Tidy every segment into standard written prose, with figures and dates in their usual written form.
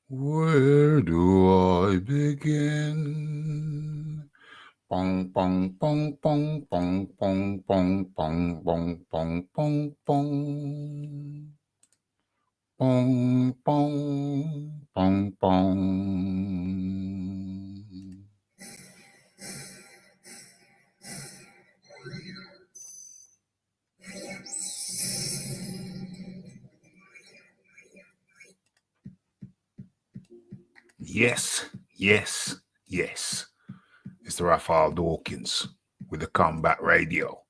Where do I begin? Pong pong pong pong pong pong pong pong pong pong pong pong pong pong pong pong. Yes, yes, yes. It's the Raphael Dawkins with the Combat Radio.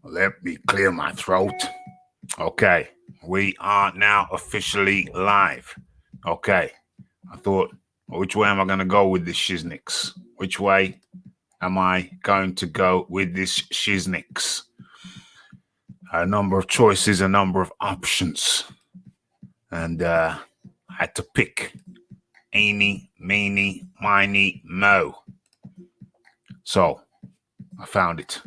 Let me clear my throat. Okay, we are now officially live. Okay, I thought, which way am I going to go with this shiznix? Which way am I going to go with this shiznix? A number of choices, a number of options. And I had to pick eeny, meeny, miny, mo. So I found it.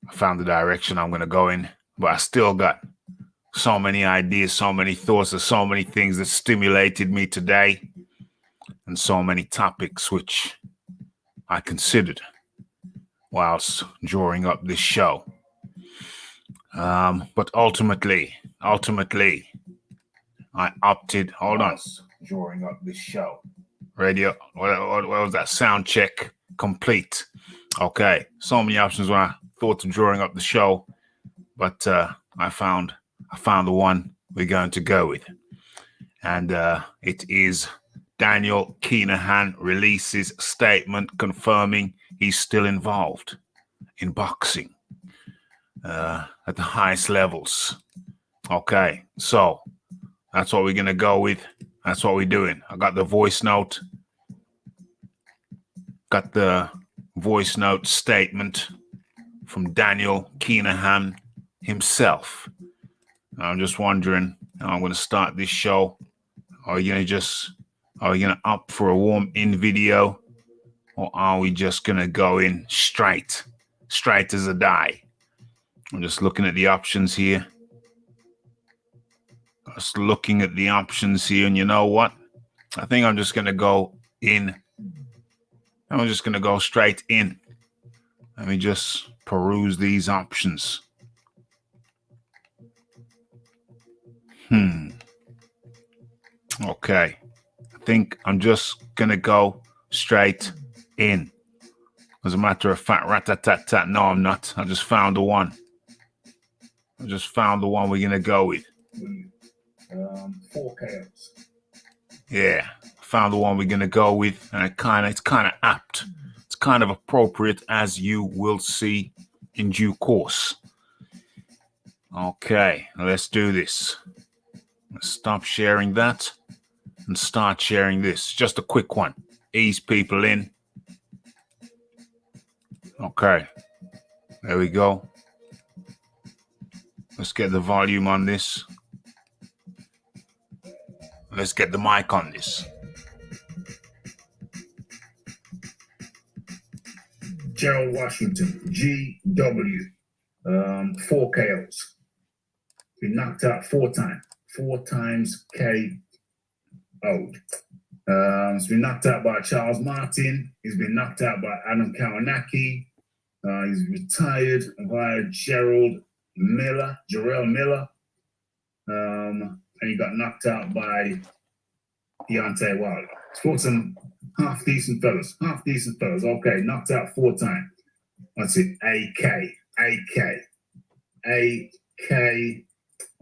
I found the direction I'm going to go in, but I still got so many ideas, so many thoughts, there's so many things that stimulated me today, and so many topics which I considered whilst drawing up this show. But ultimately, I opted. Hold on. Drawing up this show. Radio. What was that? Sound check complete. Okay. So many options when I thought of drawing up the show, but I found the one we're going to go with, and it is Daniel Kinahan releases statement confirming he's still involved in boxing at the highest levels. Okay, so that's what we're going to go with. That's what we're doing. I got the voice note. Got the voice note statement from Daniel Kinahan himself. I'm just wondering how I'm going to start this show. Are we going to opt for a warm-in video? Or are we just going to go in straight as a die? I'm just looking at the options here. And you know what? I think I'm just going to go in. I'm just going to go straight in. Let me just peruse these options. Okay. I think I'm just going to go straight in. As a matter of fact, rat-tat-tat-tat. No, I'm not. I just found the one. we're going to go with. 4 KOs. Yeah, found the one we're going to go with. And it's kind of apt. It's kind of appropriate, as you will see in due course. Okay, let's do this. Let's stop sharing that and start sharing this. Just a quick one. Ease people in. Okay, there we go. Let's get the volume on this. Let's get the mic on this. Gerald Washington, GW, 4 KOs. Been knocked out 4 times. 4 times KO'd. He's been knocked out by Charles Martin. He's been knocked out by Adam Kawanaki. He's retired by Jarrell Miller. And he got knocked out by Deontay Wilder. Fought some half decent fellas. Okay, knocked out 4 times. That's it. AK.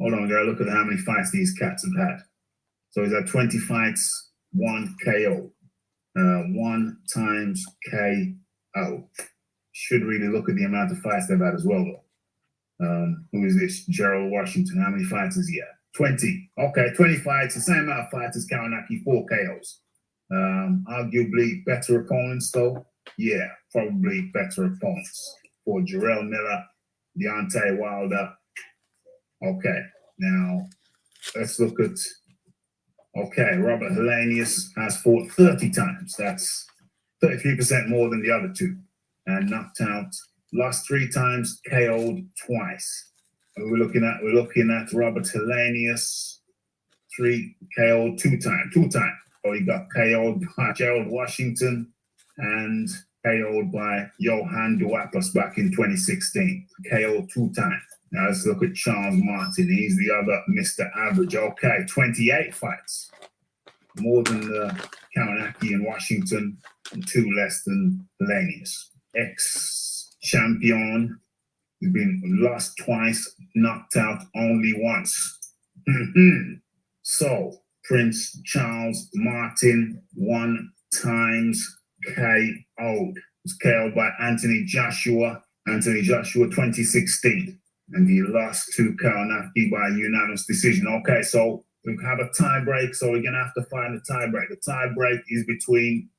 Hold on, gotta look at how many fights these cats have had. So he's had 20 fights, 1 KO. 1 times KO. Should really look at the amount of fights they've had as well, though. Who is this? Gerald Washington. How many fights has he had? 20. Okay, 20 fights, the same amount of fights as Kawanaki, 4 KOs. Arguably better opponents, though. Yeah, probably better opponents for Jarrell Miller, Deontay Wilder. Okay, now let's look at. Okay, Robert Helenius has fought 30 times. That's 33% more than the other 2, and knocked out. Lost 3 times, KO'd twice. We're looking at Robert Helenius, Street, KO'd two times. So he got KO'd by Gerald Washington and KO'd by Johan Duapas back in 2016. KO'd two times. Now let's look at Charles Martin. He's the other Mr. Average. Okay, 28 fights. More than Kawanaki and Washington, and 2 less than Lanius. Ex-champion. He's been lost twice, knocked out only once. So, Prince Charles Martin 1 times KO'd. Was KO'd by Anthony Joshua 2016. And he lost to Kawanaki by unanimous decision. Okay, so we have a tie break, so we're gonna have to find a tie break. The tie break is between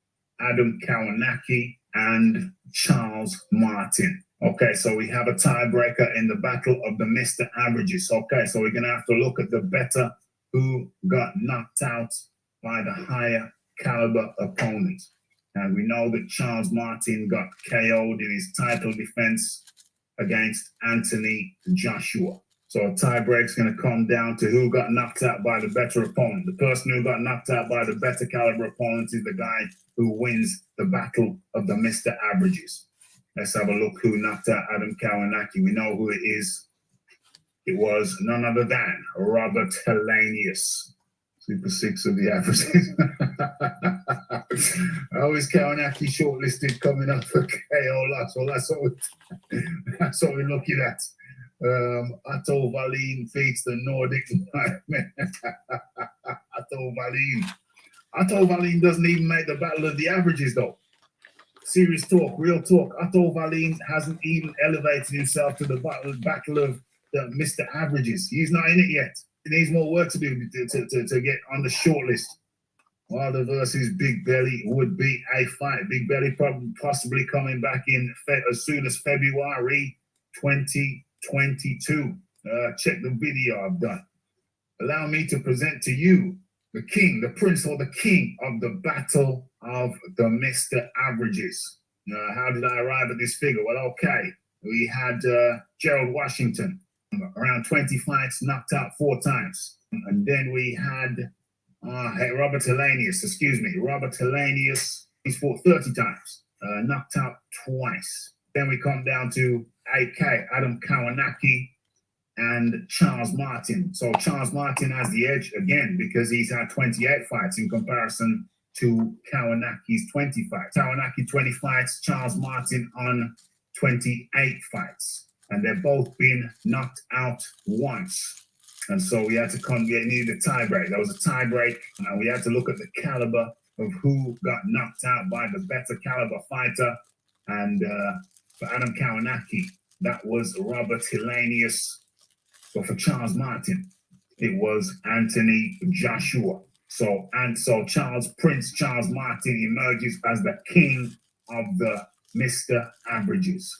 Adam Kawanaki and Charles Martin. Okay, so we have a tiebreaker in the battle of the Mr. Averages. Okay, so we're gonna have to look at the better who got knocked out by the higher caliber opponent. And we know that Charles Martin got KO'd in his title defense against Anthony Joshua. So a tie break is going to come down to who got knocked out by the better opponent. The person who got knocked out by the better caliber opponent is the guy who wins the battle of the Mr. Averages. Let's have a look who knocked out Adam Kawanaki. We know who it is. It was none other than Robert Hellenius, Super 6 of the averages. How is Kawanaki shortlisted coming up for KO loss? Well, that's what we're looking at. Atto Wallin beats the Nordic Nightmare. Atto Wallin doesn't even make the battle of the averages, though. Serious talk, real talk. Atto Wallin hasn't even elevated himself to the battle of the Mr. Averages. He's not in it yet. He needs more work to do to get on the short list. Wilder versus Big Belly would be a fight. Big Belly possibly coming back in as soon as February 2022. Check the video I've done. Allow me to present to you the king, the prince, or the king of the battle of the Mr. Averages. How did I arrive at this figure? Well, okay. We had Gerald Washington, around 20 fights, knocked out 4 times. And then we had Robert Hellenius, Robert Hellenius, he's fought 30 times, knocked out twice. Then we come down to AK, Adam Kawanaki, and Charles Martin. So Charles Martin has the edge again because he's had 28 fights in comparison to Kawanaki's 20 fights. Kawanaki 20 fights, Charles Martin on 28 fights. And they've both been knocked out once. And so we had to needed a tie break. That was a tie break. And we had to look at the caliber of who got knocked out by the better caliber fighter. And for Adam Kawanaki, that was Robert Hellenius. So for Charles Martin, it was Anthony Joshua. So Prince Charles Martin emerges as the king of the Mr. Averages.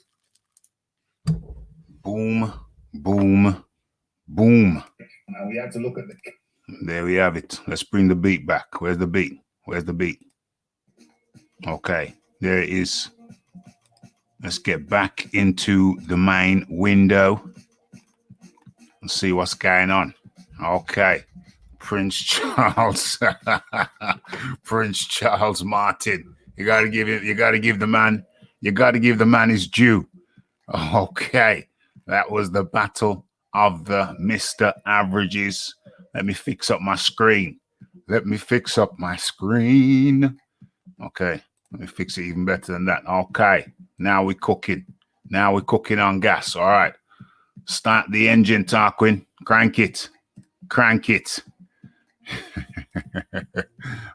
Boom, boom, boom. Now we have to look at the... There we have it. Let's bring the beat back. Where's the beat? Where's the beat? Okay, there it is. Let's get back into the main window and see what's going on. Okay, Prince Charles, Prince Charles Martin. You got to give the man his due. Okay, that was the battle of the Mr. Averages. Let me fix up my screen. Okay, let me fix it even better than that. Okay, now we're cooking. Now we're cooking on gas. All right. Start the engine, Tarquin. Crank it.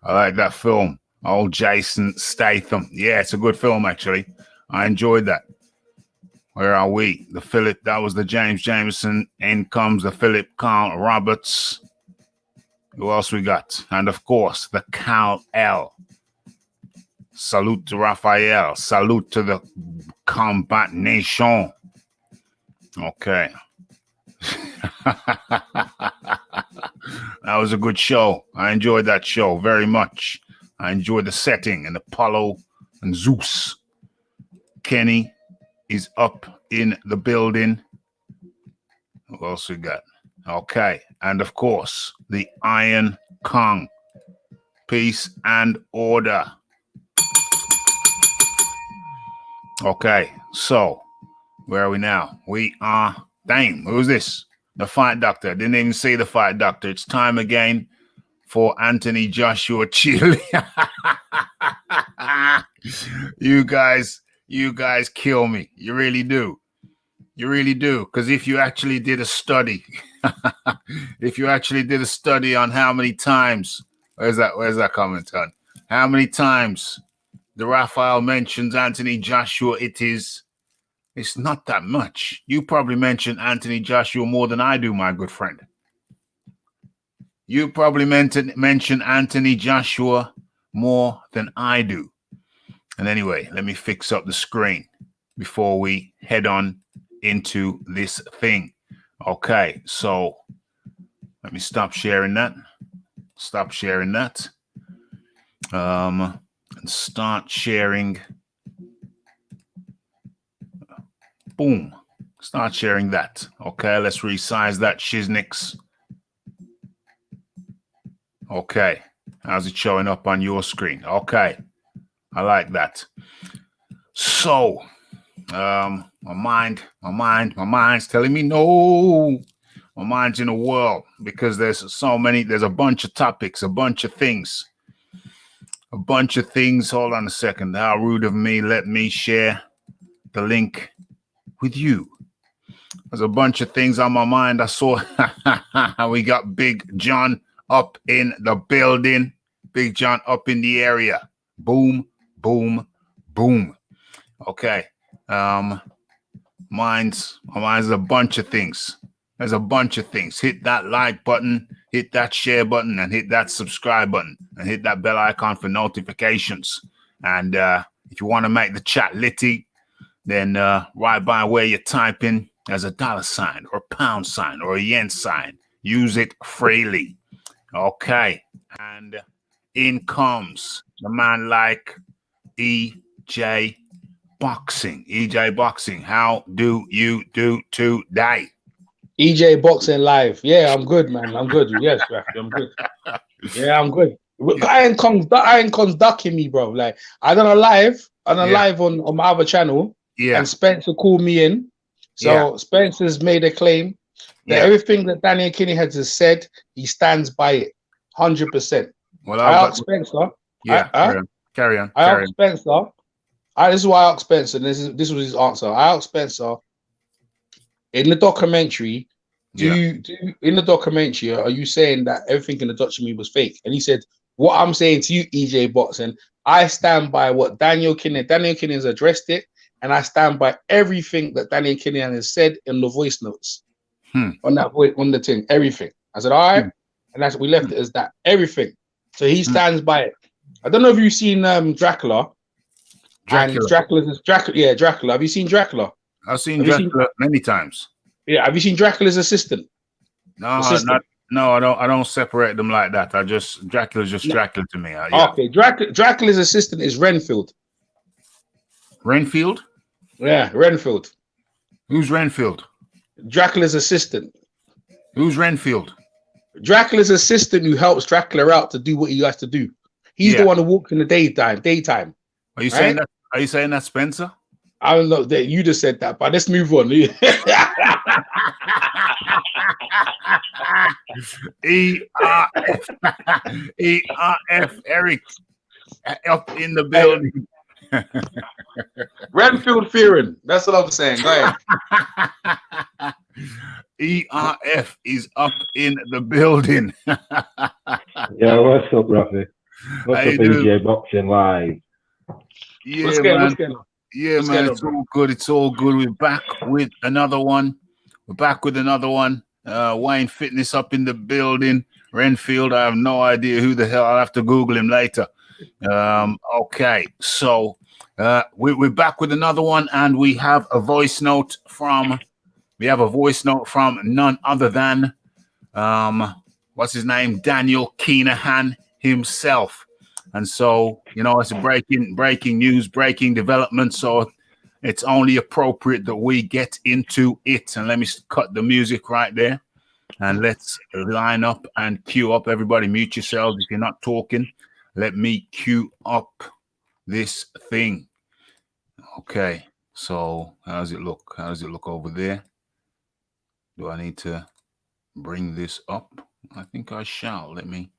I like that film. Old Jason Statham. Yeah, it's a good film, actually. I enjoyed that. Where are we? The Philip, that was the James Jameson. In comes the Philip Carl Roberts. Who else we got? And of course, the Cal L. Salute to Raphael. Salute to the Combat Nation. Okay. That was a good show. I enjoyed that show very much. I enjoyed the setting and Apollo and Zeus. Kenny is up in the building. What else we got? Okay. And of course, the Iron Kong. Peace and order. Okay, so where are we now? We are, damn, who's this? The Fight Doctor. Didn't even see the Fight Doctor. It's time again for Anthony Joshua Chile. You guys kill me. You really do. You really do. Because if you actually did a study, on how many times, where's that comment on? How many times the Raphael mentions Anthony Joshua, it's not that much. You probably mention Anthony Joshua more than I do, my good friend. You probably mention Anthony Joshua more than I do. And anyway, let me fix up the screen before we head on into this thing. Okay, so let me stop sharing that. And start sharing. Boom. Start sharing that. Okay, let's resize that shiznix. Okay, how's it showing up on your screen? Okay, I like that. So, my mind's telling me no. My mind's in a whirl because there's a bunch of topics, a bunch of things. Hold on a second. How rude of me. Let me share the link with you. There's a bunch of things on my mind. I saw we got Big John up in the building. Big John up in the area. Boom, boom, boom. Okay. Mine's a bunch of things. There's a bunch of things. Hit that like button, hit that share button, and hit that subscribe button, and hit that bell icon for notifications. And if you want to make the chat litty, then right by where you're typing, there's a $sign or a pound sign or a yen sign. Use it freely. Okay. And in comes the man like EJ Boxing. EJ Boxing, how do you do today? EJ Boxing Live. Yeah, I'm good, man. I'm good. Yes, Rafi, I'm good. Yeah, I'm good. Iron Kong's ducking me, bro. Like, I done a live on my other channel. Yeah. And Spencer called me in. So Spencer's made a claim that everything that Daniel Kinahan has said, he stands by it 100%. Well, I asked Spencer. Carry on. I asked Spencer. This is why I asked Spencer. This was his answer. I asked Spencer in the documentary. In the documentary, are you saying that everything in the documentary was fake? And he said, "What I'm saying to you, EJ Boxing, I stand by what Daniel Kinahan has addressed it, and I stand by everything that Daniel Kinahan has said in the voice notes on the thing. Everything." I said, "All right," and we left it as that. Everything. So he stands by it. I don't know if you've seen Dracula. Dracula. Have you seen Dracula? I've seen Dracula many times. Yeah, have you seen Dracula's assistant? No, I don't separate them like that. Dracula's just Dracula to me. Okay, Dracula's assistant is Renfield. Renfield? Yeah, Renfield. Who's Renfield? Dracula's assistant. Who's Renfield? Dracula's assistant who helps Dracula out to do what he has to do. He's the one who walks in the daytime. Are you saying that? Are you saying that, Spencer? I don't know that you just said that, but let's move on. ERF Eric up in the building. Renfield Fearing. That's what I'm saying. Go ahead. ERF is up in the building. Yeah, what's up, Rafi? What's up, EJ Boxing Live? Yeah, what's man. Going on? Yeah, man. It's all good. It's all good. We're back with another one. Wayne Fitness up in the building. Renfield, I have no idea who the hell. I'll have to Google him later. Okay, so we're back with another one, and we have a voice note from none other than what's his name? Daniel Kinahan himself. And so, it's a breaking news, breaking development. So it's only appropriate that we get into it. And let me cut the music right there. And let's line up and queue up. Everybody mute yourselves if you're not talking. Let me queue up this thing. Okay, so how does it look? How does it look over there? Do I need to bring this up? I think I shall. Let me.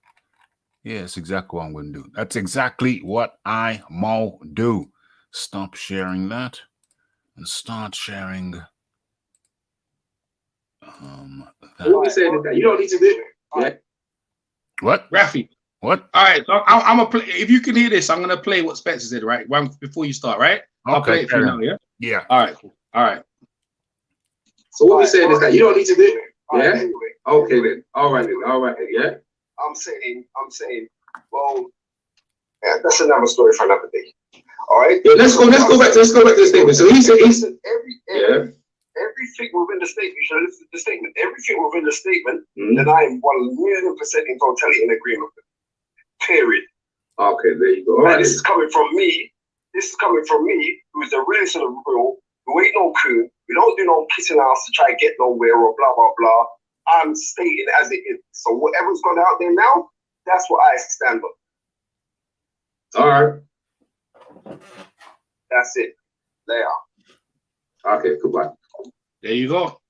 Yeah, that's exactly what I'm going to do. That's exactly what I mo do. Stop sharing that and start sharing. What we saying is that you don't need to do it. Yeah. What? Rafi. What? All right, so I'm gonna play. If you can hear this, I'm gonna play what Spencer did, right? One before you start, right? I'll play it for you now, yeah? Yeah. All right, cool. All right. So what we saying is that you don't need to do it. Yeah? Okay then. All right then, yeah? I'm saying, well, yeah, that's another story for another day. All right. Yeah, let's go back to the statement. So he said everything within the statement, you should listen to the statement. Everything within the statement, then I am 1,000,000% in totality in agreement with. Period. Okay, there you go. And this is coming from me. This is coming from me, who's the realest of the real, who ain't no coon. We don't do no kissing ass to try to get nowhere or blah blah blah. I'm stating as it is. So whatever's gone out there now, that's what I stand on. All right. That's it. There. Okay, goodbye. There you go.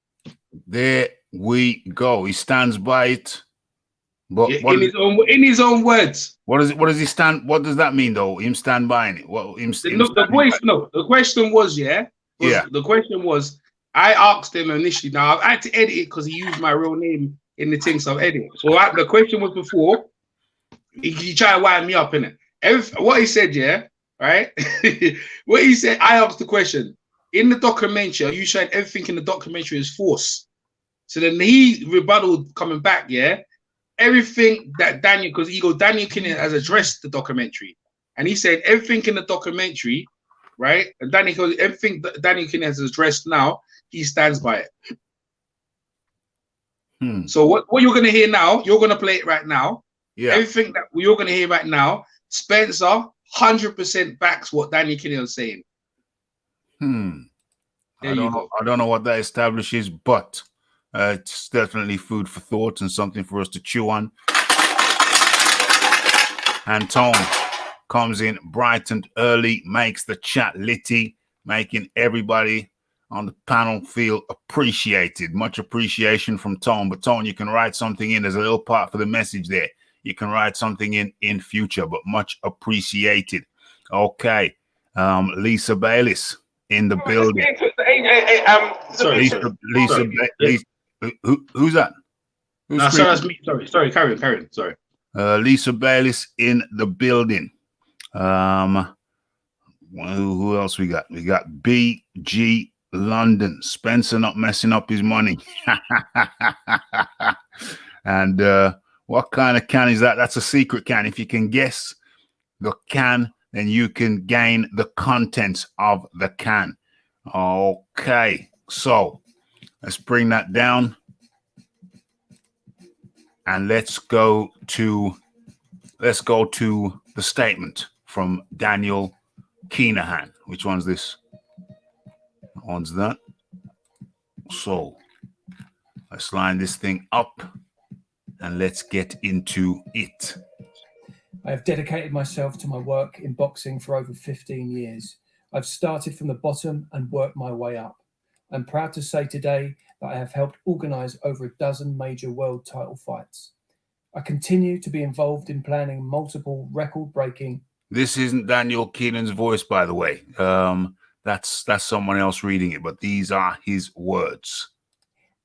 There we go. He stands by it. But yeah, in his own words. What does he stand? What does that mean though? Him stand by it. What the question was, the question was, I asked him initially. Now I had to edit it because he used my real name in the thing, so I've edited. So the question was before he tried to wind me up in it. What he said, right? What he said, I asked the question in the documentary. Are you showing everything in the documentary is force? So then he rebutted coming back, everything that Daniel, because Daniel Kinahan has addressed the documentary, and he said everything in the documentary, right? And everything that Daniel Kinahan has addressed now, he stands by it. So what you're gonna hear now, you're gonna play it right now. Yeah. Everything that you're gonna hear right now, Spencer 100% backs what Daniel Kinahan is saying. I don't know what that establishes, but it's definitely food for thought and something for us to chew on. And Tone comes in bright and early, makes the chat litty, making everybody on the panel feel appreciated. Much appreciation from Tone. But Tone, you can write something in. There's a little part for the message there. You can write something in future, but much appreciated. Okay. Lisa Bayliss in the building. Lisa, who's that? Sorry, that's me. Sorry, carry on. Sorry. Lisa Bayliss in the building. Who else we got? We got BG London. Spencer not messing up his money. And what kind of can is that? That's a secret can. If you can guess the can, then you can gain the contents of the can. Okay, so let's bring that down. And let's go to the statement from Daniel Kinahan. Which one's this? One's that. So let's line this thing up and let's get into it. I have dedicated myself to my work in boxing for over 15 years. I've started from the bottom and worked my way up. I'm proud to say today that I have helped organize over a dozen major world title fights. I continue to be involved in planning multiple record-breaking. This isn't Daniel Kinahan's voice, by the way. That's someone else reading it, but these are his words.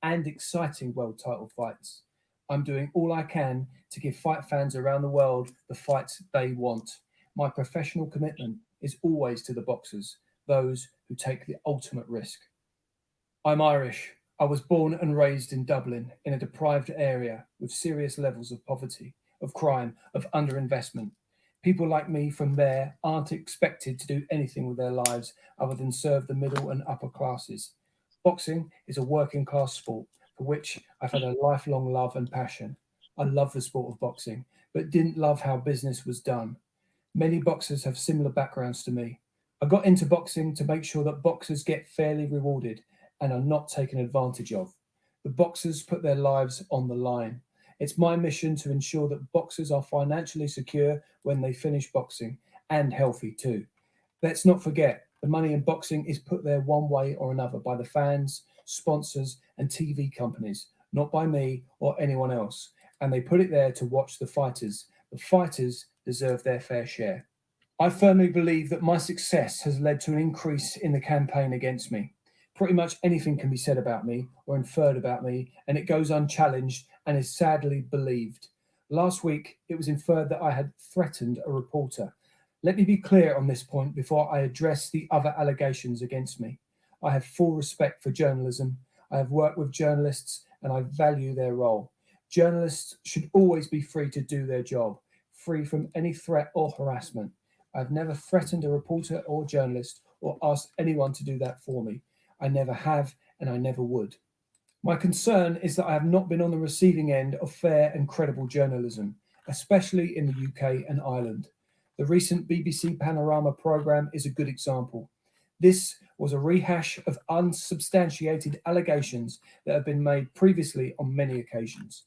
And exciting world title fights. I'm doing all I can to give fight fans around the world the fights they want. My professional commitment is always to the boxers, those who take the ultimate risk. I'm Irish. I was born and raised in Dublin, in a deprived area with serious levels of poverty, of crime, of underinvestment. People like me from there aren't expected to do anything with their lives other than serve the middle and upper classes. Boxing is a working class sport for which I've had a lifelong love and passion. I love the sport of boxing, but didn't love how business was done. Many boxers have similar backgrounds to me. I got into boxing to make sure that boxers get fairly rewarded and are not taken advantage of. The boxers put their lives on the line. It's my mission to ensure that boxers are financially secure when they finish boxing, and healthy too. Let's not forget, the money in boxing is put there one way or another by the fans, sponsors, and TV companies, not by me or anyone else. And they put it there to watch the fighters. The fighters deserve their fair share. I firmly believe that my success has led to an increase in the campaign against me. Pretty much anything can be said about me or inferred about me, and it goes unchallenged and is sadly believed. Last week, it was inferred that I had threatened a reporter. Let me be clear on this point before I address the other allegations against me. I have full respect for journalism. I have worked with journalists and I value their role. Journalists should always be free to do their job, free from any threat or harassment. I've never threatened a reporter or journalist or asked anyone to do that for me. I never have and I never would. My concern is that I have not been on the receiving end of fair and credible journalism, especially in the UK and Ireland. The recent BBC Panorama programme is a good example. This was a rehash of unsubstantiated allegations that have been made previously on many occasions.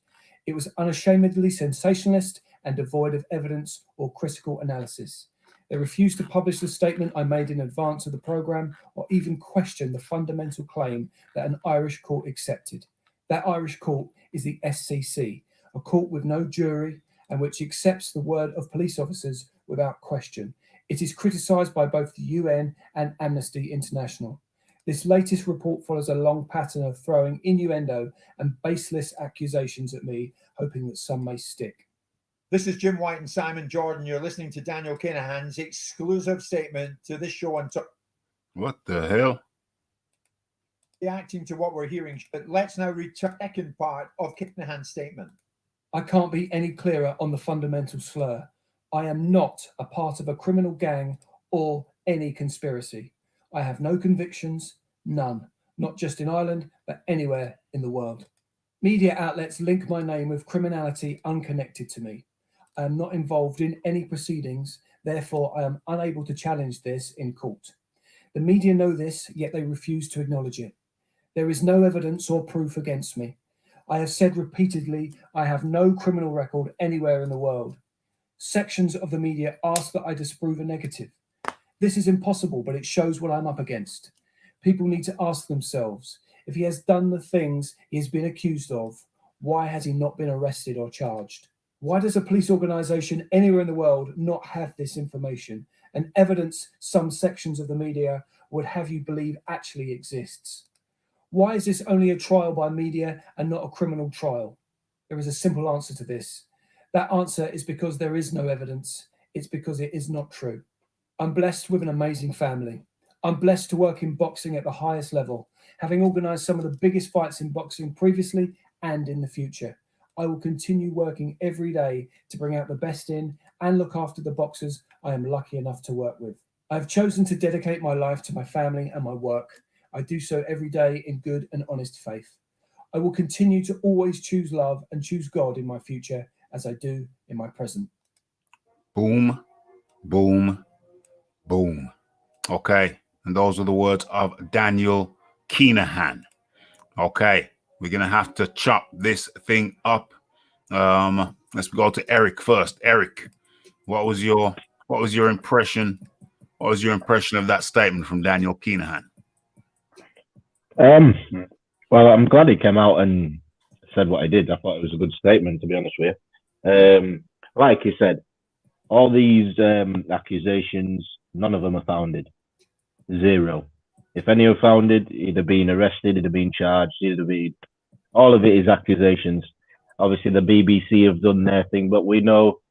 It was unashamedly sensationalist and devoid of evidence or critical analysis. They refused to publish the statement I made in advance of the programme or even question the fundamental claim that an Irish court accepted. That Irish court is the SCC, a court with no jury and which accepts the word of police officers without question. It is criticised by both the UN and Amnesty International. This latest report follows a long pattern of throwing innuendo and baseless accusations at me, hoping that some may stick. This is Jim White and Simon Jordan. You're listening to Daniel Kinahan's exclusive statement to this show on What the hell? reacting to what we're hearing. But let's now read the second part of Kinahan's statement. I can't be any clearer on the fundamental slur. I am not a part of a criminal gang or any conspiracy. I have no convictions, none, not just in Ireland, but anywhere in the world. Media outlets link my name with criminality unconnected to me. I am not involved in any proceedings, therefore I am unable to challenge this in court. The media know this, yet they refuse to acknowledge it. There is no evidence or proof against me. I have said repeatedly I have no criminal record anywhere in the world. Sections of the media ask that I disprove a negative. This is impossible, but it shows what I'm up against. People need to ask themselves, if he has done the things he has been accused of, why has he not been arrested or charged? Why does a police organisation anywhere in the world not have this information and evidence some sections of the media would have you believe actually exists? Why is this only a trial by media and not a criminal trial? There is a simple answer to this. That answer is because there is no evidence. It's because it is not true. I'm blessed with an amazing family. I'm blessed to work in boxing at the highest level, having organised some of the biggest fights in boxing previously and in the future. I will continue working every day to bring out the best in and look after the boxers I am lucky enough to work with. I have chosen to dedicate my life to my family and my work. I do so every day in good and honest faith. I will continue to always choose love and choose God in my future as I do in my present. Boom, boom, boom. Okay, and those are the words of Daniel Kinahan. Okay, we're gonna have to chop this thing up. Let's go to Eric first. Eric, what was your impression? What was your impression of that statement from Daniel Kinahan? Well, I'm glad he came out and said what he did. I thought it was a good statement, to be honest with you. Like he said, all these accusations, none of them are founded. Zero. If any are founded, he'd have been arrested, he'd have been charged, all of it is accusations. Obviously, the BBC have done their thing, but we know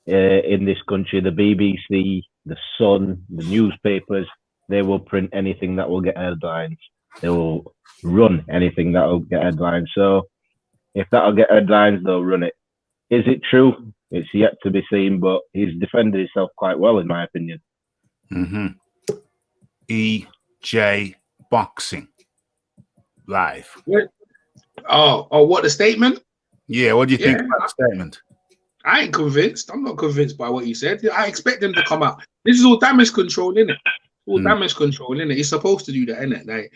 in this country, the BBC, the Sun, the newspapers, they will print anything that will get headlines. They will run anything that will get headlines. So if that'll get headlines, they'll run it. Is it true? It's yet to be seen, but he's defended himself quite well, in my opinion. Mm-hmm. EJ Boxing Live. What? Oh, what, the statement? Yeah, what do you think about the statement? I ain't convinced. I'm not convinced by what he said. I expect them to come out. This is all damage control, isn't it? all damage control, isn't it? He's supposed to do that, isn't it? Like,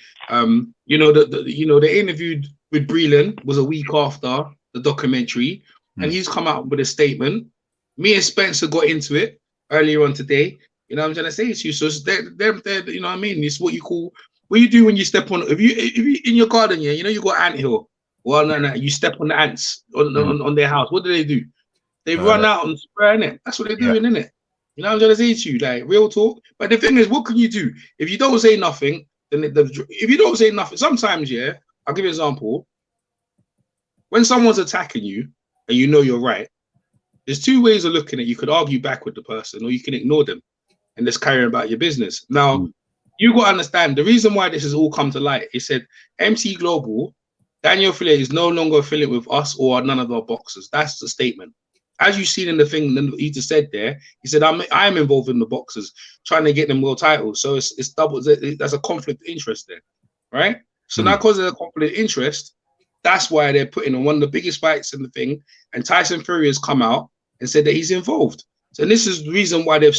you know, the interview with Breland was a week after the documentary, and he's come out with a statement. Me and Spencer got into it earlier on today. You know what I'm trying to say to you? So it's they're, you know what I mean? It's what you call, what you do when you step on, if you in your garden, yeah, you know, you got anthill. Well, no, you step on the ants on their house. What do? They run out and spray in it. That's what they're doing, isn't it? You know what I'm trying to say to you? Like, real talk. But the thing is, what can you do? If you don't say nothing, then if you don't say nothing, sometimes, yeah, I'll give you an example. When someone's attacking you and you know you're right, there's two ways of looking at it. You could argue back with the person or you can ignore them and just carry on about your business. Now, you got to understand the reason why this has all come to light. It said MT Global, Daniel Fillet is no longer affiliated with us or none of our boxers. That's the statement. As you've seen in the thing he just said there, he said, I'm involved in the boxers, trying to get them world titles. So it's double, there's a conflict of interest there, right? So now because there's a conflict of interest, that's why they're putting on one of the biggest fights in the thing. And Tyson Fury has come out and said that he's involved. So this is the reason why they've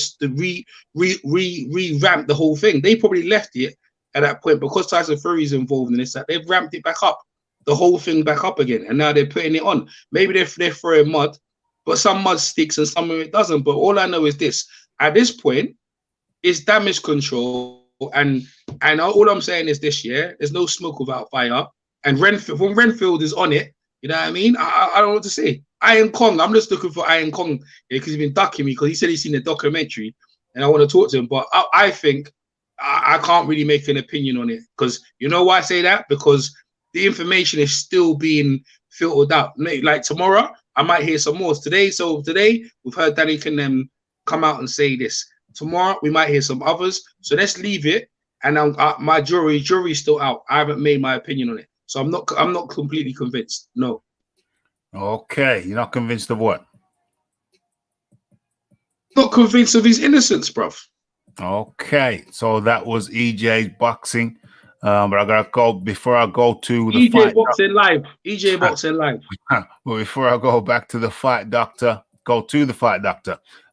revamped the whole thing. They probably left it at that point because Tyson Fury is involved in this, that they've ramped it back up, the whole thing back up again. And now they're putting it on. Maybe they're throwing mud, but some mud sticks and some of it doesn't. But all I know is this: at this point, it's damage control, and all I'm saying is this: yeah, there's no smoke without fire. And when Renfield is on it, you know what I mean? I don't know what to say. Iron Kong, I'm just looking for Iron Kong because he's been ducking me because he said he's seen the documentary, and I want to talk to him. But I think I can't really make an opinion on it because you know why I say that? Because the information is still being filtered out. Like tomorrow, I might hear some more. Today we've heard Danny can come out and say this. Tomorrow we might hear some others. So let's leave it. And my jury's still out. I haven't made my opinion on it. So I'm not completely convinced. No. Okay, you're not convinced of what? Not convinced of his innocence, bruv. Okay, so that was EJ's boxing. But I gotta go before I go to the EJ fight. boxing live. EJ boxing live. But before I go back to the fight doctor,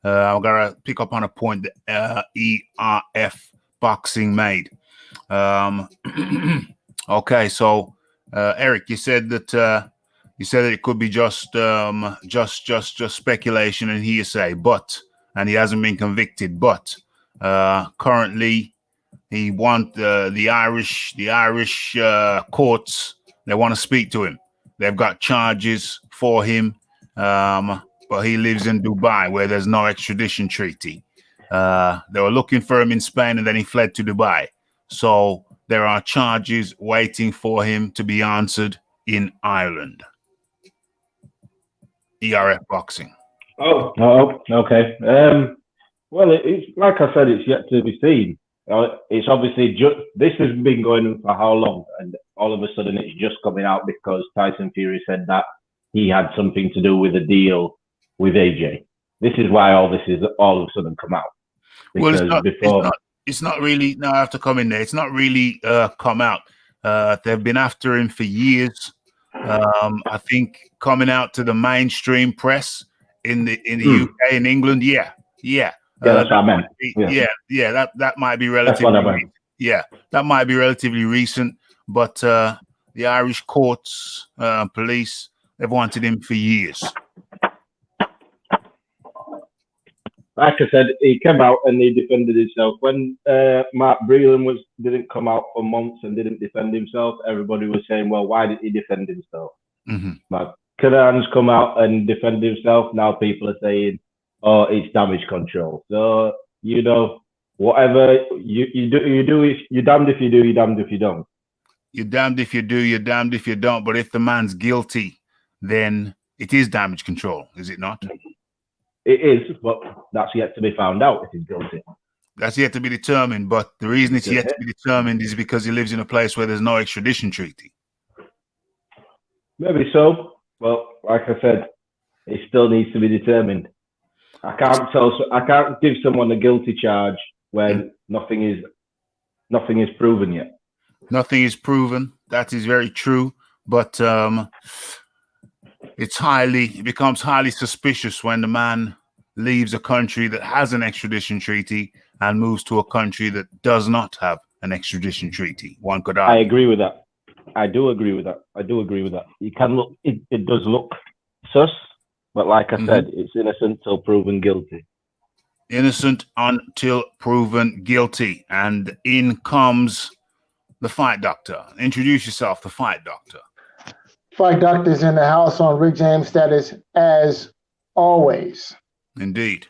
I'm gonna pick up on a point that ERF boxing made. Okay, so Eric, you said that it could be just speculation and hearsay, and he hasn't been convicted. But currently, he want the Irish courts. They want to speak to him. They've got charges for him, but he lives in Dubai, where there's no extradition treaty. They were looking for him in Spain, and then he fled to Dubai. So there are charges waiting for him to be answered in Ireland. ERF boxing. Oh, okay. Well, it's like I said, it's yet to be seen. It's obviously this has been going on for how long, and all of a sudden it's just coming out because Tyson Fury said that he had something to do with a deal with AJ. This is why all this is all of a sudden come out. Because it's not really. No, I have to come in there. It's not really come out. They've been after him for years. I think coming out to the mainstream press in the UK and England, yeah. That's what I meant. That might be relatively. That might be relatively recent, but the Irish courts, police, they've wanted him for years. Like I said, he came out and he defended himself. When Mark Breland didn't come out for months and didn't defend himself, everybody was saying, well, why did he defend himself? But Kinahan's come out and defended himself. Now people are saying, oh, it's damage control. So, you know, whatever you do, you're damned if you do, you're damned if you don't. You're damned if you do, you're damned if you don't. But if the man's guilty, then it is damage control, is it not? It is, but that's yet to be found out if he's guilty. That's yet to be determined. But the reason it's yet to be determined is because he lives in a place where there's no extradition treaty. Maybe so. Well, like I said, it still needs to be determined. I can't give someone a guilty charge when nothing is proven yet. Nothing is proven. That is very true. But it becomes highly suspicious when the man leaves a country that has an extradition treaty and moves to a country that does not have an extradition treaty. One could I argue. agree with that. I do agree with that. You can look, it does look sus, but like I said, it's innocent till proven guilty. Innocent until proven guilty. And in comes the fight doctor. Introduce yourself, the fight doctor. Fight Doctor's in the house on Rick James status as always. Indeed.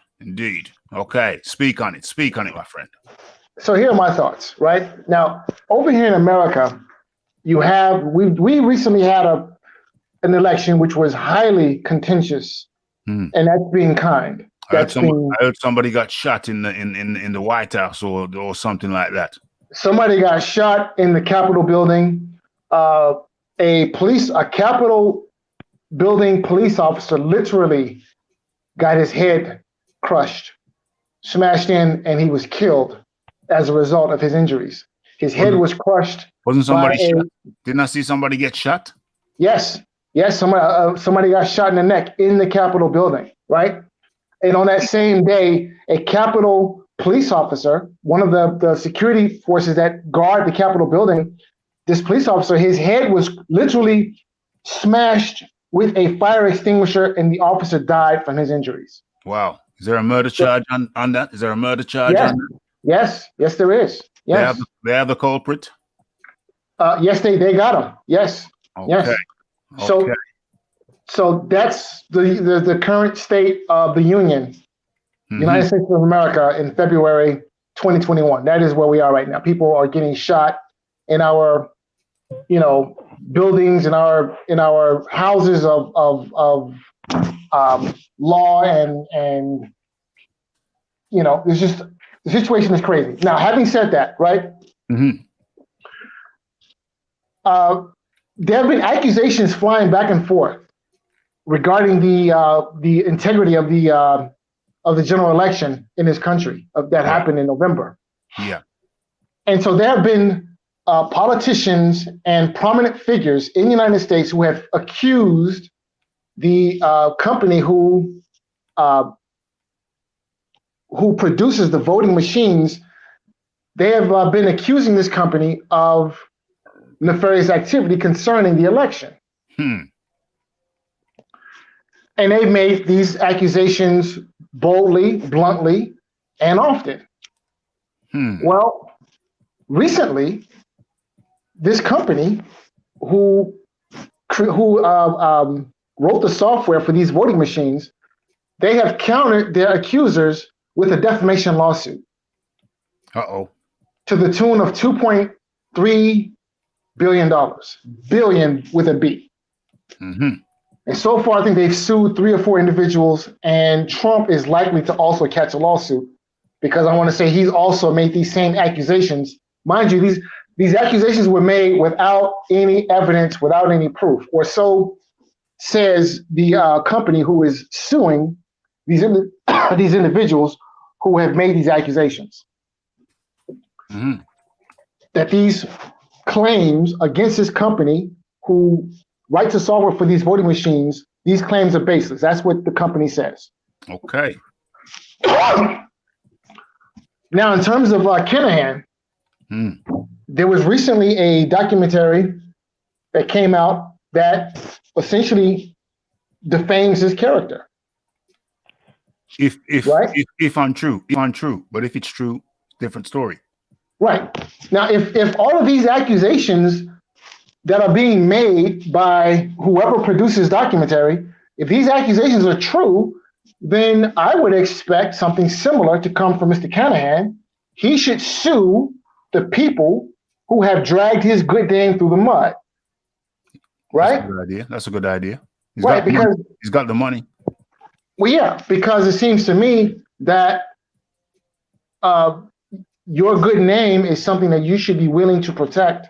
Okay, speak on it, my friend. So here are my thoughts, right? Now, over here in America, we recently had an election which was highly contentious, and that's being kind. I heard somebody got shot in the White House or something like that. Somebody got shot in the Capitol building. A Capitol building police officer literally got his head crushed, smashed in, and he was killed as a result of his injuries. His head was crushed. Wasn't somebody shot? Didn't I see somebody get shot? Yes. Somebody got shot in the neck in the Capitol building, right? And on that same day, a Capitol police officer, one of the security forces that guard the Capitol building, this police officer, his head was literally smashed with a fire extinguisher, and the officer died from his injuries. Wow. Is there a murder charge on that? Is there a murder charge on that? Yes, there is. Yes. They have the culprit? Yes, they got him. Yes. Okay. Yes. Okay. So that's the current state of the Union, United States of America, in February 2021. That is where we are right now. People are getting shot in our, buildings, in our houses of law, and it's just, the situation is crazy. Now, having said that, right? There have been accusations flying back and forth regarding the integrity of the general election in this country that happened in November. Yeah. And so there have been politicians and prominent figures in the United States who have accused the company who produces the voting machines. They have been accusing this company of nefarious activity concerning the election. And they've made these accusations boldly, bluntly, and often. Well, recently, this company who wrote the software for these voting machines, they have countered their accusers with a defamation lawsuit. To the tune of $2.3 billion, billion with a B. And so far, I think they've sued 3 or 4 individuals, and Trump is likely to also catch a lawsuit, because I want to say he's also made these same accusations. Mind you, these accusations were made without any evidence, without any proof, or so says the company who is suing these individuals who have made these accusations. That these claims against this company who writes the software for these voting machines, these claims are baseless. That's what the company says. Okay. Now, in terms of Kinahan, there was recently a documentary that came out that essentially defames his character. If untrue, but if it's true, different story. Right. Now, if all of these accusations that are being made by whoever produces documentary, if these accusations are true, then I would expect something similar to come from Mr. Kinahan. He should sue the people who have dragged his good name through the mud. Right? That's a good idea. He's got the money. Well, yeah, because it seems to me that your good name is something that you should be willing to protect,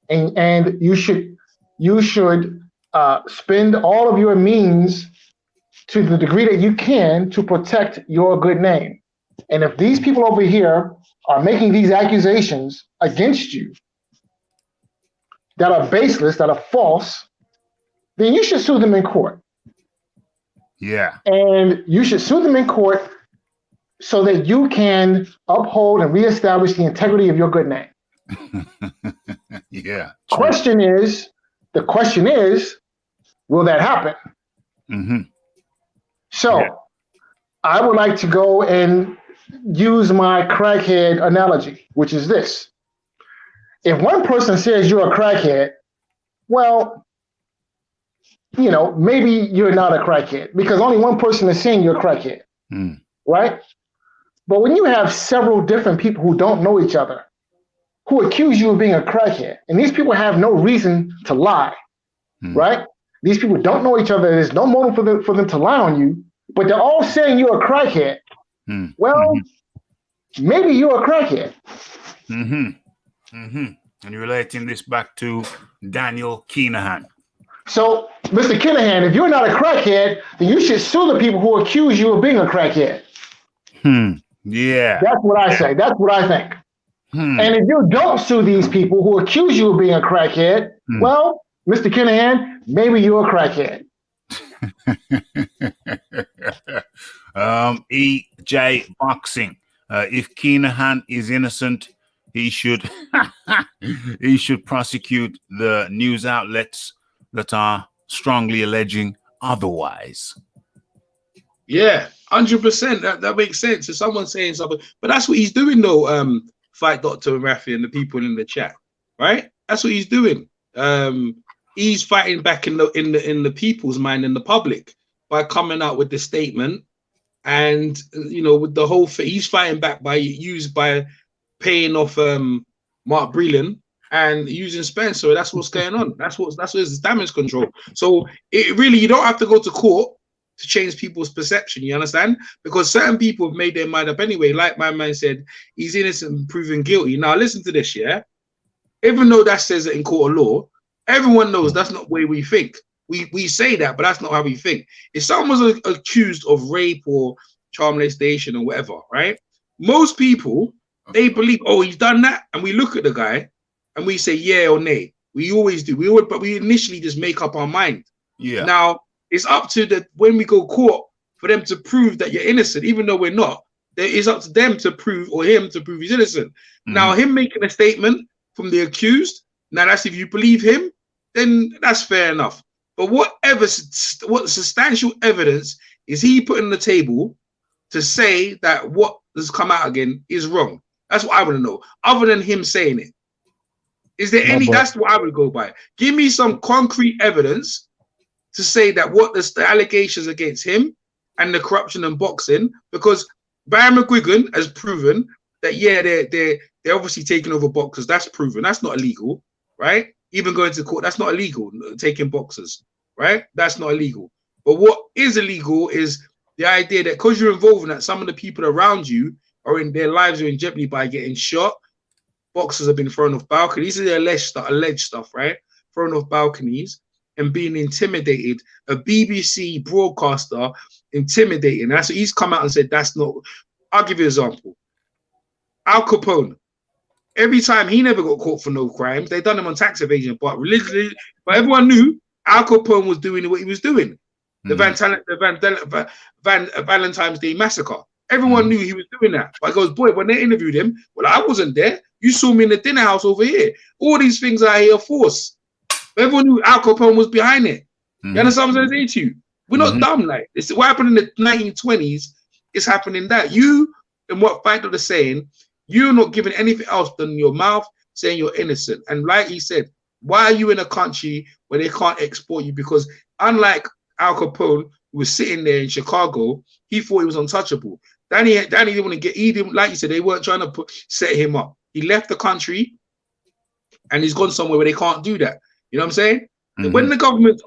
and you should spend all of your means to the degree that you can to protect your good name. And if these people over here are making these accusations against you that are baseless, that are false, then you should sue them in court. Yeah. And you should sue them in court so that you can uphold and reestablish the integrity of your good name. Yeah. The question is, will that happen? Mm-hmm. So Yeah. I would like to go and use my crackhead analogy, which is this. If one person says you're a crackhead, well, you know, maybe you're not a crackhead because only one person is saying you're a crackhead, right? But when you have several different people who don't know each other, who accuse you of being a crackhead, and these people have no reason to lie, right? These people don't know each other. There's no motive for them to lie on you, but they're all saying you're a crackhead. Well, maybe you're a crackhead. And you're relating this back to Daniel Kinahan. So, Mr. Kinahan, if you're not a crackhead, then you should sue the people who accuse you of being a crackhead. Yeah. That's what I say. That's what I think. And if you don't sue these people who accuse you of being a crackhead, well, Mr. Kinahan, maybe you're a crackhead. EJ Boxing. If Kinahan is innocent, he should he should prosecute the news outlets that are strongly alleging otherwise. Yeah, 100%. That makes sense. If someone's saying something, but that's what he's doing, though. Fight Dr. Rafi and the people in the chat, right? That's what he's doing. He's fighting back in the people's mind, in the public, by coming out with the statement, and you know, with the whole thing, he's fighting back by paying off Mark Breland and using Spencer. That's what's going on. That's what is damage control. So it really, you don't have to go to court to change people's perception, you understand? Because certain people have made their mind up anyway. Like my man said, he's innocent and proven guilty. Now listen to this, yeah? Even though that says it in court of law, everyone knows that's not the way we think. We say that, but that's not how we think. If someone was accused of rape or child molestation or whatever, right? Most people, they believe, oh, he's done that, and we look at the guy and we say yeah or nay. We always do. But we initially just make up our mind. Yeah. Now, it's up to when we go court for them to prove that you're innocent, even though we're not. It's up to them to prove, or him to prove he's innocent. Now, him making a statement from the accused, now that's if you believe him, then that's fair enough. But what substantial evidence is he putting on the table to say that what has come out again is wrong? That's what I want to know. Other than him saying it, is there any? That's what I would go by. Give me some concrete evidence to say that what the allegations against him and the corruption in boxing, because Barry McGuigan has proven that, yeah, they're obviously taking over boxers. That's proven. That's not illegal, right? Even going to court, that's not illegal, taking boxers, right? That's not illegal. But what is illegal is the idea that because you're involved in that, some of the people around you are in their lives are in jeopardy by getting shot. Boxers have been thrown off balconies. These are the alleged stuff, right? Thrown off balconies and being intimidated. A BBC broadcaster intimidating. That's what he's come out and said. That's not. I'll give you an example. Al Capone. Every time he never got caught for no crimes. They done him on tax evasion, but religiously, but everyone knew Al Capone was doing what he was doing. The Valentine's Day massacre. Everyone knew he was doing that. But he goes, boy, when they interviewed him, well, I wasn't there. You saw me in the dinner house over here. All these things are here force. Everyone knew Al Capone was behind it. You understand what I'm saying to you? We're not dumb. Like, it's what happened in the 1920s is happening that. You, and what Fighter is saying, you're not giving anything else than your mouth saying you're innocent. And like he said, why are you in a country where they can't export you? Because unlike Al Capone, who was sitting there in Chicago, he thought he was untouchable. Danny didn't want to get, he didn't, like you said, they weren't trying to set him up. He left the country and he's gone somewhere where they can't do that. You know what I'm saying? When governments,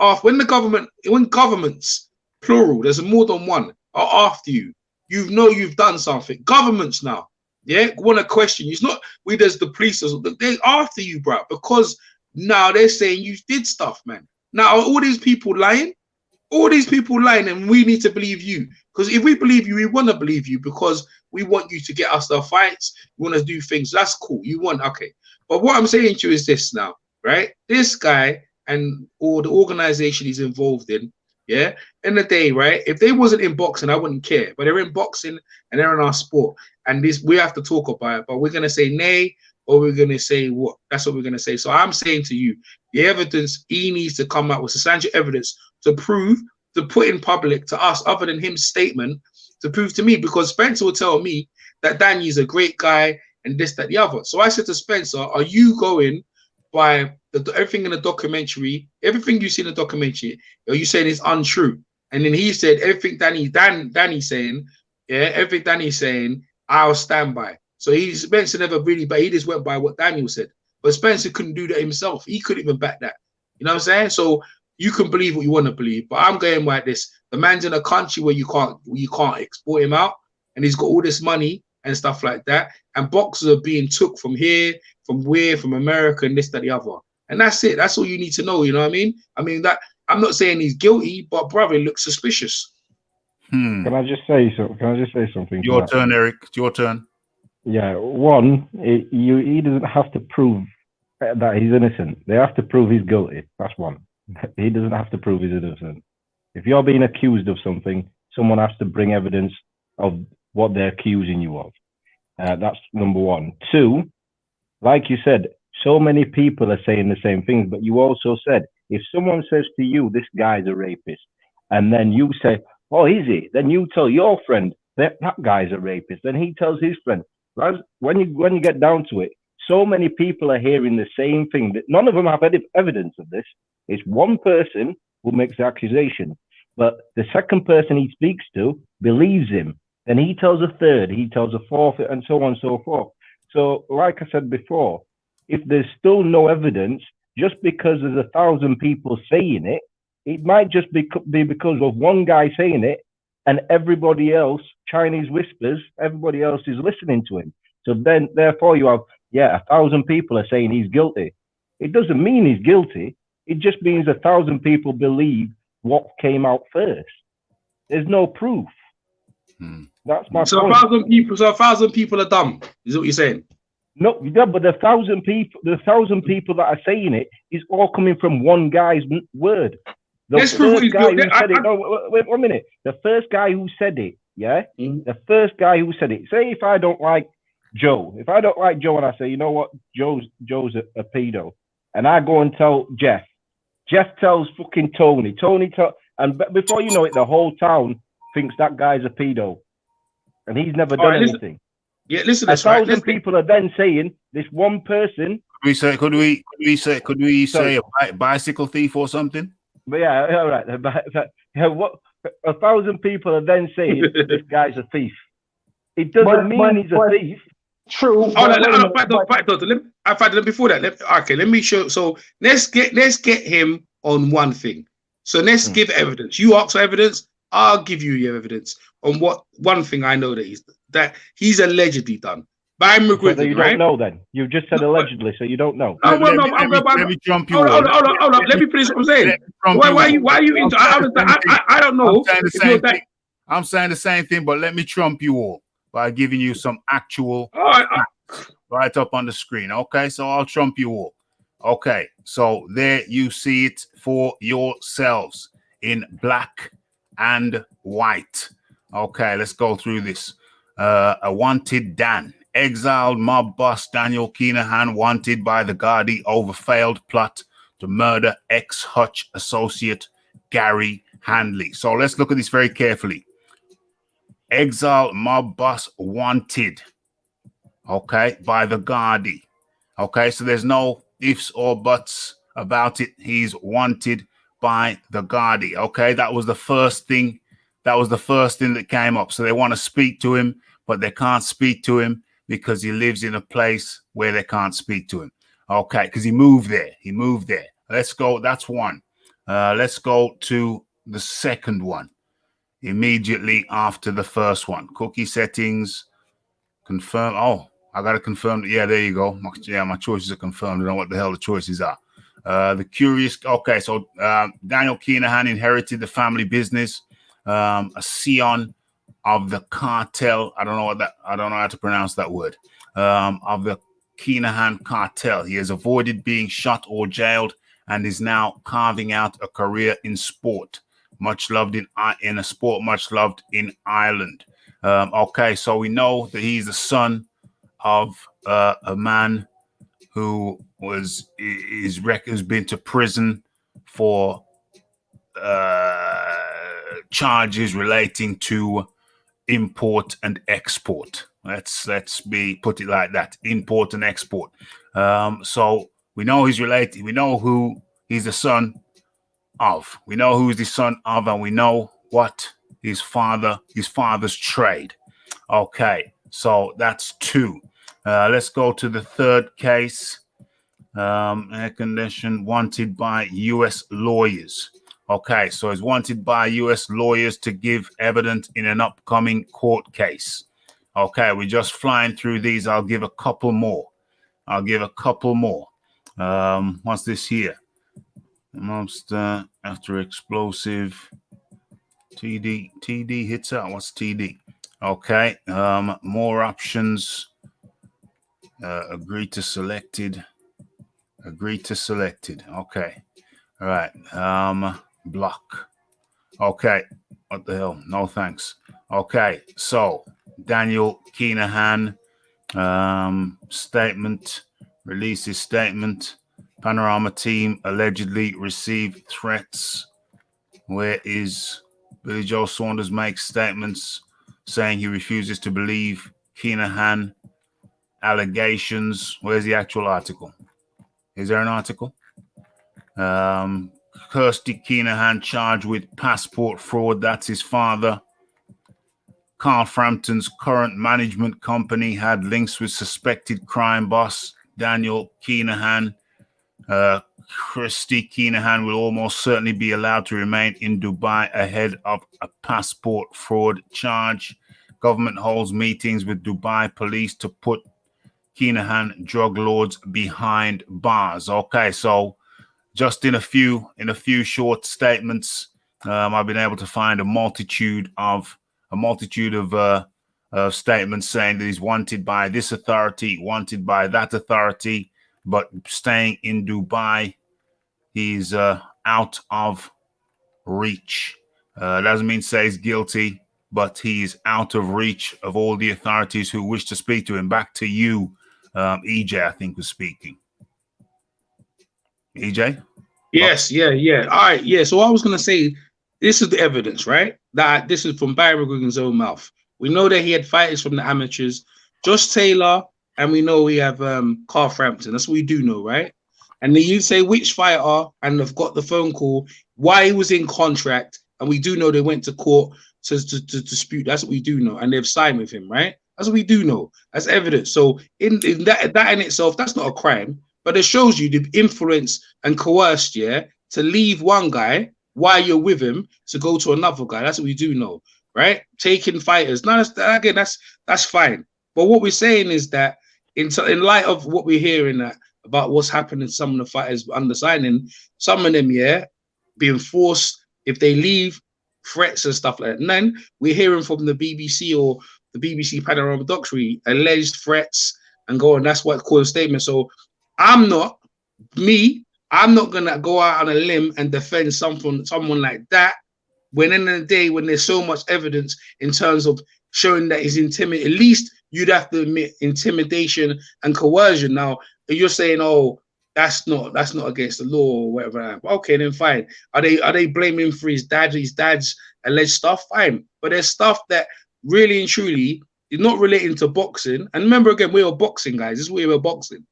plural, there's more than one, are after you, you know you've done something. Governments now, yeah, want to question you. It's not there's the police, they're after you, bro, because now they're saying you did stuff, man. Now, are all these people lying? All these people lying, and we need to believe you. Because if we believe you, we want to believe you because we want you to get us the fights. We want to do things. That's cool. You want, okay. But what I'm saying to you is this now, right? This guy and or the organization he's involved in Yeah. In the day, right? If they wasn't in boxing, I wouldn't care. But they're in boxing and they're in our sport. And this we have to talk about it. But we're gonna say nay, or we're gonna say what? That's what we're gonna say. So I'm saying to you, the evidence he needs to come out with substantial evidence to prove, to put in public to us, other than his statement, to prove to me, because Spencer will tell me that Danny's a great guy and this, that, the other. So I said to Spencer, are you going by everything in the documentary, everything you see in the documentary, are you saying is untrue? And then he said, everything Danny's saying, yeah, everything Danny's saying, I'll stand by. So Spencer never really, but he just went by what Daniel said. But Spencer couldn't do that himself. He couldn't even back that. You know what I'm saying? So you can believe what you want to believe, but I'm going like this. The man's in a country where you can't export him out, and he's got all this money and stuff like that. And boxers are being took from here, from America, and this, that, the other. And that's it. That's all you need to know. You know what I mean? I mean that I'm not saying he's guilty, but brother, it looks suspicious. Can I just say something? Your turn, Eric. It's your turn. Yeah. One, he doesn't have to prove that he's innocent. They have to prove he's guilty. That's one. He doesn't have to prove he's innocent. If you're being accused of something, someone has to bring evidence of what they're accusing you of. That's number one. Two, like you said, so many people are saying the same things, but you also said, if someone says to you, this guy's a rapist, and then you say, oh, is he? Then you tell your friend that guy's a rapist. Then he tells his friend. When you get down to it, so many people are hearing the same thing. That none of them have any evidence of this. It's one person who makes the accusation, but the second person he speaks to believes him. Then he tells a third, he tells a fourth, and so on and so forth. So, like I said before, if there's still no evidence, just because there's 1,000 people saying it, it might just be because of one guy saying it, and everybody else, Chinese whispers, everybody else is listening to him. So then, therefore, you have, 1,000 people are saying he's guilty. It doesn't mean he's guilty. It just means 1,000 people believe what came out first. There's no proof. That's my point. 1,000 people are dumb. Is what you're saying? No, yeah, but the 1,000 people that are saying it is all coming from one guy's word. Let's prove he's guilty. Wait 1 minute. The first guy who said it, the first guy who said it. Say if I don't like Joe, and I say, you know what, Joe's a pedo, and I go and tell Jeff. Jeff tells fucking Tony. And before you know it, the whole town thinks that guy's a pedo, and he's never done anything. Yeah, listen. 1,000 people are then saying this one person. Could we say a bicycle thief or something? But yeah, all right. What 1,000 people are then saying this guy's a thief. It doesn't mean he's a thief. True. Before that, let me show. So let's get him on one thing. So let's give evidence. You ask for evidence, I'll give you your evidence on what one thing I know that he's allegedly done. By McGregor, you don't know then. You just said allegedly, so you don't know. Let me jump you. Hold on. Let me finish what I'm saying. Why are you into? I don't know. I'm saying the same thing, but let me trump you all by giving you some actual right up on the screen. Okay, so I'll trump you all. Okay, so there you see it for yourselves in black and white. Okay, let's go through this. A wanted Dan. Exiled mob boss Daniel Kinahan wanted by the Gardaí over failed plot to murder ex-Hutch associate Gary Handley. So let's look at this very carefully. Exiled mob boss wanted, okay, by the Gardaí. Okay, so there's no ifs or buts about it. He's wanted by the Gardaí. Okay, that was the first thing. That was the first thing that came up. So they want to speak to him, but they can't speak to him because he lives in a place where they can't speak to him. Okay, because he moved there. Let's go. That's one. Let's go to the second one immediately after the first one. Cookie settings, confirm. Oh, I got to confirm. Yeah, there you go. My choices are confirmed. I don't know what the hell the choices are. The curious. Okay, so Daniel Kinahan inherited the family business, a scion of the cartel. I don't know how to pronounce that word. Of the Kinahan cartel. He has avoided being shot or jailed and is now carving out a career in sport. much loved in a sport much loved in Ireland. Okay, so we know that he's the son of a man who his record's been to prison for charges relating to import and export. Let's put it like that: import and export. So we know he's related. We know who he's the son of. We know who's the son of, and we know what his father's trade. Okay, so that's two. Let's go to the third case. Air condition wanted by U.S. lawyers. Okay, so he's wanted by U.S. lawyers to give evidence in an upcoming court case. Okay, we're just flying through these. I'll give a couple more. What's this here? Most after explosive TD hits out. What's TD? Okay, more options. Agree to selected. Okay, all right. Block. Okay, what the hell? No thanks. Okay, so Daniel Kinahan statement, releases statement. Panorama team allegedly received threats. Where is Billy Joe Saunders makes statements saying he refuses to believe Kinahan allegations. Where's the actual article? Is there an article? Kirsty Kinahan charged with passport fraud. That's his father. Carl Frampton's current management company had links with suspected crime boss Daniel Kinahan. Kirsty Kinahan will almost certainly be allowed to remain in Dubai ahead of a passport fraud charge. Government holds meetings with Dubai police to put Kinahan drug lords behind bars. Okay, so just in a few short statements, I've been able to find a multitude of statements saying that he's wanted by this authority, wanted by that authority, but staying in Dubai, he's out of reach. Doesn't mean say he's guilty, but he's out of reach of all the authorities who wish to speak to him. Back to you, EJ, I think was speaking. EJ? Yes, yeah. All right, yeah. So I was gonna say, this is the evidence, right? That this is from Barry McGuigan's own mouth. We know that he had fighters from the amateurs, Josh Taylor, and we know we have Carl Frampton. That's what we do know, right? And then you say which fighter, and they've got the phone call, why he was in contract, and we do know they went to court to dispute. That's what we do know, and they've signed with him, right? That's what we do know. That's evidence. So in that in itself, that's not a crime. But it shows you the influence and coerced, to leave one guy while you're with him to go to another guy. That's what we do know, right? Taking fighters. Now, that's fine. But what we're saying is that in light of what we're hearing about what's happening, some of the fighters under signing, some of them, being forced, if they leave, threats and stuff like that. And then we're hearing from the BBC or the BBC Panorama documentary, alleged threats and go on. That's what called a statement. So I'm not gonna go out on a limb and defend someone like that. When in the day, when there's so much evidence in terms of showing that he's intimidated, at least you'd have to admit intimidation and coercion. Now you're saying, oh, that's not against the law or whatever. Okay, then fine. Are they blaming him for his dad's alleged stuff? Fine, but there's stuff that really and truly is not relating to boxing. And remember, again, we were boxing, guys. This is where we're boxing.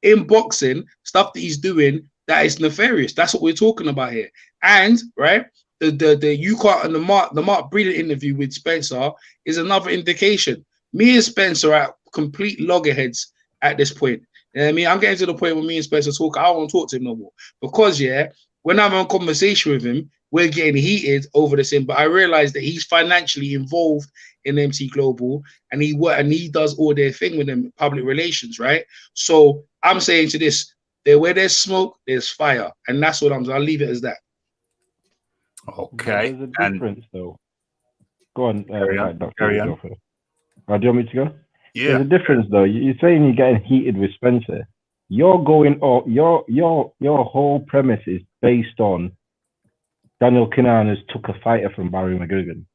In boxing, stuff that he's doing that is nefarious. That's what we're talking about here. And right, the you can't and the Mark Breeden interview with Spencer is another indication. Me and Spencer are at complete loggerheads at this point. You know what I mean? I'm getting to the point where me and Spencer talk. I don't want to talk to him no more because when I'm in conversation with him, we're getting heated over the same. But I realize that he's financially involved in MT Global, and he does all their thing with them, public relations, right? So I'm saying to this, where there's smoke, there's fire, and that's what I'll leave it as that. Okay. There's a difference, though. Go on, carry on. do you want me to go? Yeah. There's a difference, though. You're saying you're getting heated with Spencer. You're going, your whole premise is based on Daniel Kinahan has took a fighter from Barry McGuigan.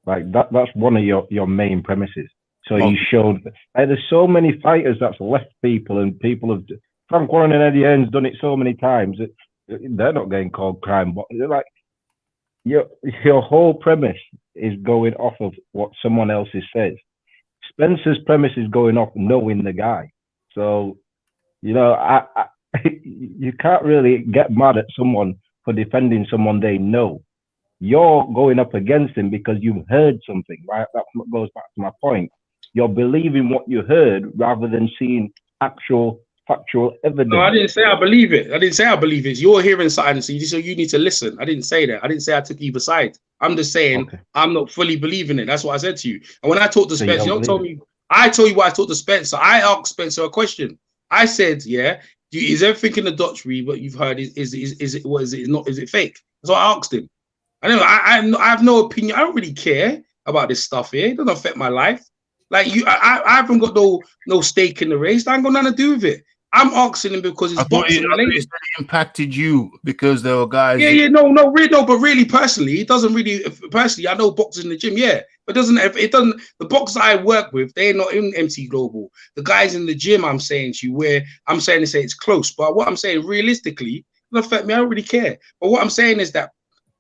Like that's one of your main premises. So he showed there's so many fighters that's left people, and people have Frank Warren and Eddie Hearn's done it so many times that they're not getting called crime, but they're like your whole premise is going off of what someone else says. Spencer's premise is going off knowing the guy. So, you know, you can't really get mad at someone for defending someone they know. You're going up against him because you've heard something, right? That goes back to my point. You're believing what you heard rather than seeing actual factual evidence. No, I didn't say I believe it. I didn't say I believe it. You're hearing something, so you need to listen. I didn't say that. I didn't say I took either side. I'm just saying I'm not fully believing it. That's what I said to you. And when I talked to Spencer, you don't tell me. I told you what I talked to Spencer. I asked Spencer a question. I said, "Yeah, is everything in the documentary what you've heard is it what is it not? Is it fake?" So I asked him. I have no opinion. I don't really care about this stuff here. It doesn't affect my life. Like I haven't got no stake in the race. I ain't got nothing to do with it. I'm asking him because it's boxing related. It impacted you because there were guys. No, but really, personally, it doesn't really. Personally, I know boxers in the gym, but it doesn't. The boxers I work with, they're not in MT Global. The guys in the gym, I'm saying to you, where I'm saying to say it's close, but what I'm saying realistically, it doesn't affect me. I don't really care. But what I'm saying is that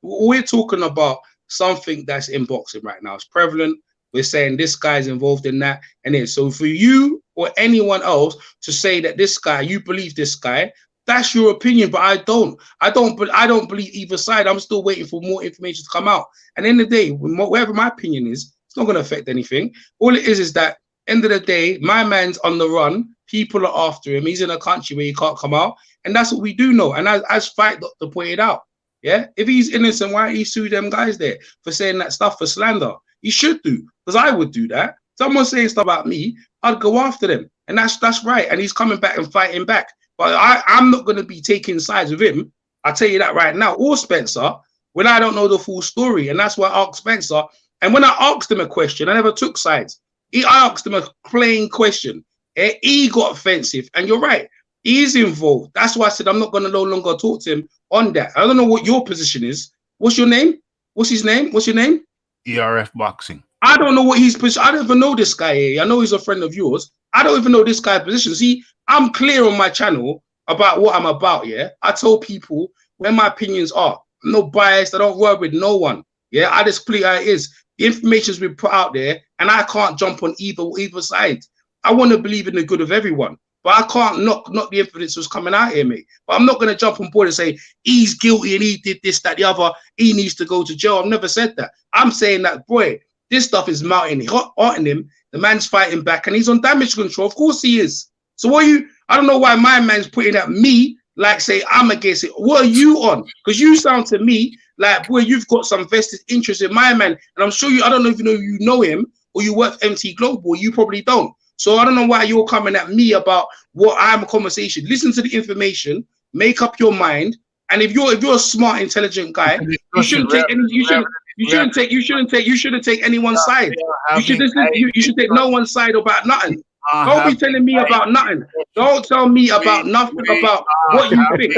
we're talking about something that's in boxing right now. It's prevalent. We're saying this guy's involved in that, and then so for you or anyone else to say that this guy, you believe this guy, that's your opinion. But I don't believe either side. I'm still waiting for more information to come out. And in the day, whatever my opinion is, it's not going to affect anything. All it is that end of the day, my man's on the run. People are after him. He's in a country where he can't come out, and that's what we do know. And as Fight Doctor pointed out, if he's innocent, why he sue them guys there for saying that stuff for slander? He should do, because I would do that. Someone saying stuff about me, I'd go after them. And that's right. And he's coming back and fighting back. But I'm not going to be taking sides with him. I'll tell you that right now. Or Spencer, when I don't know the full story. And that's why I asked Spencer. And when I asked him a question, I never took sides. I asked him a plain question. He got offensive. And you're right. He's involved. That's why I said I'm not going to no longer talk to him on that. I don't know what your position is. What's your name? What's his name? What's your name? ERF Boxing. I don't know what he's position. I don't even know this guy here. I know he's a friend of yours. I don't even know this guy's position. See, I'm clear on my channel about what I'm about. I told people where my opinions are. I'm no biased. I don't work with no one. I just clear how it is. The information's been put out there, and I can't jump on either side. I want to believe in the good of everyone, but I can't knock the evidence that's coming out here, mate. But I'm not going to jump on board and say he's guilty and he did this, that, the other. He needs to go to jail. I've never said that. I'm saying that, boy, this stuff is mounting hot in him. The man's fighting back and he's on damage control. Of course he is. So I don't know why my man's putting at me like say I'm against it. What are you on? Because you sound to me like, boy, you've got some vested interest in my man. And I'm sure I don't know if you know him or you work MT Global. You probably don't. So I don't know why you're coming at me about what I'm a conversation. Listen to the information, make up your mind. And if you're a smart, intelligent guy, you shouldn't take any. You shouldn't take anyone's side. You should take no one's side about nothing. Don't be telling me about nothing. Don't tell me about nothing about what you think.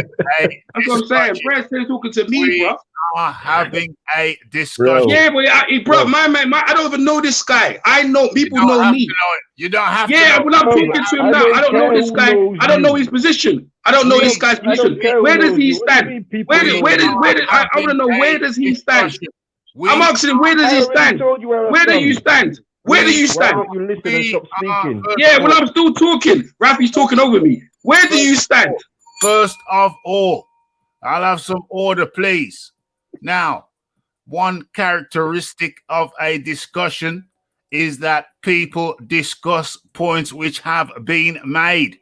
That's what I'm saying. Brad's talking to me, bro. Are having a discussion. Yeah, but bro, my man, I don't even know this guy. I know people know me. You don't have to. Yeah, when I'm talking to him now, I don't know this guy. I don't know his position. I don't know this guy's position. Where does he stand? I want to know where does he stand? I'm asking him, where does he stand? Where do you stand? Where do you stand? Yeah, well, I'm still talking. Rafi's talking over me. Where do you stand? First of all, I'll have some order, please. Now, one characteristic of a discussion is that people discuss points which have been made.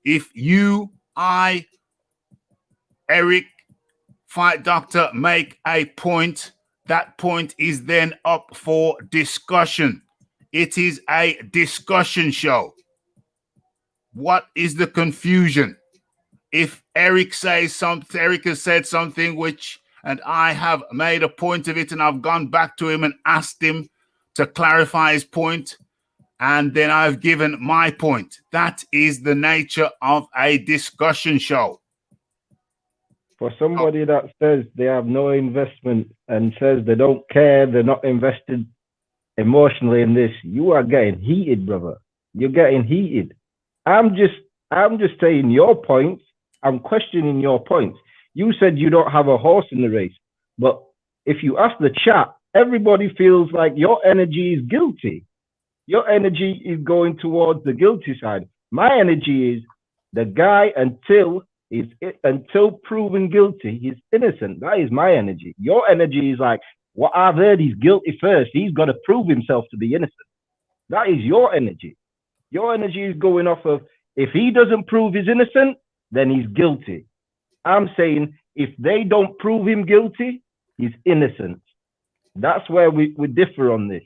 If you, I, Eric, Fight Doctor make a point, that point is then up for discussion. It is a discussion show. What is the confusion? If Eric says something, Eric has said something and I have made a point of it and I've gone back to him and asked him to clarify his point, and then I've given my point. That is the nature of a discussion show. For somebody that says they have no investment and says they don't care, they're not invested emotionally in this, you are getting heated, brother. You're getting heated. I'm just saying your points. I'm questioning your points. You said you don't have a horse in the race, but if you ask the chat, everybody feels like your energy is guilty. Your energy is going towards the guilty side. My energy is the guy until proven guilty, he's innocent. That is my energy. Your energy is like, what I've heard, he's guilty first. He's got to prove himself to be innocent. That is your energy. Your energy is going off of, if he doesn't prove he's innocent, then he's guilty. I'm saying if they don't prove him guilty, he's innocent. That's where we differ on this.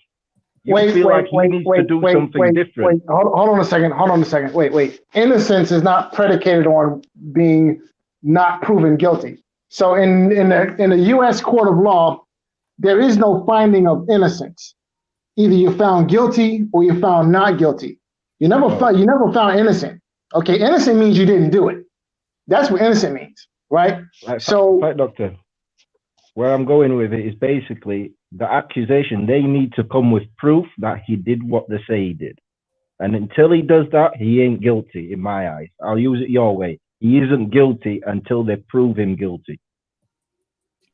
You feel like he needs to do something different. Hold on a second. Wait. Innocence is not predicated on being not proven guilty. So in the U.S. court of law, there is no finding of innocence. Either you're found guilty or you're found not guilty. You never found innocent. Okay, innocent means you didn't do it. That's what innocent means, right? Right, doctor. Where I'm going with it is basically the accusation. They need to come with proof that he did what they say he did. And until he does that, he ain't guilty in my eyes. I'll use it your way. He isn't guilty until they prove him guilty.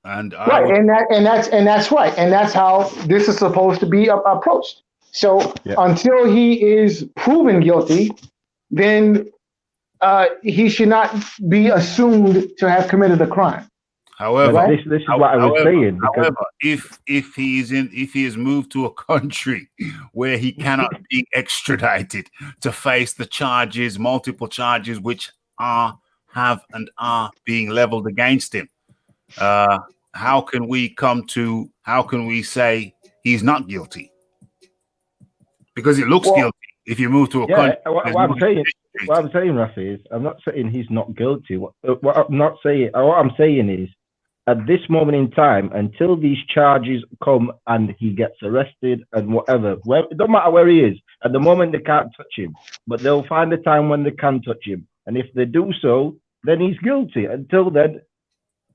And that's right. And that's how this is supposed to be approached. So until he is proven guilty, then he should not be assumed to have committed a crime. However, this is what I was saying. However, if he is moved to a country where he cannot be extradited to face the charges, multiple charges, which are being leveled against him, how can we say he's not guilty? Because it looks guilty if you move to a country. What I'm saying, Rafi, is I'm not saying he's not guilty. What I'm saying is, at this moment in time, until these charges come and he gets arrested and whatever, it don't matter where he is. At the moment, they can't touch him, but they'll find a time when they can touch him. And if they do so, then he's guilty. Until then,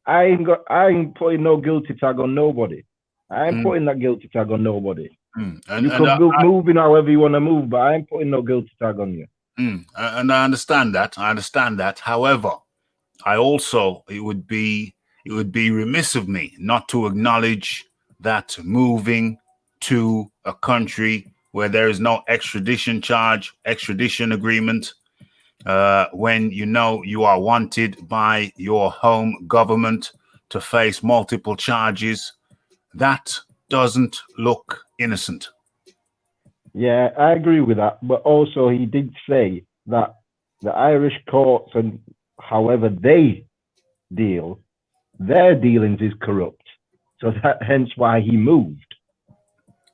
I ain't putting no guilty tag on nobody. I ain't putting that guilty tag on nobody. You can move in however you want to move, but I ain't putting no guilty tag on you. And I understand that. However, it would be remiss of me not to acknowledge that moving to a country where there is no extradition agreement, when you know you are wanted by your home government to face multiple charges, that doesn't look innocent. Yeah, I agree with that. But also he did say that the Irish courts and however they deal, their dealings is corrupt. So hence why he moved.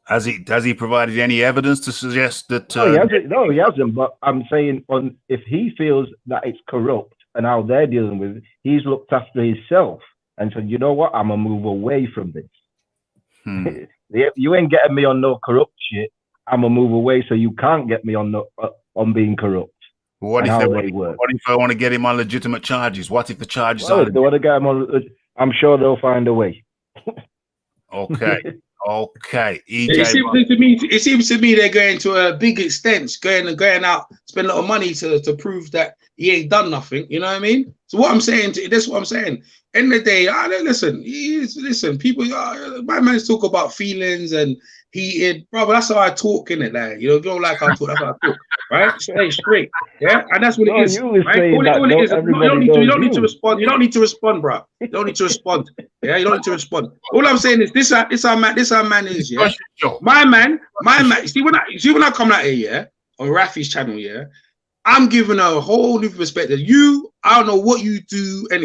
Has he provided any evidence to suggest that? No, he hasn't. But I'm saying, if he feels that it's corrupt and how they're dealing with it, he's looked after himself and said, you know what, I'm gonna move away from this. You ain't getting me on no corrupt shit. I'm gonna move away so you can't get me on being corrupt. What if I want to get him on legitimate charges? What if the charges are? They want to get him on. I'm sure they'll find a way. Okay. Okay. It seems to me they're going to a big extent, going out, spend a lot of money to prove that he ain't done nothing. You know what I mean? So what I'm saying, that's what I'm saying. End of the day, listen. People, my man's talk about feelings and heated, brother. That's how I talk, innit? Like, you don't like how I talk. That's how I talk, right? Straight, yeah. And that's what it is. Right? All it is. You don't need to respond. You don't need to respond, bro. You don't need to respond. Yeah, you don't need to respond. All I'm saying is this our man is, yeah. My man. See when I come out here, yeah, on Rafi's channel, yeah, I'm giving a whole new perspective. I don't know what you do. I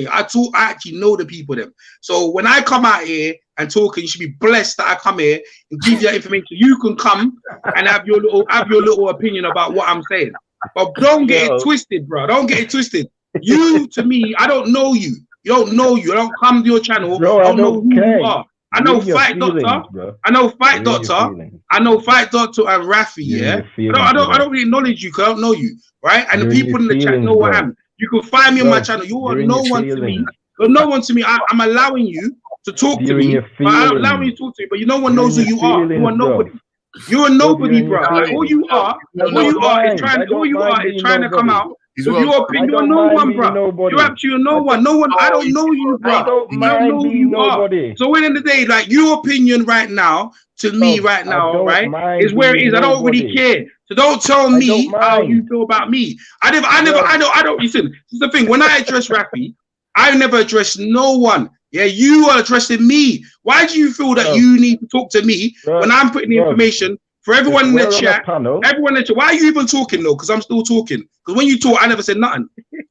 actually know the people them. So when I come out here and talk, you should be blessed that I come here and give you that information. You can come and have your little opinion about what I'm saying. But don't get it twisted, bro. Don't get it twisted. You, to me, I don't know you. You don't know you. I don't come to your channel. Bro, I don't know who you are. I know Fight Doctor. I know Fight Doctor. I know Fight Doctor and Rafi. Yeah. I don't really acknowledge you because I don't know you, right? And the people in the chat know what I am. You can find me on my channel. You are no one to me. You're no one to me. I'm allowing you to talk to me. But I'm allowing you to talk to me. But no one knows who you are. You are nobody. You're a nobody, bro. Like, all you are is trying to come out with your opinion. You're no one, bro. You're actually no one. No one. I don't know you, bro. You don't know who you are. So at the end of the day, like your opinion right now to me right now, right, is where it is. I don't really care. So don't tell me how you feel about me. I don't. Listen, this is the thing. When I address Rafi, I never address no one. Yeah, you are addressing me. Why do you feel that you need to talk to me when I'm putting the information for everyone in the chat? Everyone in the chat. Why are you even talking though? Because I'm still talking. Because when you talk, I never said nothing.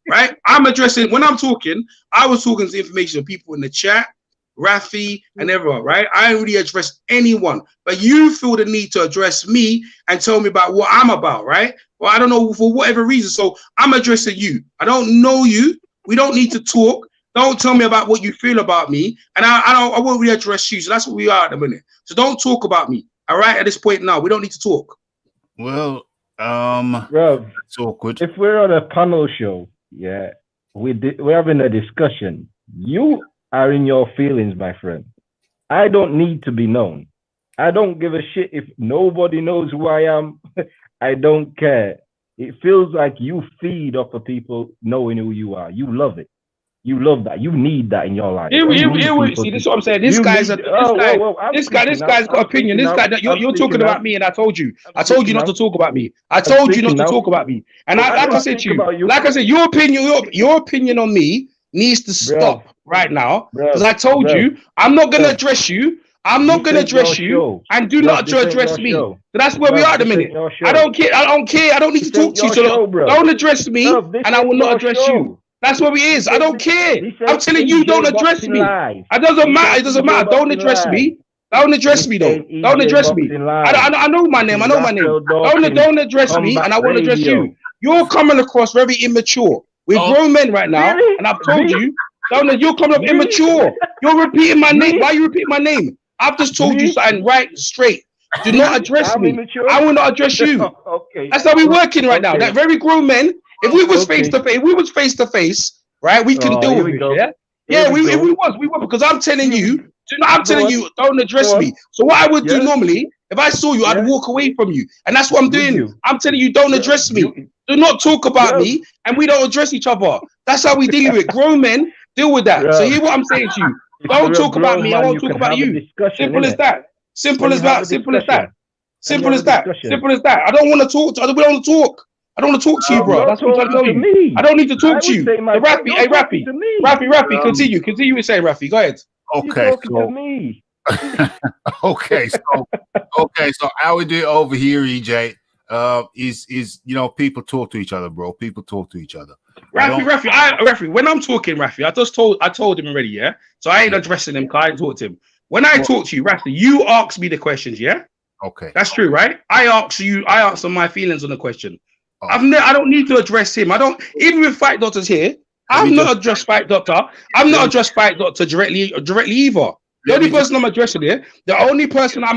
Right? I'm addressing when I'm talking. I was talking to information of people in the chat, Rafi, and everyone. Right? I didn't really address anyone, but you feel the need to address me and tell me about what I'm about. Right? Well, I don't know for whatever reason. So I'm addressing you. I don't know you. We don't need to talk. Don't tell me about what you feel about me, and I won't really address you. So that's what we are at the minute. So don't talk about me. All right, at this point now, we don't need to talk. Well, Bro, it's awkward. If we're on a panel show, yeah, we're having a discussion. You are in your feelings, my friend. I don't need to be known. I don't give a shit if nobody knows who I am. I don't care. It feels like you feed off of people knowing who you are. You love it. You love that. You need that in your life. See, this is what I'm saying. This guy's got opinion. This guy, you're talking about me, and I told you not to talk about me. I told you not to talk about me. And like I said to you, your opinion on me needs to stop right now. Because I told you, I'm not gonna address you. I'm not gonna address you, and do not address me. So that's where we are at the minute. I don't care. I don't need to talk to you. So don't address me, and I will not address you. That's what it is. I don't care. I'm telling you, don't address me. It doesn't matter. It doesn't matter. Don't address me. Don't address me, though. Don't address me. I know my name. I know my name. Don't address me, and I won't address you. You're coming across very immature. We're grown men right now, and I've told you, you're coming up immature. You're repeating my name. Why are you repeating my name? I've just told you something right straight. Do not address me. I will not address you. That's how we're working right now. That very grown men. If we was face to face, right, we can deal with it. Yeah, we were because I'm telling you, don't address me. So what I would do normally, if I saw you, I'd walk away from you, and that's what I'm doing. I'm telling you, don't address me. Do not talk about me, and we don't address each other. That's how we deal with it. Grown men deal with that. So hear what I'm saying to you. Don't talk about me. I won't talk about you. Simple as that. Simple as that. Simple as that. Simple as that. Simple as that. I don't want to talk. We don't want to talk. I don't want to talk to you, bro. That's what I'm trying to tell you. I don't need to talk to you. Rafi, continue. Continue with saying, Rafi. Go ahead. Okay, so how we do it over here, EJ, is people talk to each other, bro. People talk to each other. Rafi, when I'm talking, Rafi, I told him already, yeah? So I ain't addressing him because I ain't talked to him. When I talk to you, Rafi, you ask me the questions, yeah? Okay. That's true, right? I answer my feelings on the question. I don't need to address him. I don't, even with Fight Doctor's here, I've not addressed Fight Doctor. I've not addressed Fight Doctor directly either. The only person I'm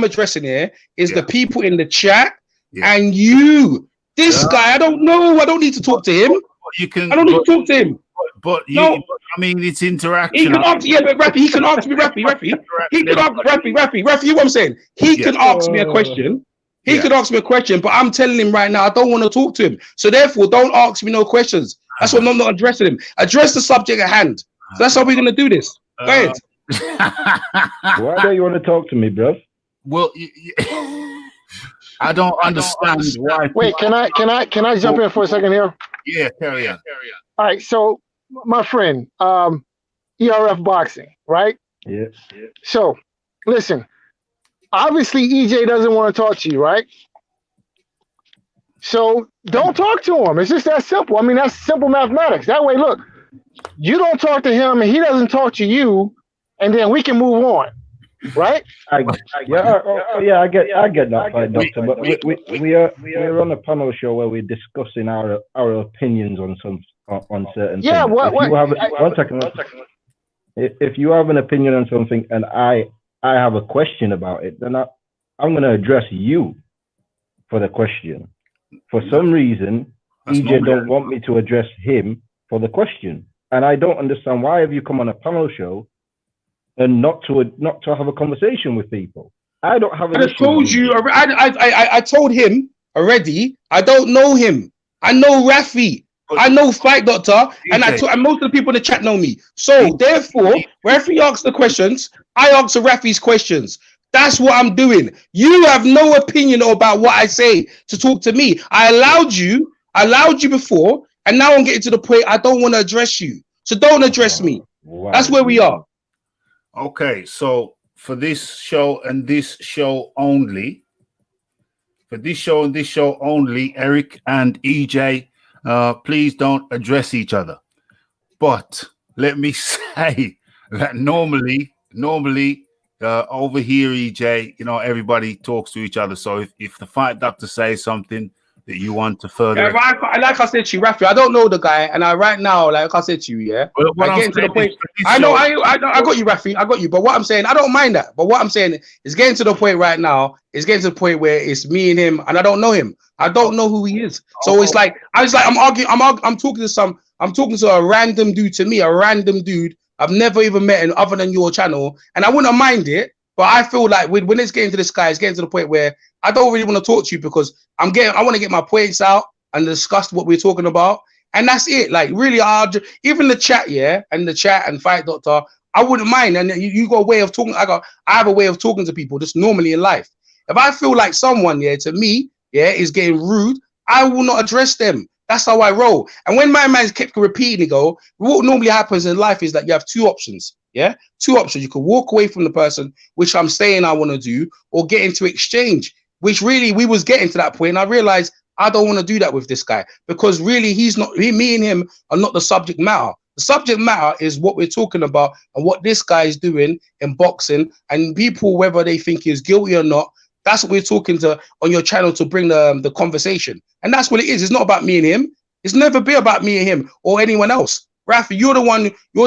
addressing here, is the people in the chat and you. This guy, I don't know. I don't need to talk to him. I don't need to talk to him. But it's interaction. He can ask, but Rafi, he can ask me, Rafi. He can ask Rafi, you know what I'm saying? He can ask me a question. He could ask me a question, but I'm telling him right now, I don't want to talk to him. So therefore, don't ask me no questions. That's what I'm not addressing him. Address the subject at hand. So that's how we're going to do this. Go ahead. Why don't you want to talk to me, bro? Well, I don't understand why. Wait, can I jump in for a second here? Yeah, carry on. All right, so my friend, ERF Boxing, right? Yeah. So, listen. Obviously, EJ doesn't want to talk to you, right? So don't talk to him. It's just that simple. I mean, that's simple mathematics. That way, look, you don't talk to him and he doesn't talk to you, and then we can move on, right? I get that, Fight Doctor. But we're on a panel show where we're discussing our opinions on certain things. Yeah, one second. If you have an opinion on something and I have a question about it, then I'm going to address you for the question. For some reason, EJ don't want me to address him for the question. And I don't understand why have you come on a panel show and not to have a conversation with people. I don't have an I issue. told you. I told him already. I don't know him. I know Rafi. I know Fight Doctor, and and most of the people in the chat know me. So therefore, wherever he asks the questions, I answer Rafi's questions. That's what I'm doing. You have no opinion about what I say to talk to me. I allowed you before, and now I'm getting to the point I don't want to address you. So don't address me. Wow. That's where we are. Okay, so for this show and this show only, Eric and EJ, please don't address each other. But let me say that normally over here, EJ, you know, everybody talks to each other. So if the Fight Doctor says something that you want to further, like I said to you, Rafi, I don't know the guy, and right now, like I said to you, well, I get into the point. I got you, Rafi, I got you. But what I'm saying, I don't mind that. But what I'm saying is getting to the point right now. It's getting to the point where it's me and him, and I don't know him. I don't know who he is. So it's like I'm arguing. I'm talking to a random dude. To me, a random dude I've never even met him other than your channel, and I wouldn't mind it. But I feel like when it's getting to this guy, it's getting to the point where I don't really want to talk to you because I want to get my points out and discuss what we're talking about. And that's it. Like really hard. Even the chat, and Fight Doctor, I wouldn't mind. And you got a way of talking. I have a way of talking to people just normally in life. If I feel like someone, to me, is getting rude, I will not address them. That's how I roll. And when my man kept repeating, what normally happens in life is that you have two options. Two options. You could walk away from the person, which I'm saying I want to do, or get into exchange, which really we was getting to that point. And I realized I don't want to do that with this guy because really me and him are not the subject matter. The subject matter is what we're talking about and what this guy is doing in boxing, and people, whether they think he's guilty or not, that's what we're talking to on your channel to bring the conversation. And that's what it is. It's not about me and him. It's never been about me and him or anyone else. Rafi, you're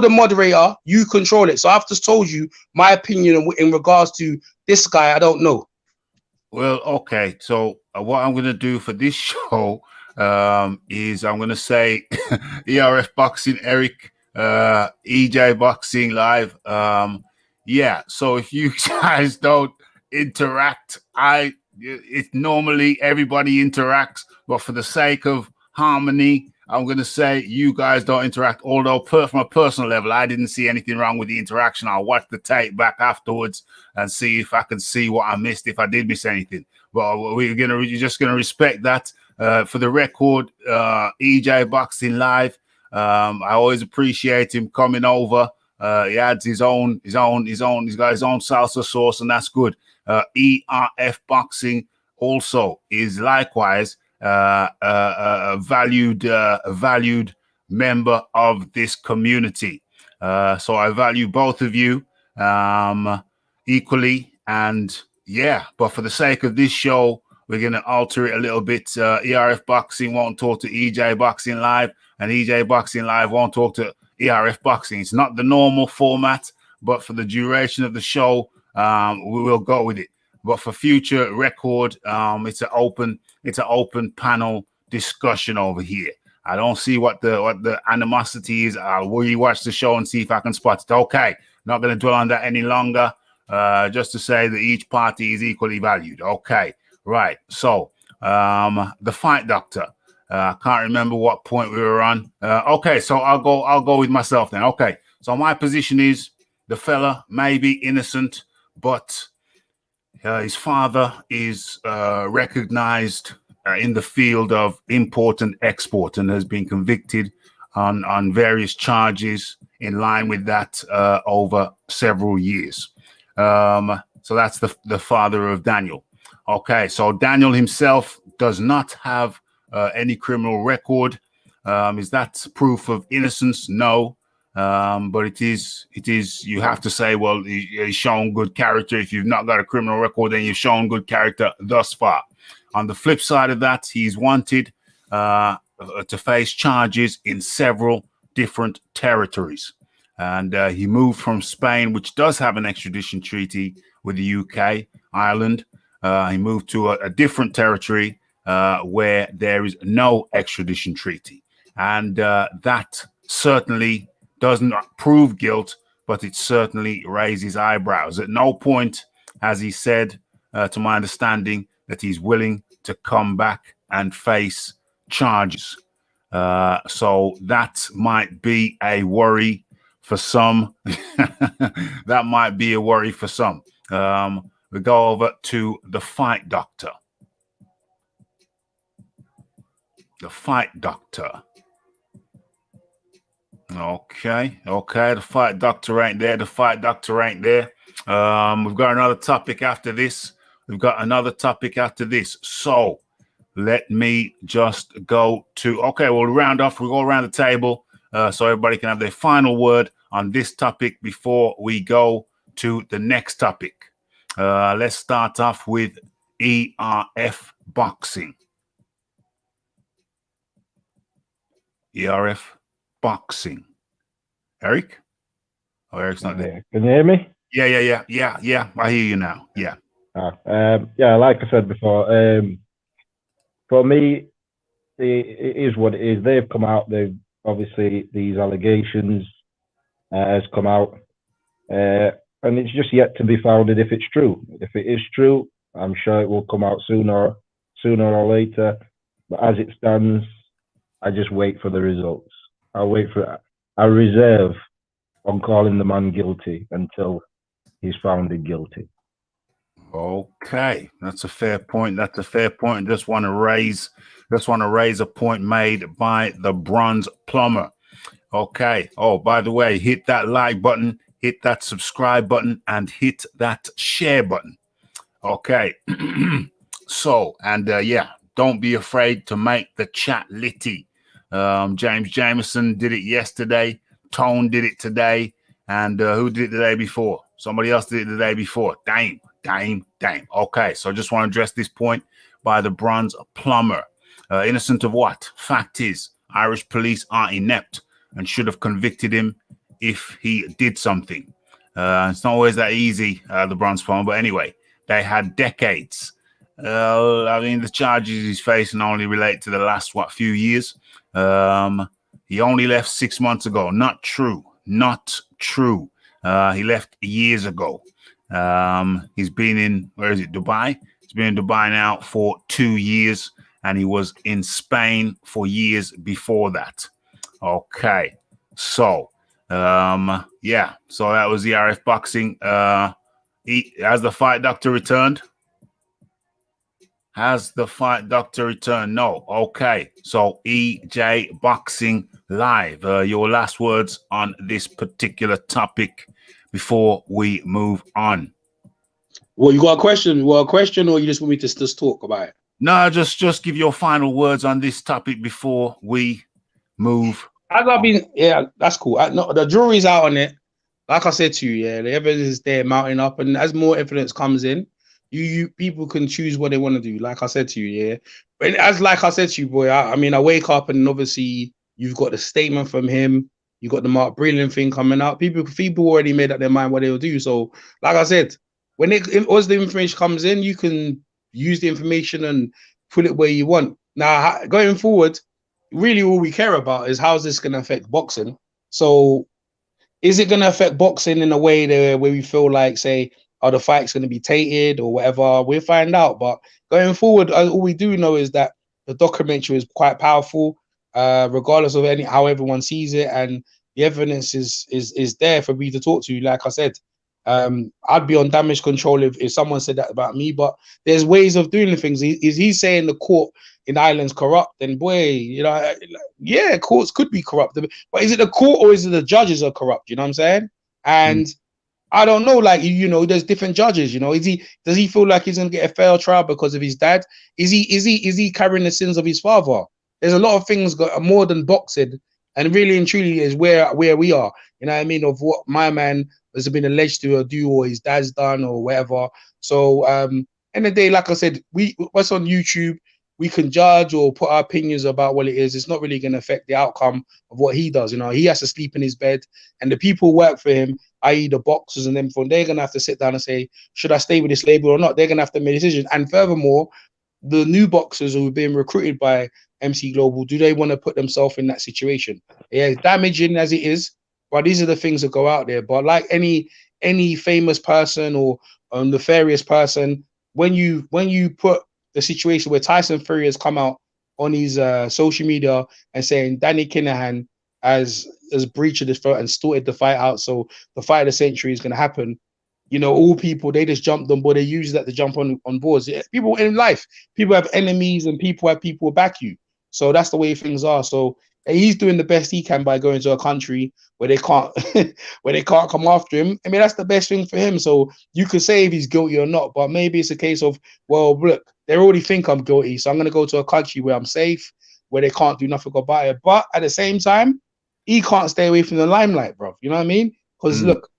the moderator, you control it. So I've just told you my opinion in regards to this guy. I don't know. Well, okay. So what I'm going to do for this show is I'm going to say ERF Boxing, Eric, EJ Boxing Live. So if you guys don't interact, it's normally everybody interacts, but for the sake of harmony, I'm going to say you guys don't interact, although from a personal level, I didn't see anything wrong with the interaction. I'll watch the tape back afterwards and see if I can see what I missed, if I did miss anything. But you're just going to respect that. For the record, EJ Boxing Live, I always appreciate him coming over. He adds he's got his own salsa sauce, and that's good. ERF Boxing also is likewise a valued member of this community. So I value both of you equally. And but for the sake of this show, we're going to alter it a little bit. ERF Boxing won't talk to EJ Boxing Live, and EJ Boxing Live won't talk to ERF Boxing. It's not the normal format, but for the duration of the show, we will go with it. But for future record, it's an open panel discussion over here. I don't see what the animosity is. I'll rewatch the show and see if I can spot it. Okay, not going to dwell on that any longer. Just to say that each party is equally valued. Okay, right. So the Fight Doctor. I can't remember what point we were on. Okay, so I'll go with myself then. Okay, so my position is the fella may be innocent, but his father is recognized in the field of import and export and has been convicted on various charges in line with that over several years. So that's the father of Daniel. Okay, so Daniel himself does not have any criminal record. Is that proof of innocence? No. But it is, you have to say, well, he's shown good character. If you've not got a criminal record, then you've shown good character thus far. On the flip side of that, he's wanted to face charges in several different territories. And he moved from Spain, which does have an extradition treaty with the UK, Ireland. He moved to a different territory where there is no extradition treaty. And that certainly doesn't prove guilt, but it certainly raises eyebrows. At no point has he said, to my understanding, that he's willing to come back and face charges. So that might be a worry for some. That might be a worry for some. We go over to the fight doctor. The fight doctor. Okay, the fight doctor ain't there. The fight doctor ain't there. We've got another topic after this. So let me just go to, okay, we'll round off. We'll go around the table so everybody can have their final word on this topic before we go to the next topic. Let's start off with ERF boxing. ERF boxing. Eric? Oh, Eric's not there. Can you hear me? Yeah. I hear you now. Yeah. Yeah, like I said before, for me, it is what it is. They've come out. They've obviously, these allegations has come out, and it's just yet to be founded if it's true. If it is true, I'm sure it will come out sooner or later. But as it stands, I just wait for the results. I reserve on calling the man guilty until he's found guilty. Okay, that's a fair point. Just want to raise a point made by the Bronze Plumber. Okay. Oh, by the way, hit that like button, hit that subscribe button, and hit that share button. Okay. So, and don't be afraid to make the chat litty. James Jameson did it yesterday. Tone did it today. And who did it the day before? Somebody else did it the day before. Dame. Okay, so I just want to address this point by the Bronze Plumber. Innocent of what? Fact is, Irish police are inept and should have convicted him if he did something. It's not always that easy, the Bronze Plumber, but anyway, they had decades. I mean, the charges he's facing only relate to the last, few years. He only left 6 months ago. Not true. He left years ago. He's been in, Dubai? He's been in Dubai now for 2 years, and he was in Spain for years before that. Okay. So, so that was the RF boxing. Has the fight doctor returned? No. Okay. So EJ Boxing Live, your last words on this particular topic before we move on. Well, you got a question? Or you just want me to just talk about it? No, just give your final words on this topic before we move. That's cool. No, the jury's out on it. Like I said to you, the evidence is there mounting up, and as more evidence comes in, you people can choose what they want to do. Like I said to you, But like I said to you, boy, I wake up and obviously you've got the statement from him. You got the Mark Breland thing coming out. People already made up their mind what they'll do. So, like I said, once the information comes in, you can use the information and put it where you want. Now, going forward, really all we care about is how's this going to affect boxing. So, is it going to affect boxing in a way where we feel like, say, the fight's going to be tainted or whatever? We'll find out. But going forward, all we do know is that the documentary is quite powerful, regardless of how everyone sees it, and the evidence is there for me to talk to. Like I said, I'd be on damage control if someone said that about me. But there's ways of doing things. Is he saying the court in Ireland's corrupt? Then boy, courts could be corrupt. But is it the court or is it the judges are corrupt? You know what I'm saying? And I don't know, there's different judges, does he feel like he's gonna get a fair trial because of his dad? Is he carrying the sins of his father? There's a lot of things more than boxing, and really and truly is where we are, you know what I mean, of what my man has been alleged to do or his dad's done or whatever. So end of the day, like I said, what's on YouTube, we can judge or put our opinions about what it is. It's not really going to affect the outcome of what he does. He has to sleep in his bed, and the people who work for him, i.e. the boxers and them, they're going to have to sit down and say, should I stay with this label or not? They're going to have to make a decision. And furthermore, the new boxers who are being recruited by MC Global, do they want to put themselves in that situation? Yeah, damaging as it is, But these are the things that go out there. But like any famous person or nefarious person, when you put the situation where Tyson Fury has come out on his social media and saying Danny Kinahan has breached this fight and sorted the fight out, so the fight of the century is going to happen. You know, all people, they just jumped on board. They use that to jump on boards. People in life, people have enemies and people have people who back you. So that's the way things are. So he's doing the best he can by going to a country where they can't where they can't come after him. I mean, that's the best thing for him. So you could say if he's guilty or not, but maybe it's a case of, well, look, they already think I'm guilty, so I'm going to go to a country where I'm safe, where they can't do nothing about it. But at the same time, he can't stay away from the limelight, bro. You know what I mean? Because look,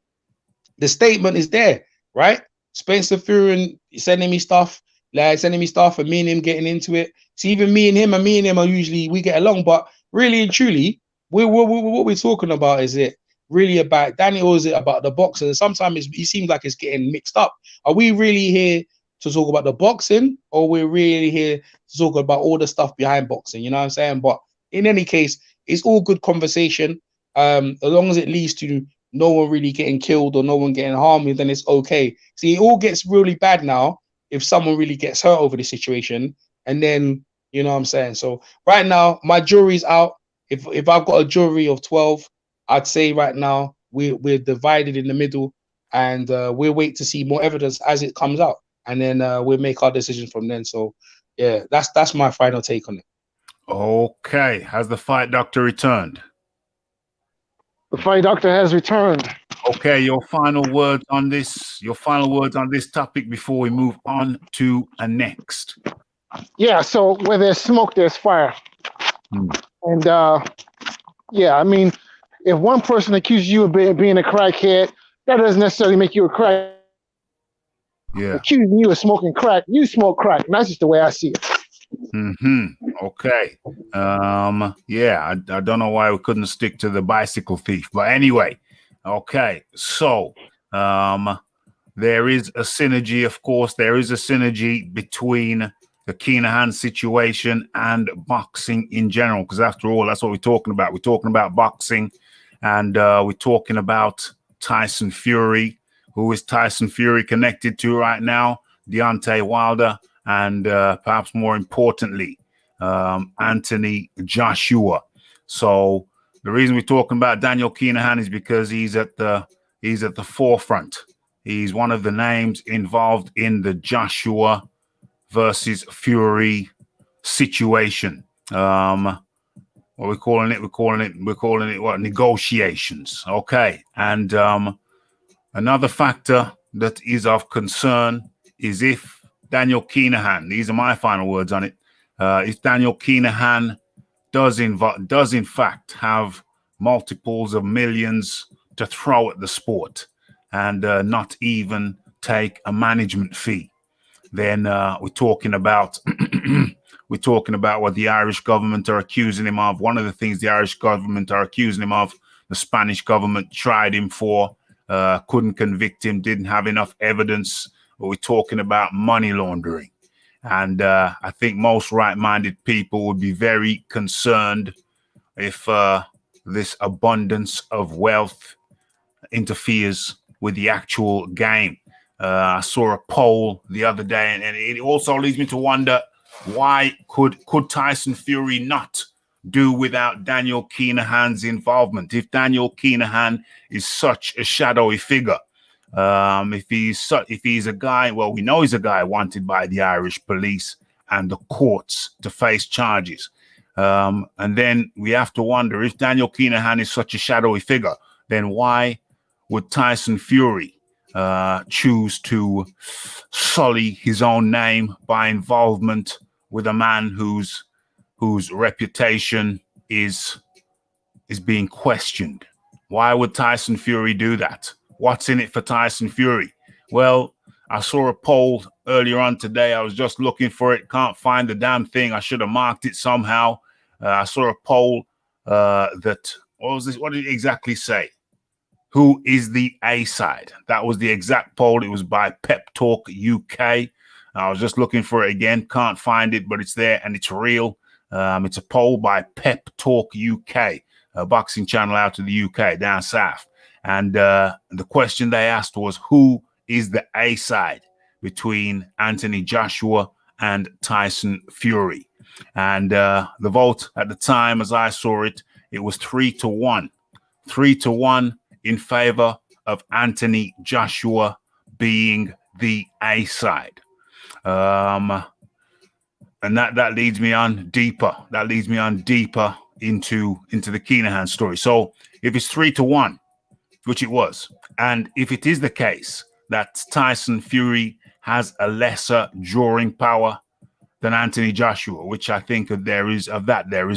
the statement is there, right? Spencer Fury sending me stuff, and me and him getting into it. See, even me and him are usually, we get along, but really and truly, what we're talking about, is it really about Danny or is it about the boxing? And sometimes it seems like it's getting mixed up. Are we really here to talk about the boxing, or we're really here to talk about all the stuff behind boxing? You know what I'm saying? But in any case, it's all good conversation. As long as it leads to no one really getting killed or no one getting harmed, then it's okay. See, it all gets really bad now if someone really gets hurt over the situation, and then, you know what I'm saying? So right now, my jury's out. If I've got a jury of 12, I'd say right now we're divided in the middle, and we'll wait to see more evidence as it comes out, and then we'll make our decision from then. So yeah, that's my final take on it. Okay, has the fight doctor returned? The fight doctor has returned. Okay, your final words on this topic before we move on to a next. Yeah, so where there's smoke, there's fire. And yeah, I mean, if one person accuses you of being a crackhead, that doesn't necessarily make you a crack. Yeah. Accusing you of smoking crack, you smoke crack. And that's just the way I see it. Okay. Yeah, I don't know why we couldn't stick to the bicycle thief, but anyway. Okay, so there is a synergy, of course. There is a synergy between the Kinahan situation and boxing in general, because after all, that's what we're talking about. We're talking about boxing, and we're talking about Tyson Fury. Who is Tyson Fury connected to right now? Deontay Wilder, and perhaps more importantly, Anthony Joshua. So the reason we're talking about Daniel Kinahan is because he's at the forefront. He's one of the names involved in the Joshua versus Fury situation. What we're calling it? We're calling it what? Negotiations. Okay. And another factor that is of concern is if Daniel Kinahan, these are my final words on it, if Daniel Kinahan does in fact have multiples of millions to throw at the sport and not even take a management fee, then we're talking about what the Irish government are accusing him of. One of the things the Irish government are accusing him of, the Spanish government tried him for, couldn't convict him, didn't have enough evidence. But we're talking about money laundering. And I think most right-minded people would be very concerned if this abundance of wealth interferes with the actual game. I saw a poll the other day, and it also leads me to wonder, why could Tyson Fury not do without Daniel Kinahan's involvement? If Daniel Kinahan is such a shadowy figure, if he's a guy, well, we know he's a guy wanted by the Irish police and the courts to face charges. And then we have to wonder, if Daniel Kinahan is such a shadowy figure, then why would Tyson Fury choose to sully his own name by involvement with a man whose reputation is being questioned? Why would Tyson Fury do that? What's in it for Tyson Fury? Well, I saw a poll earlier on today. I was just looking for it. Can't find the damn thing. I should have marked it somehow. I saw a poll that, what was this? What did it exactly say? Who is the A side? That was the exact poll. It was by Pep Talk UK. I was just looking for it again. Can't find it, but it's there and it's real. It's a poll by Pep Talk UK. boxing channel out of the UK down south. And the question they asked was, who is the A side between Anthony Joshua and Tyson Fury? And the vote at the time, as I saw it, it was 3-1. 3-1 in favor of Anthony Joshua being the A side. And that leads me on deeper. That leads me on deeper into the Kinahan story. So if it's 3-1, which it was, and if it is the case that Tyson Fury has a lesser drawing power than Anthony Joshua, which I think there is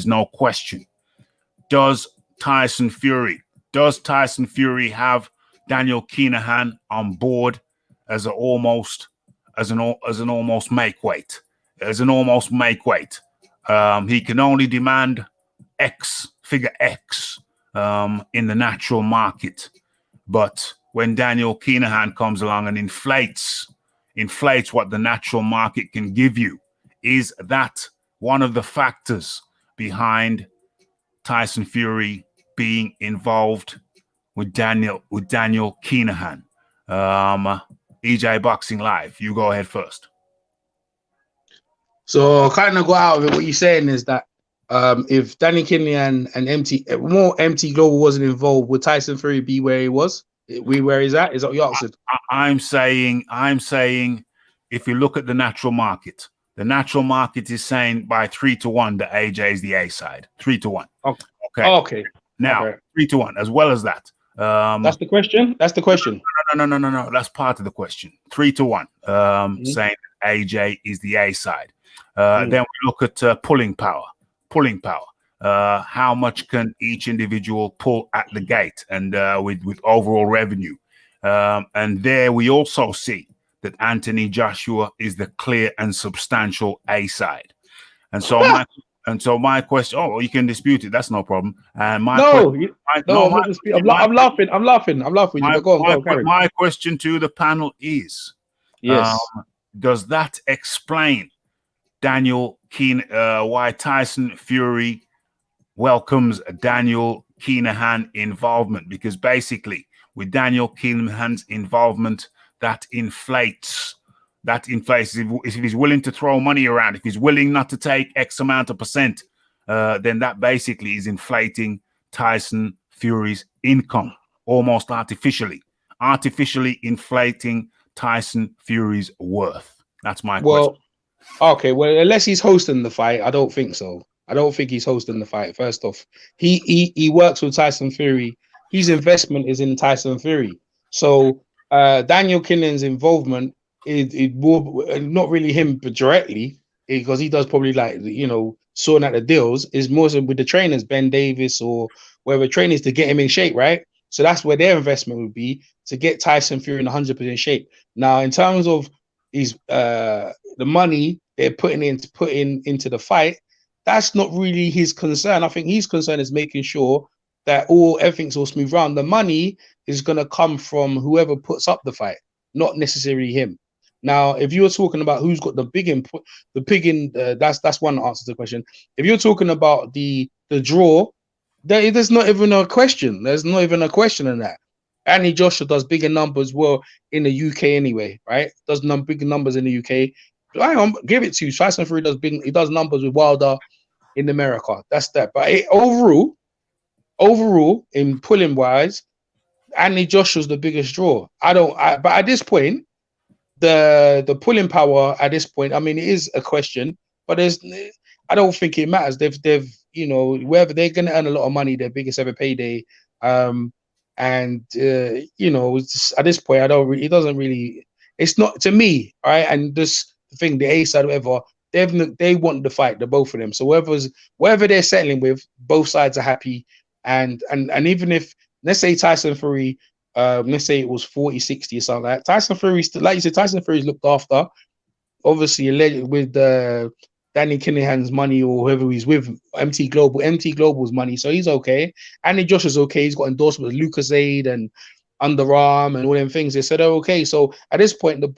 no question. Does Tyson Fury have Daniel Kinahan on board as an almost make weight? As an almost make weight. He can only demand figure X in the natural market. But when Daniel Kinahan comes along and inflates what the natural market can give you, is that one of the factors behind Tyson Fury being involved with Daniel Kinahan? EJ Boxing Live, you go ahead first. So kind of go out of it. What you're saying is that if Danny Kinahan and MT Global wasn't involved, would Tyson Fury be where he was? Where he's at? Is that what you answered? I'm saying if you look at the natural market is saying by 3-1 that AJ is the A side. 3-1. Okay. Now 3-1. As well as that. That's the question. That's the question. No. That's part of the question. 3-1. Saying AJ is the A side. Then we look at pulling power. How much can each individual pull at the gate and with overall revenue? And there we also see that Anthony Joshua is the clear and substantial A side. And so my question, you can dispute it, that's no problem. And I'm laughing. My question to the panel is, yes, does that explain why Tyson Fury welcomes Daniel Kinahan involvement? Because basically with Daniel Kinahan's involvement, that inflates if he's willing to throw money around, if he's willing not to take X amount of percent, then that basically is inflating Tyson Fury's income almost artificially inflating Tyson Fury's worth. That's my question. Okay, well, unless he's hosting the fight, I don't think so. I don't think he's hosting the fight. First off, he works with Tyson Fury. His investment is in Tyson Fury. So Daniel Kinahan's involvement is not really him directly, because he does probably sorting out the deals, is more so with the trainers, Ben Davis or whatever trainers, to get him in shape, right? So that's where their investment would be, to get Tyson Fury in 100% shape. Now, in terms of his the money they're putting into the fight, that's not really his concern. I think his concern is making sure that everything's all smooth around. The money is going to come from whoever puts up the fight, not necessarily him. Now, if you're talking about who's got the big input, that's one answer to the question. If you're talking about the draw, there's not even a question. There's not even a question in that. Anthony Joshua does bigger numbers in the UK anyway, right? Does bigger numbers in the UK. I give it to you. Tyson Fury he does numbers with Wilder in America. That's that. But overall, in pulling wise, Anthony Joshua's the biggest draw. But at this point, the pulling power at this point, I mean, it is a question, but I don't think it matters. They've wherever they're going to earn a lot of money, their biggest ever payday. At this point, it doesn't really, it's not to me, all right. And this thing, the A side, whatever, they want the fight, the both of them. So whatever they're settling with, both sides are happy. And even if, let's say Tyson Fury, let's say it was 40-60 or something like that, Tyson Fury, like you said, Tyson Fury's looked after, obviously with Danny Kinahan's money or whoever he's with, MT Global's money, so he's okay. Anthony Joshua's okay. He's got endorsements with Lucozade and Underarm and all them things. They said they're okay. So at this point, in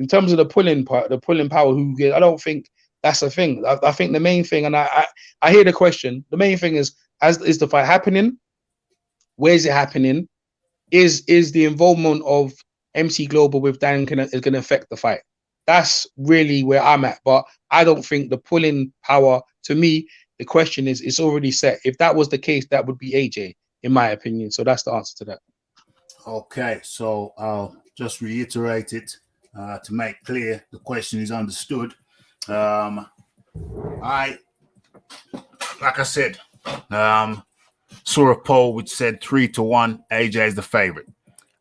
terms of the pulling power, I don't think that's a thing. I think the main thing, and I hear the question. The main thing is as is the fight happening? Where is it happening? Is the involvement of MC Global with Dan is going to affect the fight? That's really where I'm at. But I don't think the pulling power, to me, the question is, it's already set. If that was the case, that would be AJ, in my opinion. So that's the answer to that. Okay, so I'll just reiterate it to make clear the question is understood. Like I said, saw a poll which said 3-1, AJ is the favorite.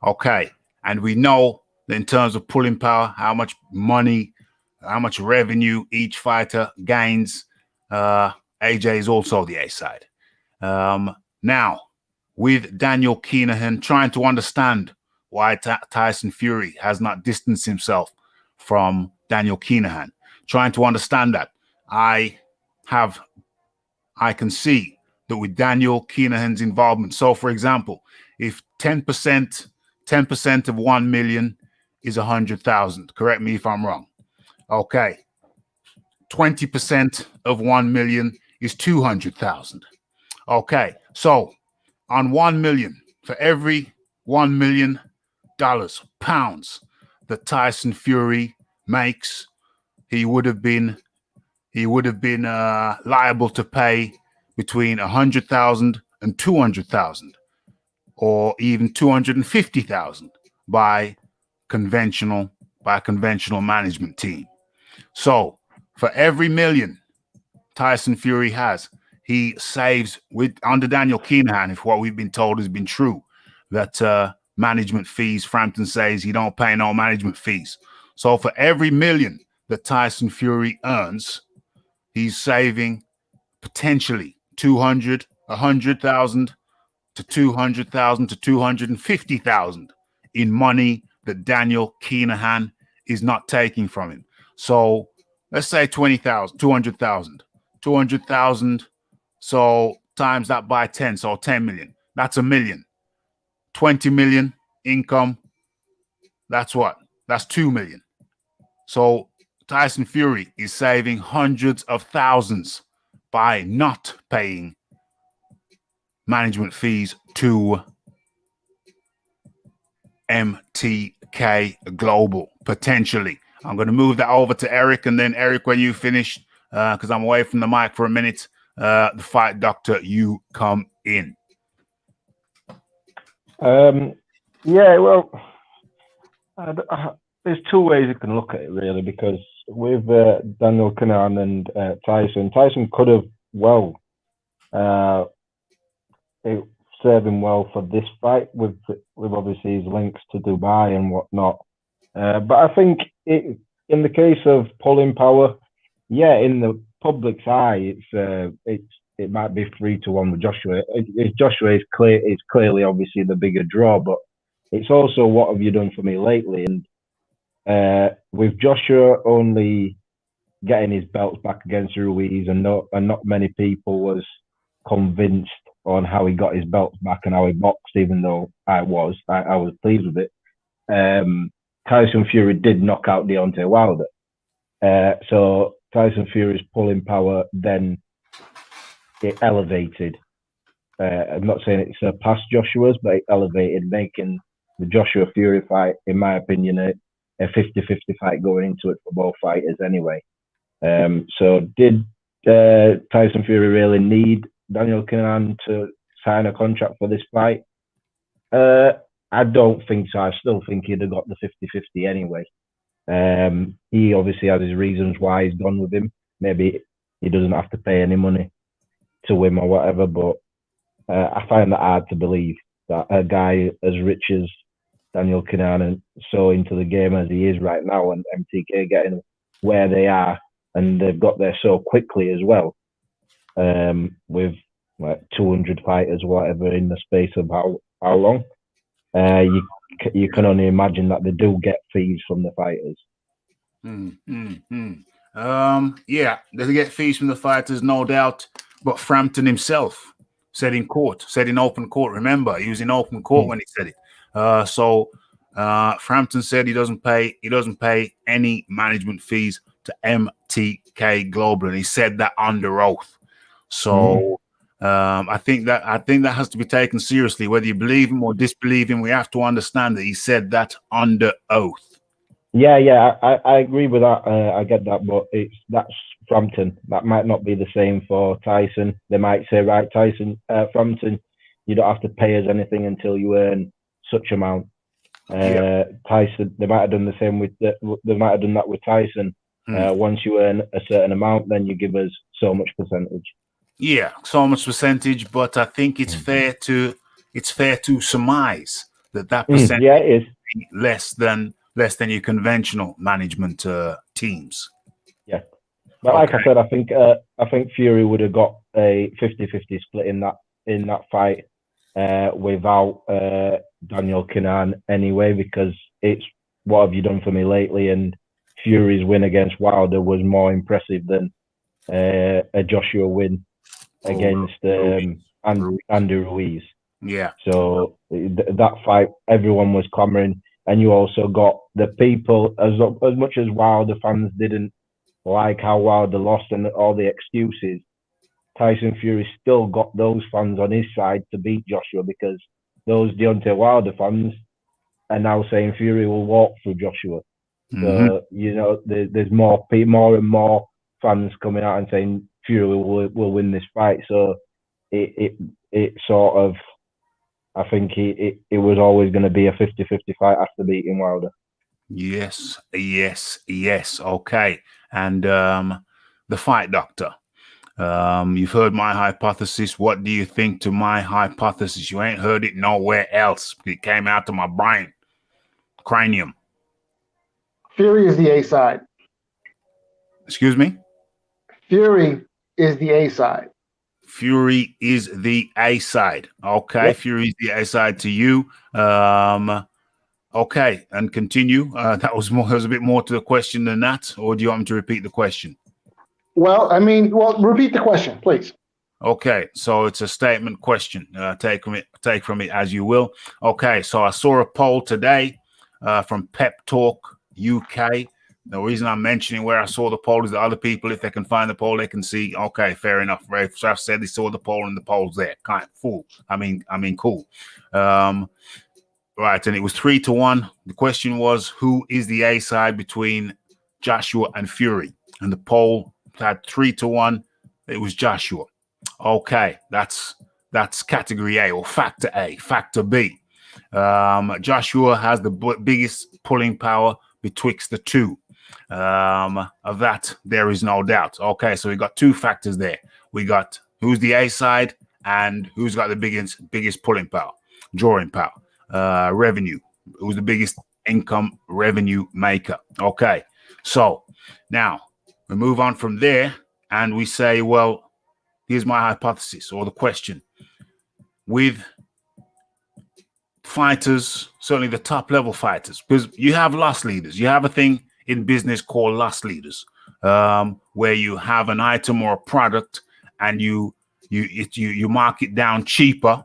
Okay, and we know that in terms of pulling power, how much money, how much revenue each fighter gains. AJ is also the A side. Now, with Daniel Kinahan trying to understand why Tyson Fury has not distanced himself from Daniel Kinahan, trying to understand that, I can see that with Daniel Kinahan's involvement. So, for example, if 10% of 1 million is 100,000, correct me if I'm wrong. Okay. 20% of 1 million is 200,000. Okay. So on 1 million, for every $1 million pounds that Tyson Fury makes, he would have been liable to pay between 100,000 and 200,000, or even 250,000 by conventional management team. So for every million Tyson Fury has, he saves under Daniel Kinahan, if what we've been told has been true, that management fees, Frampton says he don't pay no management fees. So for every million that Tyson Fury earns, he's saving potentially 100,000 to 200,000 to 250,000 in money that Daniel Kinahan is not taking from him. So let's say 20,000, 200,000. So times that by 10, so 10 million. That's $1 million. 20 million income. That's what? That's 2 million. So Tyson Fury is saving hundreds of thousands by not paying management fees to MTK Global, potentially. I'm going to move that over to Eric, and then Eric, when you finish, because I'm away from the mic for a minute, the fight doctor, you come in. Yeah, well, there's two ways you can look at it, really, because with Daniel Kinahan and Tyson could have, it served him well for this fight with obviously his links to Dubai and whatnot. But I think in the case of pulling power, yeah, in the public's eye, it might be 3-1 with Joshua. Joshua is clearly obviously the bigger draw, but it's also what have you done for me lately? And with Joshua only getting his belts back against Ruiz, and not many people was convinced on how he got his belts back and how he boxed, even though I was pleased with it. Tyson Fury did knock out Deontay Wilder. So Tyson Fury's pulling power, then it elevated. I'm not saying it surpassed Joshua's, but it elevated, making the Joshua Fury fight, in my opinion, a 50-50 fight going into it for both fighters anyway. So did Tyson Fury really need Daniel Kinahan to sign a contract for this fight? I don't think so. I still think he'd have got the 50-50 anyway. He obviously has his reasons why he's gone with him. Maybe he doesn't have to pay any money to him or whatever, but I find that hard to believe that a guy as rich as Daniel Kinahan and so into the game as he is right now, and MTK getting where they are, and they've got there so quickly as well, with like 200 fighters, whatever, in the space of how long. You can only imagine that they do get fees from the fighters. Yeah, they get fees from the fighters, no doubt. But Frampton himself said in open court. Remember, he was in open court when he said it. So Frampton said he doesn't pay any management fees to MTK Global, and he said that under oath. So I think that has to be taken seriously. Whether you believe him or disbelieve him, we have to understand that he said that under oath. Yeah, I agree with that. I get that, but that's Frampton. That might not be the same for Tyson. They might say, right, Tyson, Frampton, you don't have to pay us anything until you earn such amount. Tyson, they might have done the same with they might have done that with Tyson. Once you earn a certain amount, then you give us so much percentage. Yeah, so much percentage, but I think it's fair to surmise that percentage it is less than your conventional management teams. Yeah, but like I said, I think Fury would have got a 50-50 split in that fight without Daniel Kinahan anyway, because it's what have you done for me lately, and Fury's win against Wilder was more impressive than a Joshua win against Andy Ruiz. Yeah. So that fight, everyone was clamoring, and you also got the people, as much as Wilder fans didn't like how Wilder lost and all the excuses, Tyson Fury still got those fans on his side to beat Joshua, because those Deontay Wilder fans are now saying Fury will walk through Joshua. So there's more and more fans coming out and saying Fury will win this fight. So it sort of, I think it was always going to be a 50-50 fight after beating Wilder. Yes. Okay. And the fight doctor. You've heard my hypothesis. What do you think to my hypothesis? You ain't heard it nowhere else. It came out of my brain. Cranium. Fury is the A side. Excuse me? Fury is the A side. Fury is the A side. Okay. Yep. Fury is the A side to you. Okay. And continue. There was a bit more to the question than that. Or do you want me to repeat the question? Well, repeat the question, please. Okay, so it's a statement question. Take from it as you will. Okay, so I saw a poll today from Pep Talk UK. The reason I'm mentioning where I saw the poll is that other people, if they can find the poll, they can see. Okay, fair enough. Right, so I've said they saw the poll and the poll's there. Kind of fool. I mean, cool. Right, and it was 3-1. The question was, who is the A side between Joshua and Fury? And the poll had 3-1. It was Joshua. Okay, that's category A or factor A. Factor B. Joshua has the biggest pulling power betwixt the two. Of that, there is no doubt. Okay, so we got two factors there. We got who's the A side and who's got the biggest pulling power, drawing power, revenue. Who's the biggest income revenue maker? Okay, so now we move on from there and we say, well, here's my hypothesis or the question. With fighters, certainly the top level fighters, because you have loss leaders. You have a thing in business called loss leaders, where you have an item or a product and you mark it down cheaper.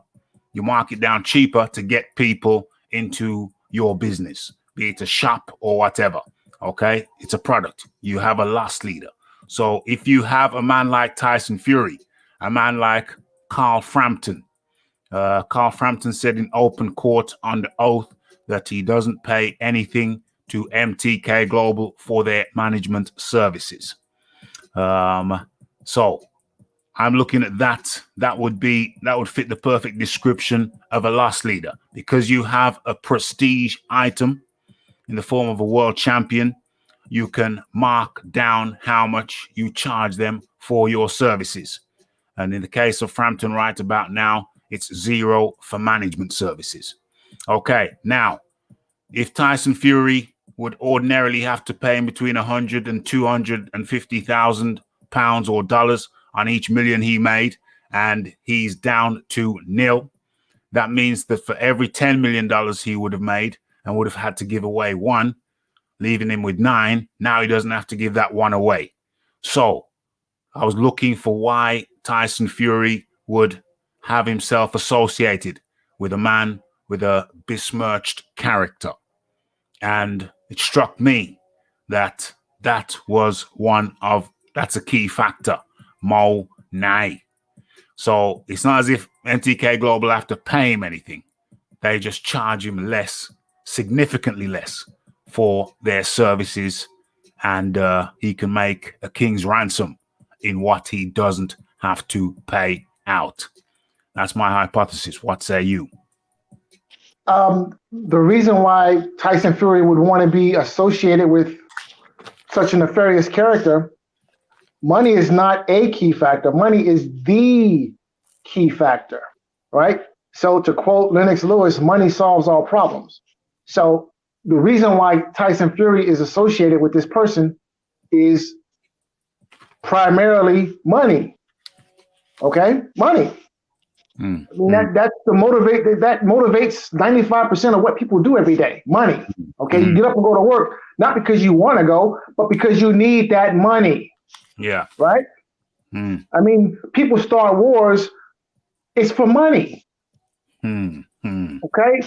You mark it down cheaper to get people into your business, be it a shop or whatever. Okay, it's a product. You have a loss leader. So if you have a man like Tyson Fury, a man like Carl Frampton said in open court under oath that he doesn't pay anything to MTK Global for their management services. So I'm looking at that. That would fit the perfect description of a loss leader, because you have a prestige item in the form of a world champion. You can mark down how much you charge them for your services. And in the case of Frampton right about now, it's 0 for management services. Okay, now, if Tyson Fury would ordinarily have to pay in between 100 and 250,000 pounds or dollars on each million he made, and he's down to nil, that means that for every $10 million he would have made and would have had to give away 1, leaving him with 9. Now he doesn't have to give that 1 away. So I was looking for why Tyson Fury would have himself associated with a man with a besmirched character. And it struck me that that's a key factor. Mo Nay. So it's not as if MTK Global have to pay him anything. They just charge him less, significantly less, for their services, and he can make a king's ransom in what he doesn't have to pay out. That's my hypothesis. What say you? The reason why Tyson Fury would want to be associated with such a nefarious character, money is not a key factor. Money is the key factor, right? So to quote Lennox Lewis, money solves all problems. So the reason why Tyson Fury is associated with this person is primarily money. Okay, money. I mean, that motivates 95% of what people do every day. Money. Okay, you get up and go to work not because you want to go, but because you need that money. Yeah. Right. I mean, people start wars. It's for money. Okay.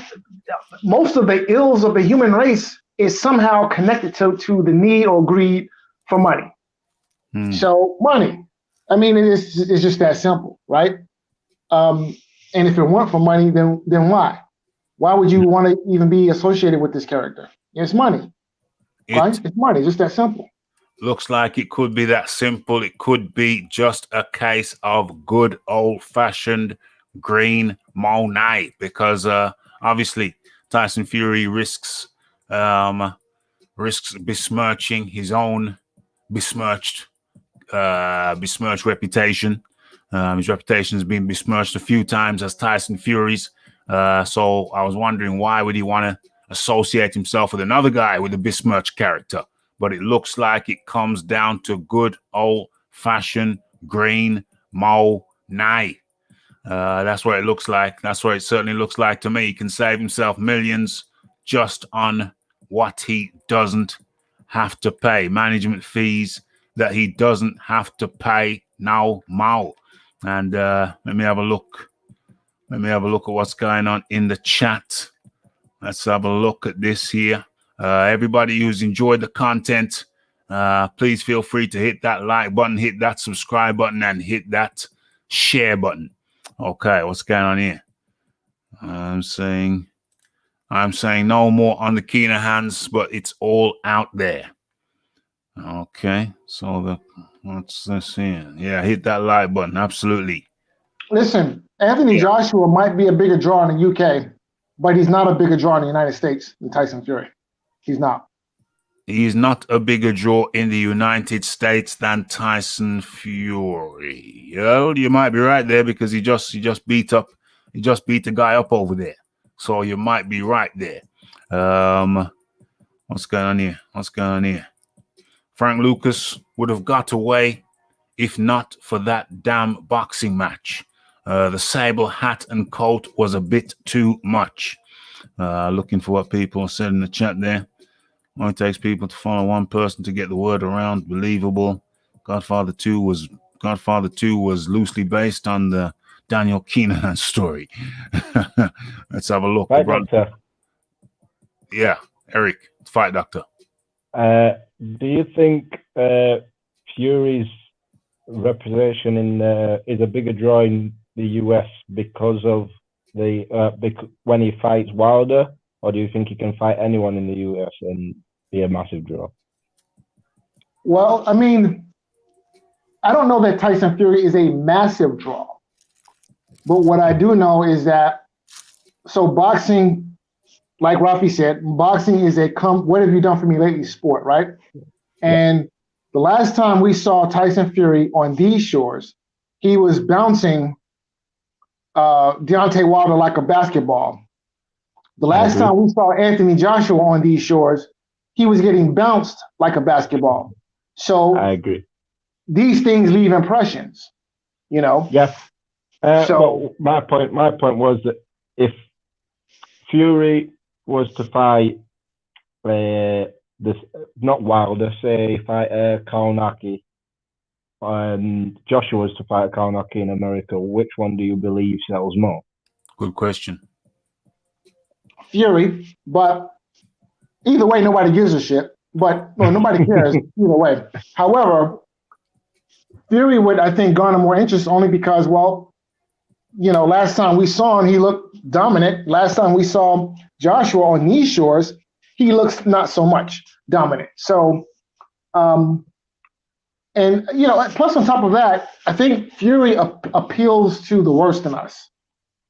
Most of the ills of the human race is somehow connected to the need or greed for money. So money. I mean, it's just that simple, right? And if it weren't for money, then why? Why would you want to even be associated with this character? It's money. Right? It's money. Just that simple. Looks like it could be that simple. It could be just a case of good old-fashioned green money, because obviously Tyson Fury risks besmirching his own besmirched reputation. His reputation has been besmirched a few times as Tyson Fury's. So I was wondering, why would he want to associate himself with another guy with a besmirched character? But it looks like it comes down to good old-fashioned green money. That's what it looks like. That's what it certainly looks like to me. He can save himself millions just on what he doesn't have to pay. Management fees that he doesn't have to pay no more. And let me have a look. Let me have a look at what's going on in the chat. Let's have a look at this here. Everybody who's enjoyed the content, please feel free to hit that like button, hit that subscribe button, and hit that share button. Okay, what's going on here? I'm saying no more on the Kinahans, but it's all out there. Okay, so what's this here? Yeah, hit that like button. Absolutely. Listen, Anthony Joshua might be a bigger draw in the UK, but he's not a bigger draw in the United States than Tyson Fury. He's not. He's not a bigger draw in the United States than Tyson Fury. Well, you might be right there, because he just beat the guy up over there. So you might be right there. What's going on here? What's going on here? Frank Lucas would have got away if not for that damn boxing match. The sable hat and coat was a bit too much. Looking for what people said in the chat there. Only takes people to follow one person to get the word around. Believable. Godfather 2 was loosely based on the Daniel Kinahan story. Let's have a look. Fight Doctor. Yeah, Eric, Fight Doctor. Do you think Fury's representation is a bigger draw in the US because of when he fights Wilder, or do you think he can fight anyone in the US and be a massive draw? Well, I mean, I don't know that Tyson Fury is a massive draw, but what I do know is that, so boxing, like Rafi said, boxing is a what have you done for me lately sport, right? And the last time we saw Tyson Fury on these shores, he was bouncing Deontay Wilder like a basketball. The last time we saw Anthony Joshua on these shores, he was getting bounced like a basketball. So I agree. These things leave impressions, you know? Yes. So my point was that if Fury was to fight not Wilder, say fight Kaunaki, and Joshua was to fight Kaunaki in America, which one do you believe sells more? Good question. Fury, but either way, nobody gives a shit. But nobody cares either way. However, Fury would, I think, garner more interest only because, well, last time we saw him, he looked dominant. Last time we saw Joshua on these shores, he looks not so much dominant. So, and plus on top of that, I think Fury appeals to the worst in us,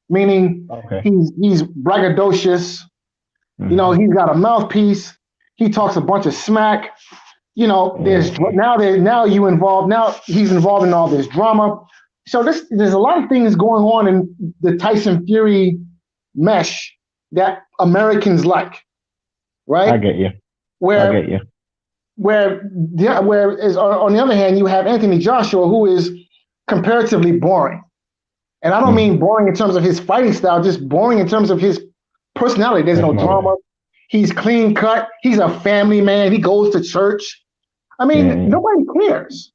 meaning he's braggadocious. He's got a mouthpiece. He talks a bunch of smack. There's now he's involved in all this drama. So there's a lot of things going on in the Tyson Fury mesh that Americans like, right? I get you. Whereas on the other hand, you have Anthony Joshua, who is comparatively boring. And I don't mean boring in terms of his fighting style, just boring in terms of his personality. There's no drama. He's clean cut. He's a family man. He goes to church. I mean, nobody cares.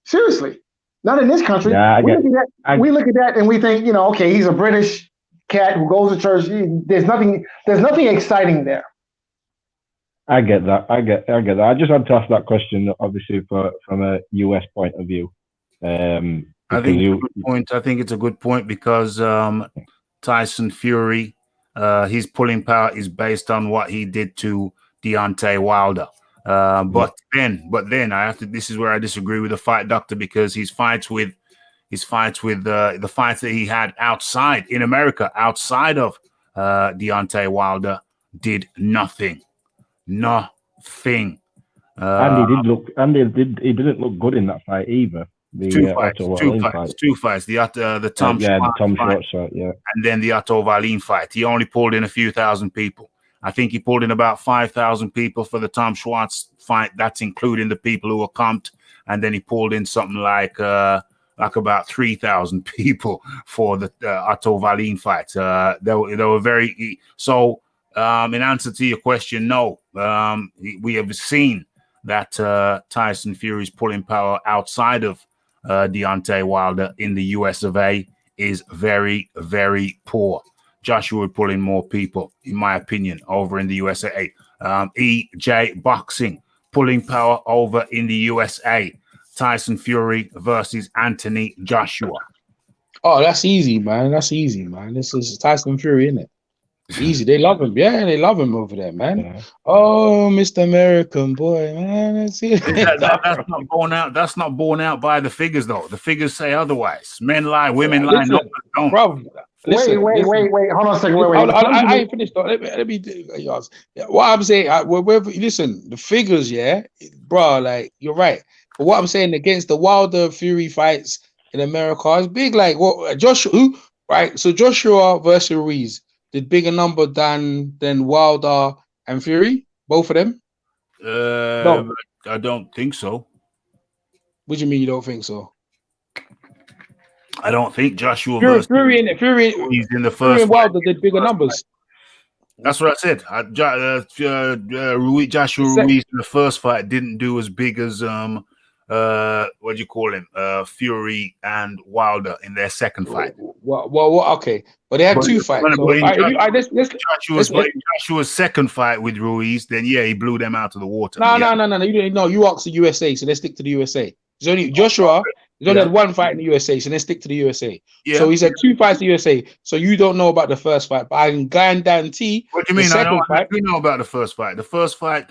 Seriously. Not in this country. Yeah, we look at that and we think, okay, he's a British cat who goes to church. There's nothing exciting there. I get that. I get that. I just had to ask that question, obviously, from a US point of view. I think it's a good point. I think it's a good point because Tyson Fury, his pulling power is based on what he did to Deontay Wilder. But then I have to. This is where I disagree with the fight doctor because his fights with the fights that he had outside in America, outside of Deontay Wilder, did nothing. Nothing. And he didn't look good in that fight either. Two fights. The Tom Schwartz fight, and then the Otto Wallin fight. He only pulled in a few thousand people. I think he pulled in about 5,000 people for the Tom Schwartz fight. That's including the people who were comped, and then he pulled in something like about 3,000 people for the Otto Wallin fight. They were very so. In answer to your question, no, we have seen that Tyson Fury's pulling power outside of Deontay Wilder in the US of A is very, very poor. Joshua would pull in more people, in my opinion, over in the USA. EJ Boxing, pulling power over in the USA. Tyson Fury versus Anthony Joshua. Oh, that's easy, man. This is Tyson Fury, isn't it? Easy. They love him. Yeah, they love him over there, man. Yeah. Oh, Mr. American boy, man. That's it. That's not borne out by the figures, though. The figures say otherwise. Men lie, women lie. No, don't. Bro, listen. Wait. Hold on a second. Wait. I ain't finished. Though. Let me do what I'm saying. Listen, the figures, bro. Like you're right. But what I'm saying against the Wilder Fury fights in America is big. Like what Joshua, right? So Joshua versus Ruiz. Did bigger number than Wilder and Fury, both of them? No, I don't think so. What do you mean you don't think so? I don't think Joshua Fury in the first. Fury and Wilder did bigger numbers. That's what I said. Joshua Ruiz in the first fight didn't do as big as what do you call him? Fury and Wilder in their second fight. Well, okay, but they had two fights. Joshua's second fight with Ruiz, then he blew them out of the water. No. You didn't know. You asked the USA, so let's stick to the USA. There's only Joshua. He's only had one fight in the USA, so let's stick to the USA. Yeah. So he said two fights in the USA. So you don't know about the first fight, but I can guarantee. What do you mean? I do know about the first fight. The first fight.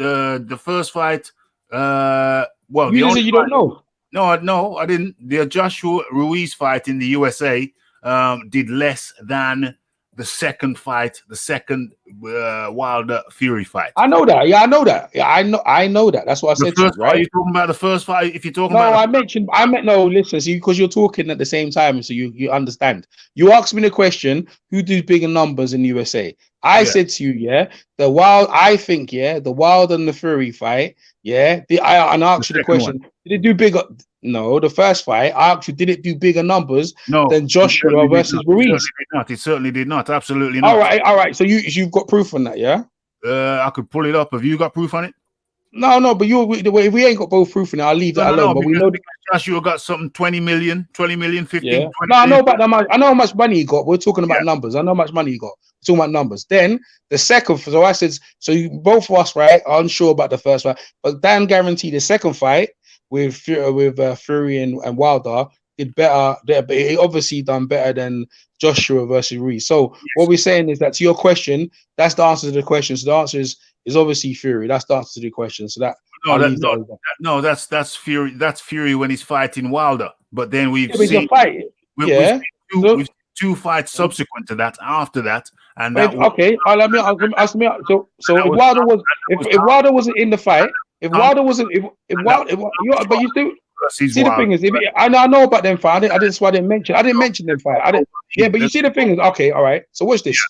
Well, you said you don't know. No, I didn't. The Joshua Ruiz fight in the USA did less than the second fight, the second Wilder Fury fight. I know that. Yeah, I know that. Yeah, I know that. That's what I said. The first to you, right? Are you talking about the first fight? If you're talking no. Listen, see, because you're talking at the same time, so you understand. You asked me the question: who do bigger numbers in the USA? I said to you, the Wilder and the Fury fight, and I asked you the question: did it do bigger? No, the first fight, I asked you, did it do bigger numbers than Joshua versus Ruiz? It certainly did not. Absolutely not. All right. So you've got proof on that, yeah? I could pull it up. Have you got proof on it? No, but we ain't got both proof in it. I'll leave that alone. But we know Joshua got something 20 million, 15, 20 No, I know about that much. I know how much money he got. We're talking about numbers. I know how much money he got. We're talking about numbers. Then the second, so I said, both of us, right, are unsure about the first fight, but Dan guaranteed the second fight with Fury and Wilder did better. He obviously done better than Joshua versus Ruiz. So what we're saying is that to your question, that's the answer to the question. So the answer is obviously Fury. That's the answer to the question. So that that's Fury. That's Fury when he's fighting Wilder. But then we've seen we've two fights subsequent to that. After that, and that okay. Let me ask me. So if Wilder wasn't in the fight, if Wilder wasn't, but you still. See the thing is, I know about them fight. I didn't mention them fight. But you see the thing is, okay, all right. So watch this.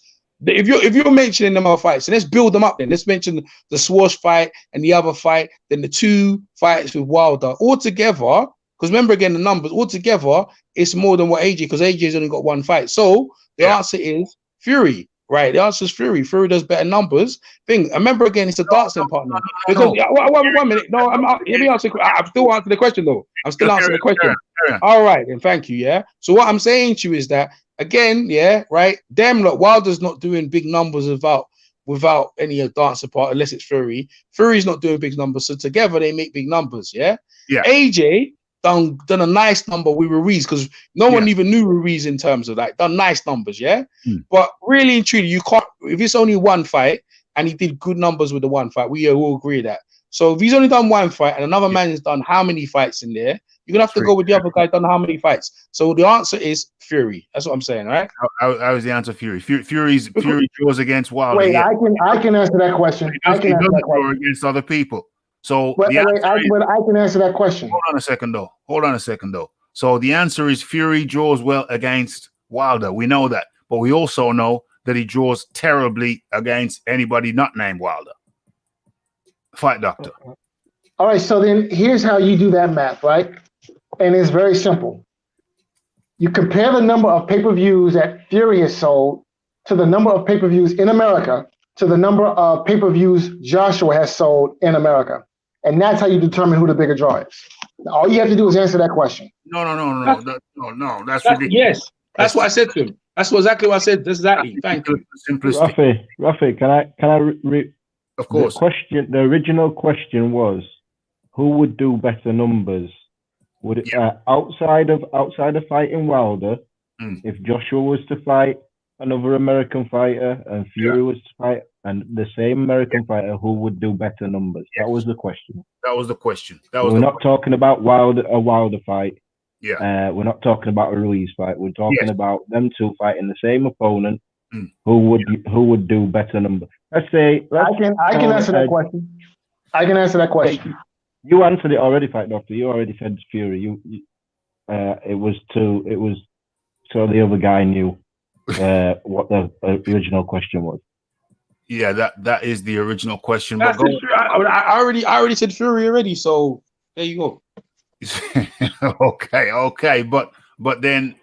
If you're mentioning them other fights, so let's build them up. Then let's mention the Swash fight and the other fight, then the 2 fights with Wilder all together. Because remember again, the numbers all together, it's more than what AJ. Because AJ's only got 1 fight. So the answer is Fury. Right, the answer is Fury. Fury does better numbers. Remember again, it's a dancing partner. Because 1 minute, no, let me answer. I'm still answering the question though. I'm still answering the question. All right, then thank you. Yeah. So what I'm saying to you is that again, right. Damn, look, Wilder's not doing big numbers without any dancer part unless it's Fury. Fury's not doing big numbers, so together they make big numbers. Yeah. AJ done a nice number with Ruiz because no one even knew Ruiz in terms of that. Done nice numbers, But really and truly, you can't if it's only 1 fight and he did good numbers with the 1 fight. We all agree that. So if he's only done 1 fight and another man has done how many fights in there, you're gonna have to go with the other guy done how many fights. So the answer is Fury. That's what I'm saying, right? How is the answer Fury? Fury draws against Wilder. Wait, I can answer that question. I can answer that question against other people. So I can answer that question. Hold on a second though. So the answer is Fury draws well against Wilder. We know that, but we also know that he draws terribly against anybody not named Wilder. Fight doctor. All right, so then here's how you do that math, right? And it's very simple. You compare the number of pay-per-views that Fury has sold to the number of pay-per-views in America to the number of pay-per-views Joshua has sold in America. And that's how you determine who the bigger draw is. All you have to do is answer that question. No. That's ridiculous. Yes, that's what I said to him. That's exactly what I said. Exactly. Thank you. Rafi, can I? Of course. The original question was, who would do better numbers? Would it outside of fighting Wilder, if Joshua was to fight another American fighter and Fury was to fight and the same American fighter, who would do better numbers? That was the question. We're not talking about a Wilder fight. We're not talking about a Ruiz fight. We're talking about them two fighting the same opponent. Who would do better numbers? I can answer that question. I can answer that question. You answered it already, Fight Doctor. You already said Fury. It was so the other guy knew what the original question was. Yeah, that is the original question. But I already said Fury already. So there you go. Okay, but then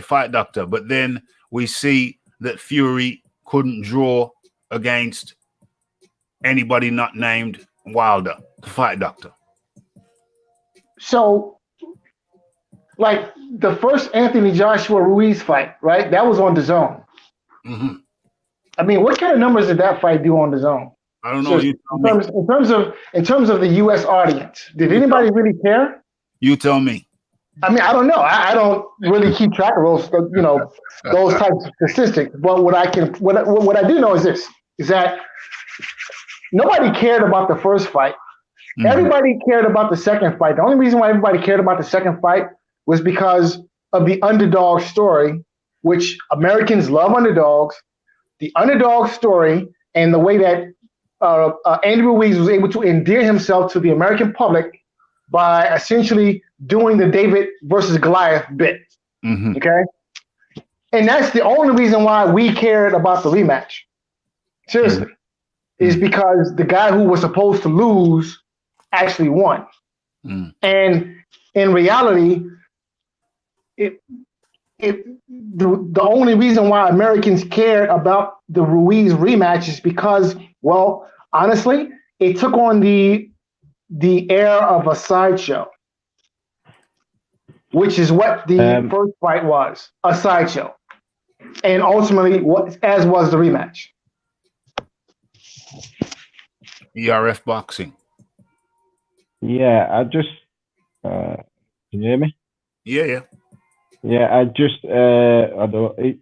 Fight Doctor. But then we see that Fury couldn't draw against anybody not named Wilder. The Fight Doctor. So, like the first Anthony Joshua Ruiz fight, right? That was on DAZN. Mm-hmm. I mean, what kind of numbers did that fight do on DAZN? I don't know. So in terms of the U.S. audience, did anybody really care? You tell me. I mean, I don't know. I don't really keep track of those, those types of statistics. But what I do know is this: is that nobody cared about the first fight. Mm-hmm. Everybody cared about the second fight. The only reason why everybody cared about the second fight was because of the underdog story, which Americans love underdogs. The underdog story and the way that Andy Ruiz was able to endear himself to the American public by essentially doing the David versus Goliath bit. Mm-hmm. Okay? And that's the only reason why we cared about the rematch. Seriously. Mm-hmm. Is because the guy who was supposed to lose actually won. Mm. And in reality, the only reason why Americans cared about the Ruiz rematch is because, well, honestly, it took on the air of a sideshow, which is what the first fight was, a sideshow. And ultimately, as was the rematch. ERF boxing. Yeah, I just can you hear me? Yeah. Yeah, I just the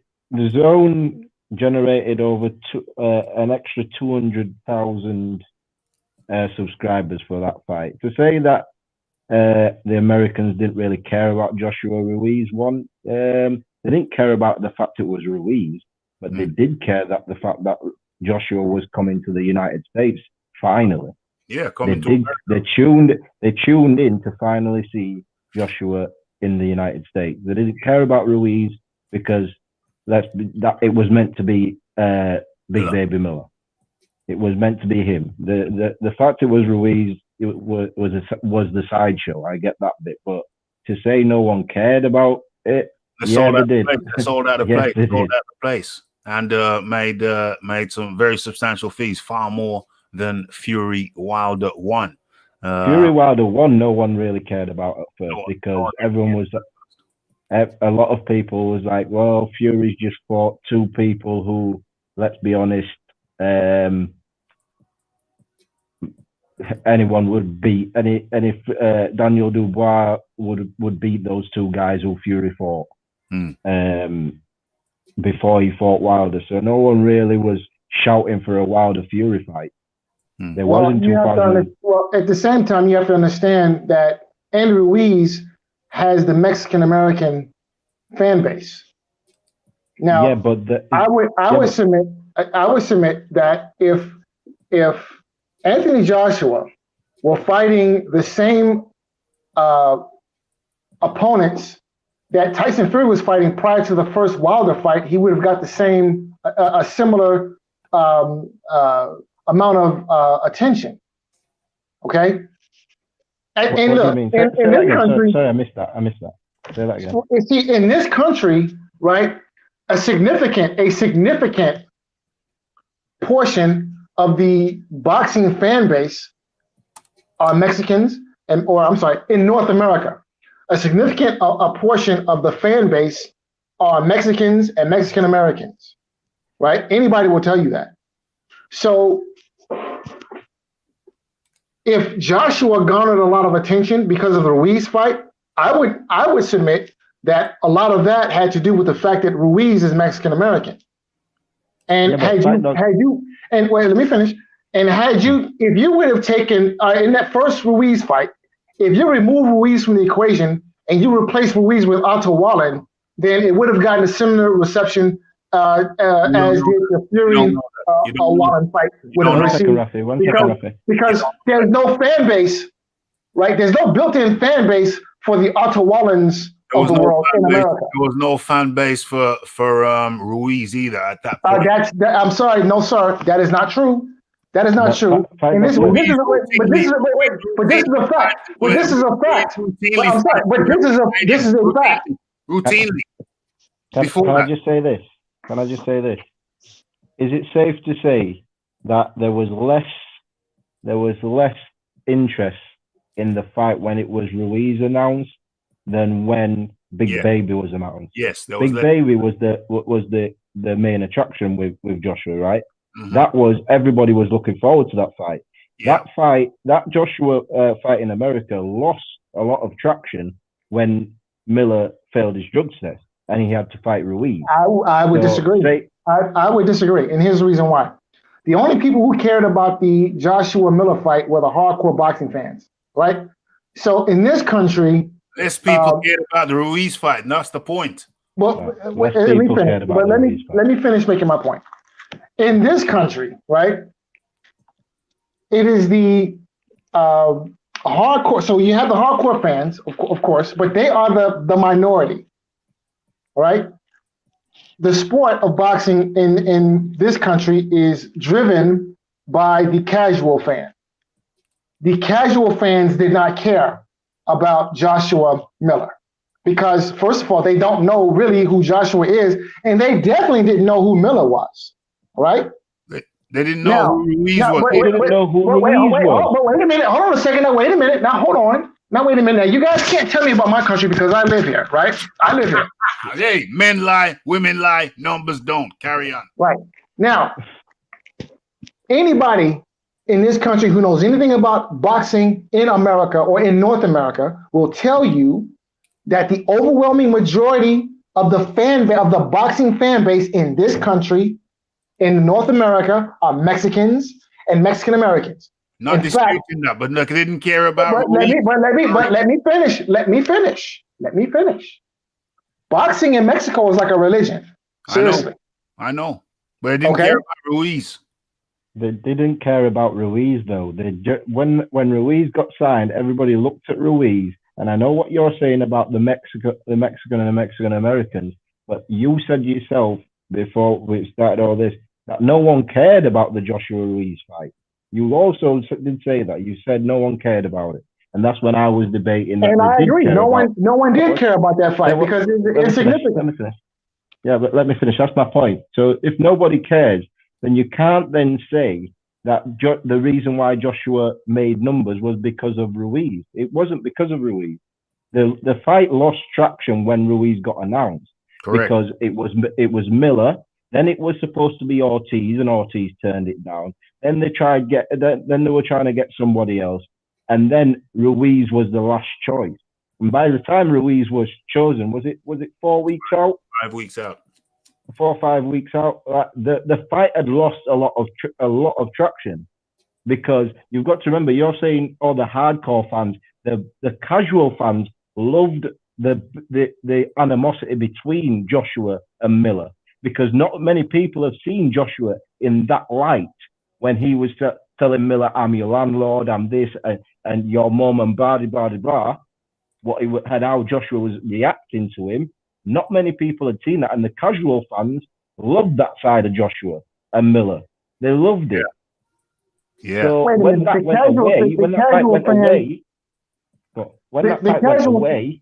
zone generated over an extra 200,000 subscribers for that fight. To say that the Americans didn't really care about Joshua Ruiz, they didn't care about the fact it was Ruiz, but they did care that the fact that Joshua was coming to the United States finally. Yeah, they tuned in to finally see Joshua in the United States. They didn't care about Ruiz because that it was meant to be Big Baby Miller. It was meant to be him. The fact it was Ruiz was the sideshow. I get that bit, but to say no one cared about it, they did. They sold out the place, and made some very substantial fees, far more than Fury Wilder 1. Fury Wilder 1, no one really cared about at first because everyone was. A lot of people was like, well, Fury's just fought two people who, let's be honest, anyone would beat. And if Daniel Dubois would beat those two guys who Fury fought before he fought Wilder. So no one really was shouting for a Wilder Fury fight. There wasn't 2000. Well, at the same time, you have to understand that Andrew Ruiz has the Mexican American fan base. Now, yeah, but I would submit that if Anthony Joshua were fighting the same opponents that Tyson Fury was fighting prior to the first Wilder fight, he would have got the same a similar amount of attention. Okay. And look, in this country, sorry, I missed that. Say that again. See, in this country, right, a significant portion of the boxing fan base are Mexicans, in North America, a significant portion of the fan base are Mexicans and Mexican Americans, right? Anybody will tell you that. So if Joshua garnered a lot of attention because of the Ruiz fight, I would submit that a lot of that had to do with the fact that Ruiz is Mexican American. And let me finish. And if you would have taken in that first Ruiz fight, if you remove Ruiz from the equation and you replace Ruiz with Otto Wallen, then it would have gotten a similar reception as did the Fury Wallen fight would have received. Because there's no fan base, right? There's no built-in fan base for the Otto Wallens of the world in America. There was no fan base for Ruiz either at that point. I'm sorry, no, sir, that is not true. That is not true. And this is a fact. But this is a fact. I'm sorry, but this is a fact. Routinely. Can I just say this? Is it safe to say that there was less interest in the fight when it was Ruiz announced than when Big Baby was announced? Yes, Big Baby was the main attraction with Joshua, right? Mm-hmm. That was, everybody was looking forward to that fight. Yeah. That Joshua fight in America lost a lot of traction when Miller failed his drug test and he had to fight Ruiz. I would disagree. I would disagree, and here's the reason why. The only people who cared about the Joshua Miller fight were the hardcore boxing fans, right? So in this country, less people cared about the Ruiz fight, and that's the point. Well, let me finish making my point. In this country, right, it is the hardcore. So you have the hardcore fans, of course, but they are the minority, right? The sport of boxing in this country is driven by the casual fan. The casual fans did not care about Joshua Miller because, first of all, they don't know really who Joshua is, and they definitely didn't know who Miller was, right? They didn't know who Ruiz was. Wait a minute. Hold on a second. Now, wait a minute. Now, hold on. Now, wait a minute. Now, you guys can't tell me about my country because I live here, right? I live here. Hey, men lie, women lie, numbers don't. Carry on. Right. Now, anybody in this country who knows anything about boxing in America or in North America will tell you that the overwhelming majority of the boxing fan base in this country, in North America, are Mexicans and Mexican Americans. Not disputing that, but look, they didn't care about. Let me finish. Let me finish. Boxing in Mexico is like a religion. Seriously. I know. But they didn't care about Ruiz. They didn't care about Ruiz though. When Ruiz got signed, everybody looked at Ruiz. And I know what you're saying about the Mexican and the Mexican Americans, but you said yourself before we started all this that no one cared about the Joshua Ruiz fight. You also did say that. You said no one cared about it, and that's when I was debating. And I agree. No one did care about that fight because it's insignificant. Let me finish. Yeah, but let me finish. That's my point. So if nobody cares, then you can't then say that the reason why Joshua made numbers was because of Ruiz. It wasn't because of Ruiz. The fight lost traction when Ruiz got announced. Correct. Because it was Miller. Then it was supposed to be Ortiz, and Ortiz turned it down. Then they were trying to get somebody else, and then Ruiz was the last choice. And by the time Ruiz was chosen, was it 4 weeks out? 5 weeks out. 4 or 5 weeks out. The fight had lost a lot of traction, because you've got to remember, you're saying all the hardcore fans, the casual fans loved the animosity between Joshua and Miller, because not many people have seen Joshua in that light when he was telling Miller, "I'm your landlord, I'm this, and your mom," and blah blah blah. How Joshua was reacting to him. Not many people had seen that, and the casual fans loved that side of Joshua and Miller. They loved it. Yeah. So when that went away, when that fight went away,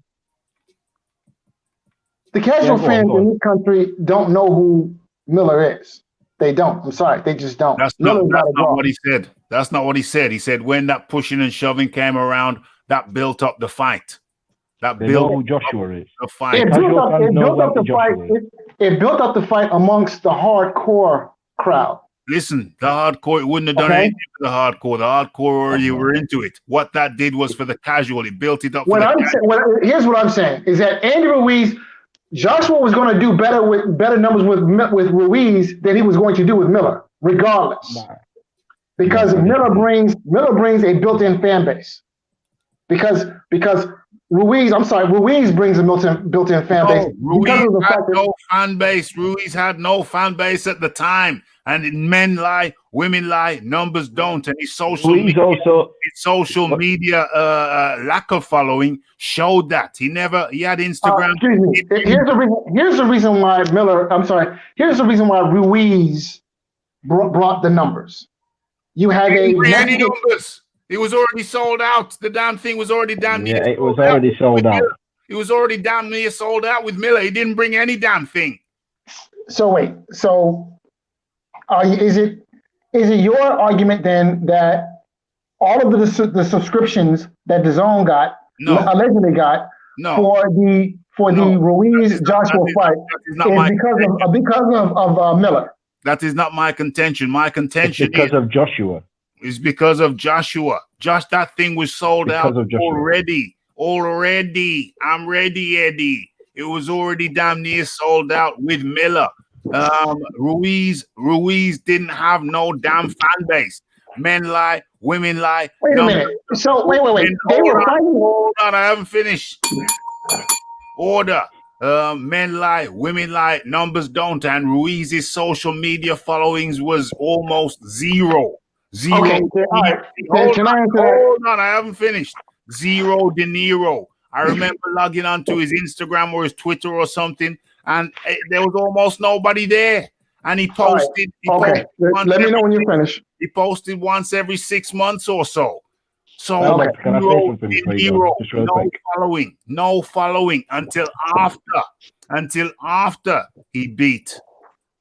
the casual fans in this country don't know who Miller is. They don't. I'm sorry, they just don't. That's not what he said. That's not what he said. He said when that pushing and shoving came around, that built up the fight. That built who Joshua is. The fight. It built up the fight amongst the hardcore crowd. Listen, the hardcore, it wouldn't have done anything for the hardcore. The hardcore already were into it. What that did was for the casual. It built it up. Here's what I'm saying is that Andy Ruiz, Joshua was going to do better numbers with Ruiz than he was going to do with Miller, regardless, because Miller brings a built-in fan base. Because Ruiz brings a built-in fan base. Ruiz had no fan base at the time, and men lie, women lie, numbers don't, and his social media lack of following showed that he had Instagram. Excuse me. Here's the reason why Here's the reason why Ruiz brought the numbers. You had any numbers. It was already sold out. The damn thing was already near. Yeah, it was already sold out. It was already damn near sold out with Miller. He didn't bring any damn thing. So wait. So, is it your argument then that all of the subscriptions that DAZN allegedly got for the Ruiz Joshua fight is because of Miller? That is not my contention. My contention is because of Joshua. It's because of Joshua. That thing was sold out already. I'm ready, Eddie. It was already damn near sold out with Miller. Ruiz didn't have no damn fan base. Men lie, women lie. Wait a minute. So wait. They were fighting. Hold on, I haven't finished. Order. Men lie, women lie, numbers don't, and Ruiz's social media followings was almost zero. Okay, all right. Can I answer that? Hold on, I haven't finished. Zero De Niro. I remember logging onto his Instagram or his Twitter or something, and there was almost nobody there. And he posted. Let me know when you finish. He posted once every 6 months or so. So no following until after he beat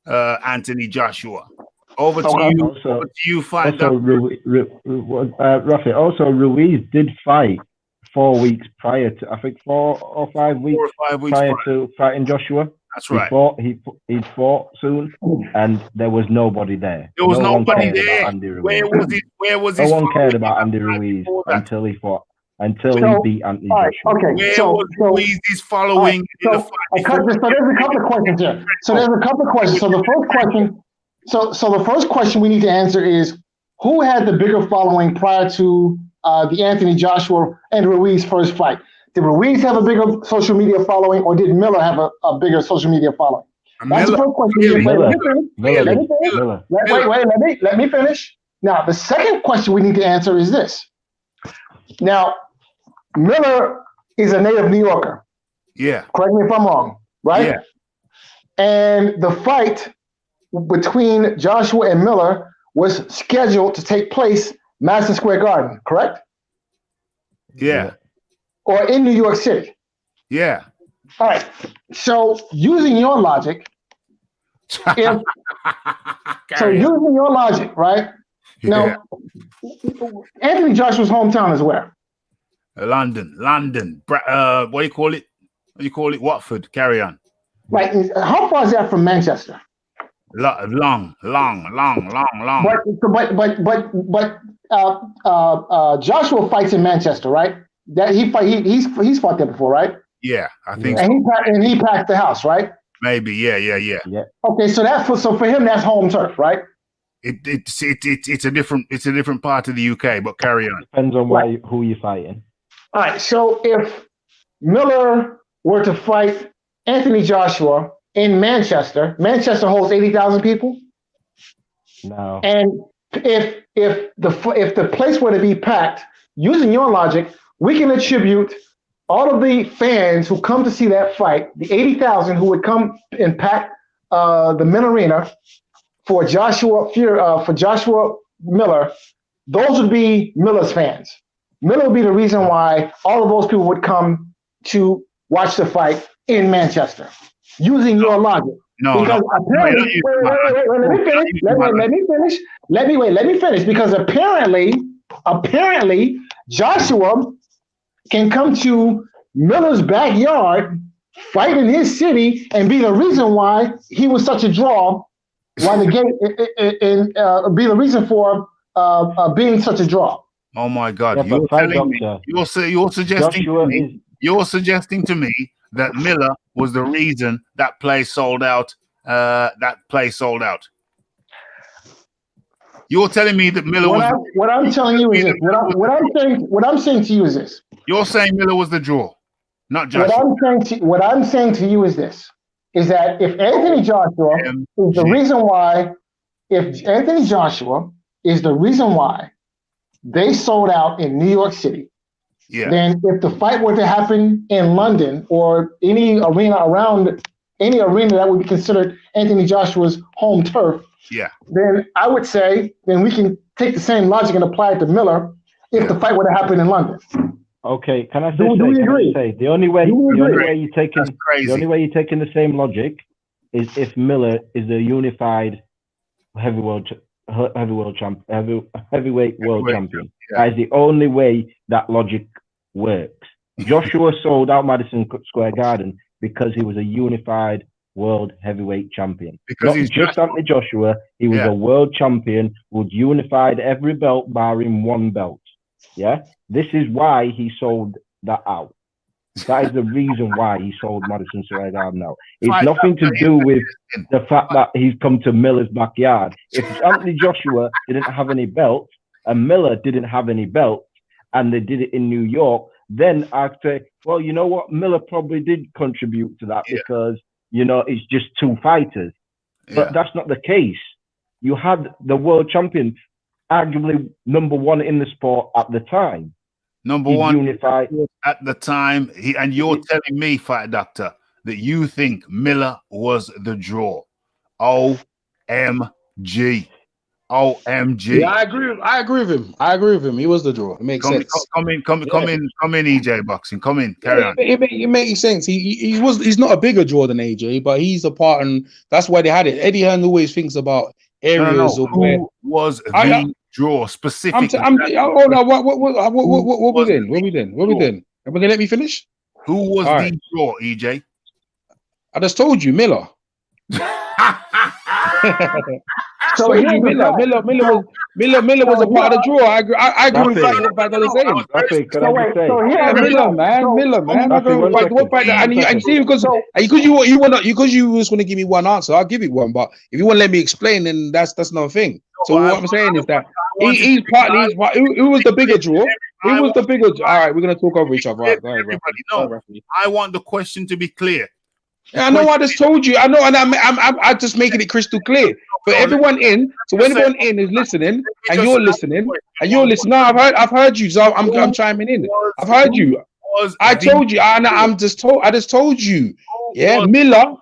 Anthony Joshua. Over to you. Fight Rafi. Also, Ruiz did fight 4 weeks prior to, I think 4 or 5 weeks, prior to fighting Joshua. That's right. He'd fought soon, and there was nobody there. There was nobody there. Where was it? No one cared about Andy Ruiz until he fought until So, he beat Anthony all right, Joshua. okay. Where So, was Ruiz's following in the so fight? there's a couple of questions here. So there's a couple of questions. So the first question, so the first question we need to answer is, who had the bigger following prior to the Anthony Joshua and Ruiz first fight? Did Ruiz have a bigger social media following, or did Miller have a bigger social media following? That's the first question. Let me finish. Now, the second question we need to answer is this. Now, Miller is a native New Yorker. Yeah. Correct me if I'm wrong, right? Yeah. And the fight between Joshua and Miller was scheduled to take place Madison Square Garden, correct? Yeah. Or in New York City. Yeah. All right. So using your logic, right? Yeah. Now, Anthony Joshua's hometown is where? London. What do you call it? Watford. Carry on. Right. How far is that from Manchester? Long. But Joshua fights in Manchester, right? That he's fought there before, right? Yeah, I think. And he packed the house, right? Maybe. Yeah. Okay, so for him that's home turf, right? It's a different part of the UK, but carry on. Depends on who you're fighting. All right. So if Miller were to fight Anthony Joshua in Manchester holds 80,000 people. No. And if the place were to be packed, using your logic, we can attribute all of the fans who come to see that fight, the 80,000 who would come and pack the Min Arena for Joshua Miller. Those would be Miller's fans. Miller would be the reason why all of those people would come to watch the fight in Manchester, using your logic. Because apparently, let me finish. Because apparently, Joshua can come to Miller's backyard, fight in his city, and be the reason why he was such a draw. Why the game and be the reason for being such a draw. Oh my God! Yeah, You're suggesting to me that Miller was the reason that place sold out. You're telling me that Miller What I'm telling you is this. What I'm saying to you is this. You're saying Miller was the draw, not Joshua. What I'm saying to you is this: is that if Anthony Joshua is the reason why, they sold out in New York City, then if the fight were to happen in London or any arena that would be considered Anthony Joshua's home turf, then I would say then we can take the same logic and apply it to Miller if the fight were to happen in London. Okay, can I say? The only way you're taking the same logic is if Miller is a unified heavyweight world champion. That is the only way that logic works. Joshua sold out Madison Square Garden because he was a unified world heavyweight champion. Because he's just Anthony Joshua, he was a world champion who unified every belt barring one belt. Yeah, this is why he sold that out. That is the reason why he sold Madison Square Garden out. It's nothing to do with the fact that he's come to Miller's backyard. If Anthony Joshua didn't have any belts and Miller didn't have any belts and they did it in New York, then I'd say, well, you know what? Miller probably did contribute to that because, it's just two fighters. But that's not the case. You had the world champion, arguably number one in the sport at the time. Number one unified at the time. And you're telling me, Fight Doctor, that you think Miller was the draw. OMG. Yeah, I agree with him. He was the draw. It makes sense. Come in, EJ Boxing. Come in, carry on. It makes sense. He's not a bigger draw than AJ, but he's a part, and that's why they had it. Eddie Hearn always thinks about areas of where was the draw specifically. What we doing? Are we gonna let me finish? Who was the draw, EJ? I just told you, Miller. So told here's you, the fact. Miller was a part of the draw. I agree with Rafi, what Fight is saying. Rafi, can So I wait, just say? so here's Yeah, the Miller, fact. man, So- Miller, man. I Rafi, agree with one what Fight, second. and One you see because So- you was going to give me one answer, I'll give you one. But if you want to let me explain, then that's another thing. So what I'm saying is that he's partly who was the bigger draw? Who was the bigger? All right, we're going to talk over each other. All right, go ahead, Everybody, Rafi. no. Go ahead, Rafi. I want the question to be clear. Yeah, I know. I just told you. I know, and I'm just making it crystal clear for everyone in. So when everyone in is listening, and you're listening, and you're listening. No, I've heard you. So I'm chiming in. I've heard you. I told you. I just told you. Yeah, Miller.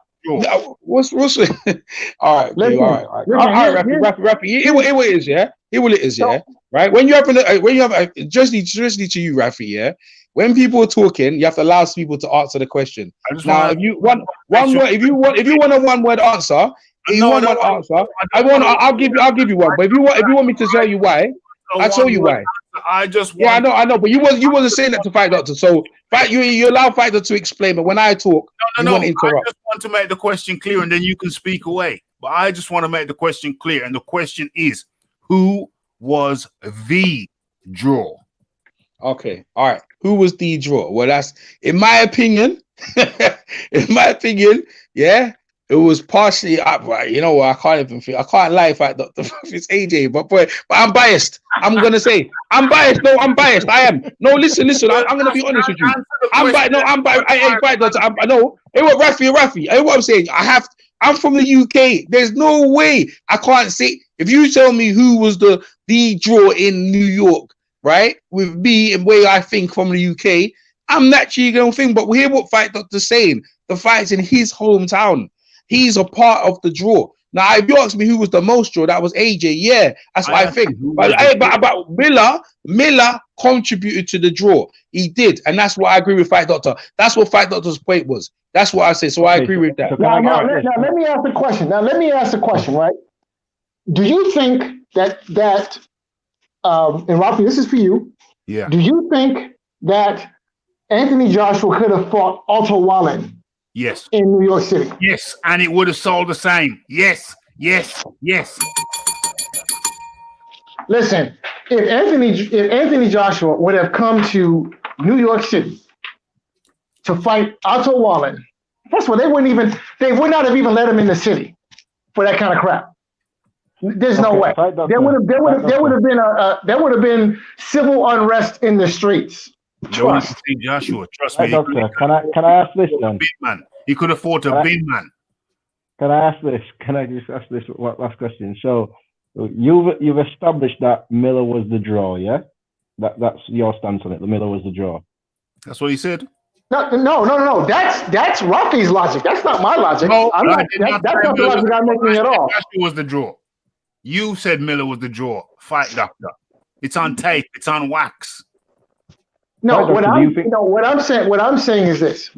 What's all right, Listen, all right, listen, Rafi. It is, yeah. It is, yeah. Right. When you have just to you, Rafi, yeah. When people are talking, you have to allow people to answer the question. Now, if you want one word, if you want a one word answer, I'll give you one. But if you want me to tell you why, I'll tell you why. I just want. Yeah, I know, but you wasn't saying that to Fight Doctor. So you allow Fight Doctor to explain, but when I talk, you want to interrupt. I just want to make the question clear, and then you can speak away. But I just want to make the question clear, and the question is, who was the draw? Okay, all right. Who was the draw? Well, that's in my opinion. Yeah, it was partially. You know what? I can't even think. I can't lie if it's AJ, but I'm biased. I'm gonna say I'm biased. No, I'm biased. I am. No, listen. I'm gonna be honest with you. I'm biased. No, I'm biased. I know. Hey, what Rafi? Hey, what I'm saying. I'm from the UK. There's no way I can't say. If you tell me who was the draw in New York, right, with me and where I think from the UK, I'm naturally going to think. But we hear what Fight Doctor's saying. The fight's in his hometown. He's a part of the draw. Now, if you ask me who was the most draw, that was AJ. Yeah, that's what I think. But Miller contributed to the draw. He did, and that's what I agree with Fight Doctor. That's what Fight Doctor's point was. That's what I say. So I agree with that. Now, let me ask the question. Right? Do you think that and Rafi, this is for you. Yeah. Do you think that Anthony Joshua could have fought Otto Wallen? Yes. In New York City. Yes, and it would have sold the same. Yes. Listen, if Anthony Joshua would have come to New York City to fight Otto Wallen, first of all, they would not have even let him in the city for that kind of crap. There's no way. There would have been civil unrest in the streets. Trust. Joshua, trust me. Doctor, can I ask this then? Big man. He could have fought a big man. Can I ask this? Can I just ask this last question? So you've established that Miller was the draw, yeah? That's your stance on it. The Miller was the draw. That's what he said. No. That's Rafi's logic. That's not my logic. No, that's not the logic I'm making at all. Joshua was the draw. You said Miller was the draw. Fight Doctor. It's on tape. It's on wax. No, what I'm saying is this.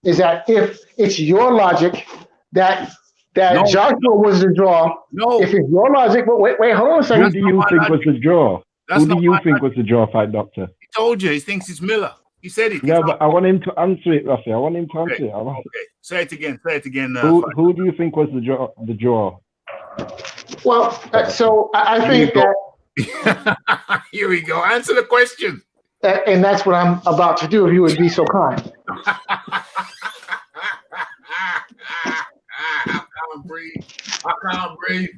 Is that if it's your logic that Joshua was the draw, if it's your logic, wait, hold on a second. Who do you think was the draw? Who do you think was the draw, Fight Doctor? He told you. He thinks it's Miller. He said it. Yeah, but I want him to answer it, Rafi. I want him to answer it. Okay. Say it again. Who do you think was the draw? Well, so I think that. Here we go. Answer the question. And that's what I'm about to do, if you would be so kind. I can't breathe.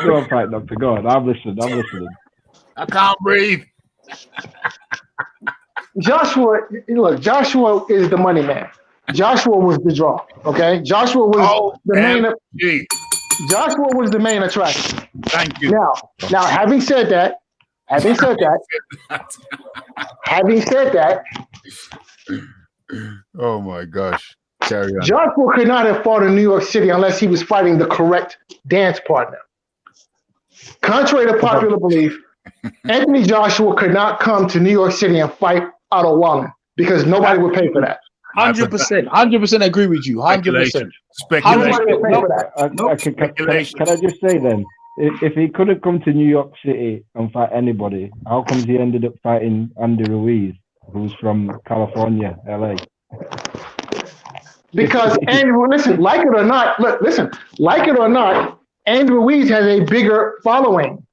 Go on, Fight Doctor. Go on. I'm listening. I can't breathe. Joshua is the money man. Joshua was the draw. Okay, Joshua was the main attraction. Thank you. Now, having said that, oh my gosh. Carry on. Joshua could not have fought in New York City unless he was fighting the correct dance partner. Contrary to popular belief, Anthony Joshua could not come to New York City and fight Otto Wallen because nobody would pay for that. 100% agree with you. 100%. Speculation. Can I just say then, if he couldn't come to New York City and fight anybody, how comes he ended up fighting Andy Ruiz, who's from California, LA? Because Andrew, listen, like it or not, Andrew Ruiz has a bigger following.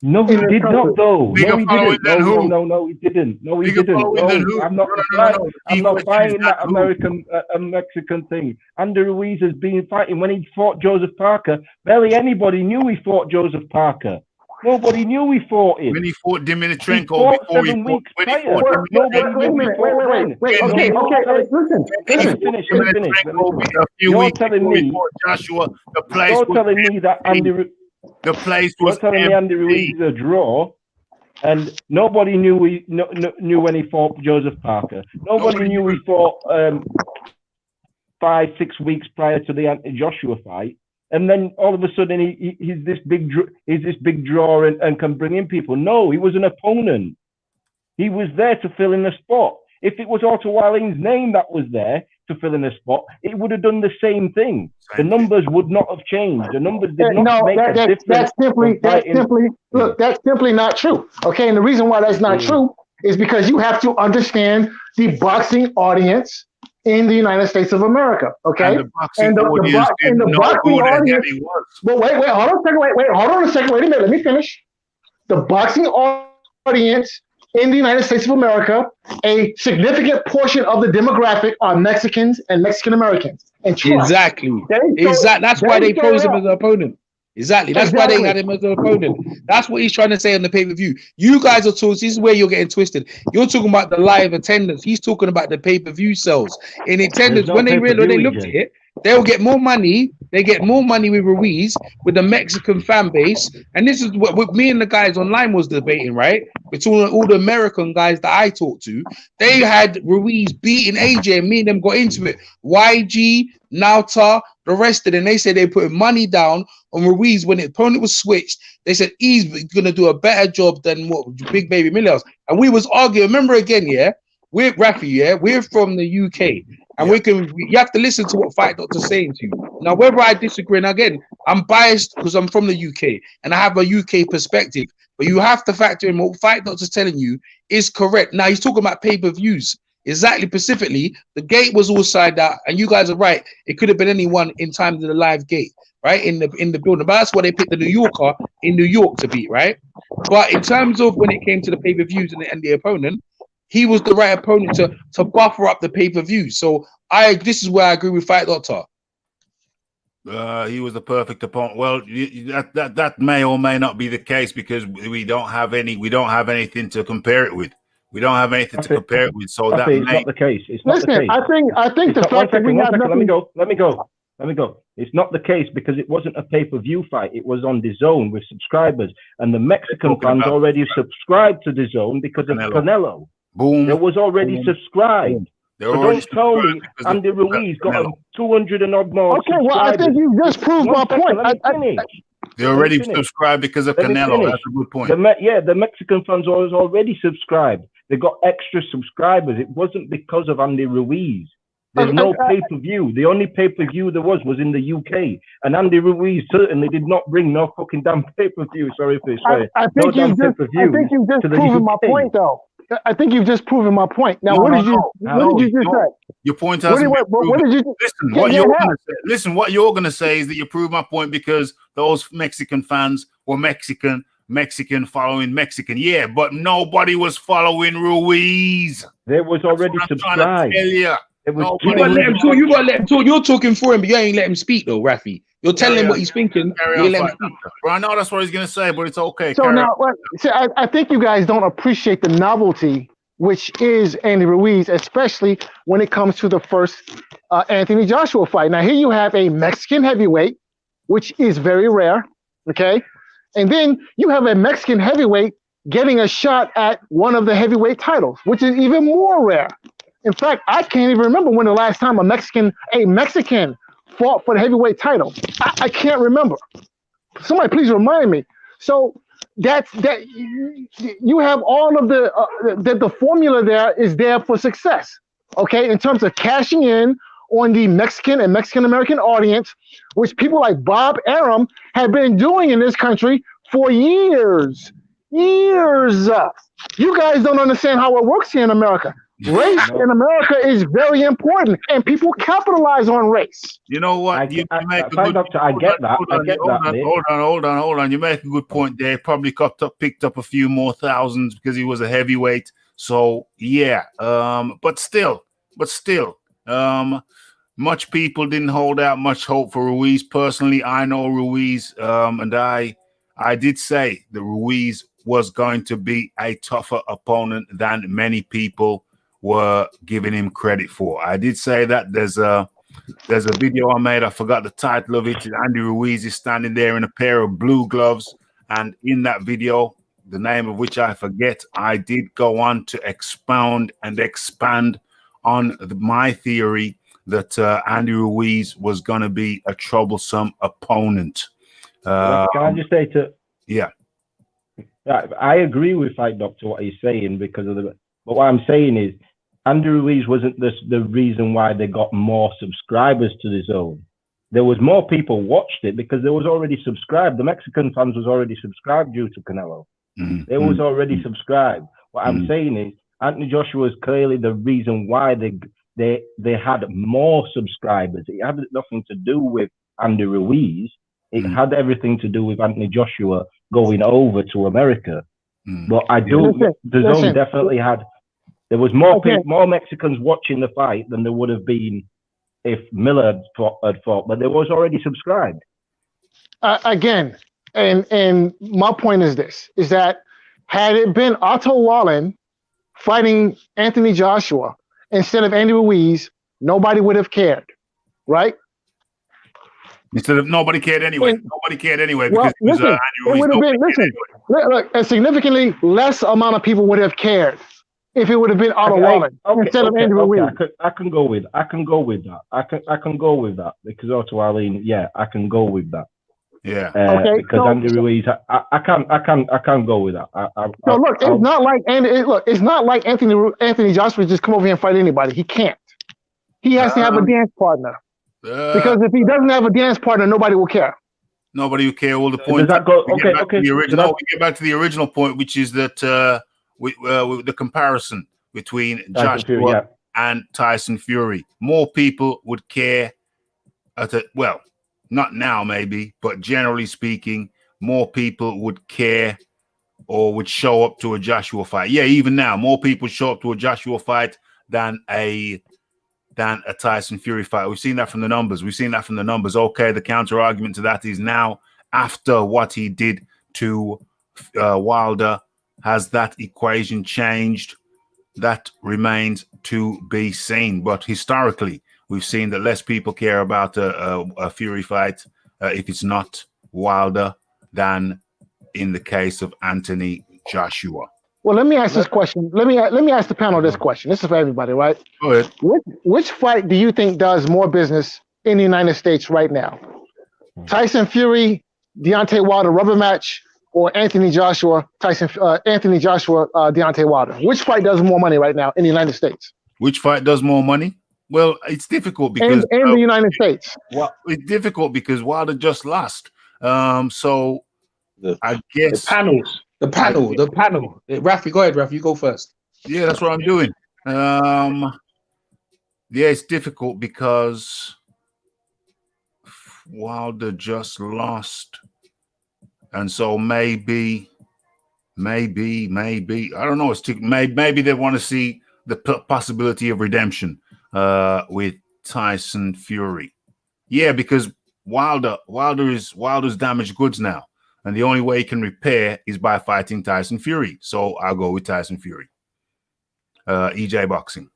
No, he did not, though. Bigger No, he following didn't. than who? No, he didn't. No, he Bigger didn't. following than who? No, I'm not. No. I'm not He buying was that who? American Mexican thing. Andy Ruiz has been fighting when he fought Joseph Parker. Barely anybody knew he fought Joseph Parker. Nobody knew he fought him. When he fought Dimitrenko, He fought before 7 weeks prior. Wait, listen. You're telling me Joshua, the place. You're telling me that the place You're was telling me Andy Ruiz is a draw, and nobody knew when he fought Joseph Parker. Nobody knew he fought 5-6 weeks prior to the Joshua fight. And then all of a sudden he's this big draw and can bring in people. No, he was an opponent. He was there to fill in the spot. If it was Otto Walling's name that was there to fill in the spot, it would have done the same thing. The numbers would not have changed. The numbers did not make a difference. That's simply not true. Okay, and the reason why that's not true is because you have to understand the boxing audience in the United States of America. Okay, and the boxing audience. But wait, hold on a second. Wait a minute. Let me finish. The boxing audience in the United States of America, a significant portion of the demographic are Mexicans and Mexican Americans. And exactly. That's why they pose him as an opponent. Exactly. That's why they had him as an opponent. That's what he's trying to say on the pay-per-view. You guys are talking, this is where you're getting twisted. You're talking about the live attendance. He's talking about the pay-per-view sales. In attendance, when they looked at it, they'll get more money. They get more money with Ruiz, with the Mexican fan base. And this is what me and the guys online was debating, right? Between all the American guys that I talked to, they had Ruiz beating AJ, and me and them got into it. YG, Nauta, the rest of them, they said they put money down on Ruiz when the opponent was switched. They said he's going to do a better job than what Big Baby Millions. And we was arguing. Remember again, yeah? We're Rafi, yeah? We're from the UK. And you have to listen to what Fight Doctor's saying to you. Now, whether I disagree, and again, I'm biased because I'm from the UK and I have a UK perspective, but you have to factor in what Fight Doctor's telling you is correct. Now, he's talking about pay-per-views. Exactly, specifically, the gate was all side out, and you guys are right. It could have been anyone in time to the live gate, right? In the building. But that's why they picked the New Yorker in New York to beat, right? But in terms of when it came to the pay-per-views and the opponent, he was the right opponent to buffer up the pay-per-view. So this is where I agree with Fight Doctor. He was the perfect opponent. Well, that may or may not be the case because we don't have anything to compare it with. We don't have anything to compare it with. So that it's not the case. It's not the case. I think the fact that we have nothing. Let me go. It's not the case because it wasn't a pay-per-view fight. It was on DAZN with subscribers, and the Mexican fans already subscribed to DAZN because of Canelo. Boom. It was already subscribed. So don't tell me Andy Ruiz got 200 and odd more. Okay, well, I think you just proved my point. They already subscribed because of Canelo. That's a good point. The Mexican fans was already subscribed. They got extra subscribers. It wasn't because of Andy Ruiz. There's no pay-per-view. The only pay-per-view there was in the UK. And Andy Ruiz certainly did not bring no fucking damn pay-per-view. Sorry for saying. I think you've just proven my point, though. I think you've just proven my point. Now, what did you just say? Your point hasn't been proven. Listen, what you're going to say is that you prove my point because those Mexican fans were Mexican following Mexican. Yeah, but nobody was following Ruiz. There was already subscribed. You gotta let him talk. You gotta let him talk. You're talking for him, but you ain't let him speak though, Rafi. You're telling him what he's thinking. You let him speak. Well, I know that's what he's gonna say, but it's okay. So now, I think you guys don't appreciate the novelty, which is Andy Ruiz, especially when it comes to the first Anthony Joshua fight. Now here you have a Mexican heavyweight, which is very rare. Okay, and then you have a Mexican heavyweight getting a shot at one of the heavyweight titles, which is even more rare. In fact, I can't even remember when the last time a Mexican fought for the heavyweight title. I can't remember. Somebody please remind me. So that you have all of the formula there is there for success. Okay, in terms of cashing in on the Mexican and Mexican American audience, which people like Bob Arum have been doing in this country for years. You guys don't understand how it works here in America. Race in America is very important, and people capitalize on race. You know what? You make a good Doctor, I get that. Hold on. You make a good point there. Probably picked up a few more thousands because he was a heavyweight. So yeah, but still, much people didn't hold out much hope for Ruiz. Personally, I know Ruiz, and I did say that Ruiz was going to be a tougher opponent than many people were giving him credit for. I did say that. There's a video I made. I forgot the title of it. Andy Ruiz is standing there in a pair of blue gloves, and in that video, the name of which I forget, I did go on to expound and expand on my theory that Andy Ruiz was going to be a troublesome opponent. Can I just say yeah, I agree with Fight Doctor what he's saying because of the. But what I'm saying is, Andy Ruiz wasn't the reason why they got more subscribers to the zone. There was more people watched it because they was already subscribed. The Mexican fans was already subscribed due to Canelo. They was already subscribed. What I'm saying is, Anthony Joshua is clearly the reason why they had more subscribers. It had nothing to do with Andy Ruiz. It had everything to do with Anthony Joshua going over to America. But the zone definitely had. There was more Mexicans watching the fight than there would have been if Miller had fought, but they was already subscribed. Again, and my point is this: is that had it been Otto Wallen fighting Anthony Joshua instead of Andy Ruiz, nobody would have cared, right? Instead of nobody cared anyway. Nobody cared anyway because listen, Andy Ruiz. It would have been look, a significantly less amount of people would have cared if it would have been Otto Wallen instead of Andy Ruiz. I can go with that. I can go with that because Otto Wallen. Yeah, I can go with that. Yeah. Because Andy Ruiz, I can't go with that. It's not like Anthony Joshua just come over here and fight anybody. He can't. He has to have a dance partner. Because if he doesn't have a dance partner, nobody will care. Nobody will care. Well, the point. Does that go? We get back to the original point, which is that with the comparison between Joshua and Tyson Fury, more people would care. Not now maybe, but generally speaking, more people would care or would show up to a Joshua fight. Yeah, even now, more people show up to a Joshua fight than a Tyson Fury fight. We've seen that from the numbers. Okay, the counter argument to that is now after what he did to Wilder, has that equation changed? That remains to be seen. But historically, we've seen that less people care about a Fury fight if it's not Wilder than in the case of Anthony Joshua. Well, let me ask this question. Let me ask the panel this question. This is for everybody, right? Go ahead. Which fight do you think does more business in the United States right now? Tyson Fury, Deontay Wilder rubber match, or Anthony Joshua, Deontay Wilder? Which fight does more money right now in the United States? Which fight does more money? Well, it's difficult because in the United States. Well, it's difficult because Wilder just lost. So I guess the panel. Rafi, go ahead, Rafi. You go first. Yeah, that's what I'm doing. Yeah, it's difficult because Wilder just lost. And so maybe, I don't know. Maybe they want to see the possibility of redemption with Tyson Fury. Yeah, because Wilder's damaged goods now. And the only way he can repair is by fighting Tyson Fury. So I'll go with Tyson Fury. EJ Boxing.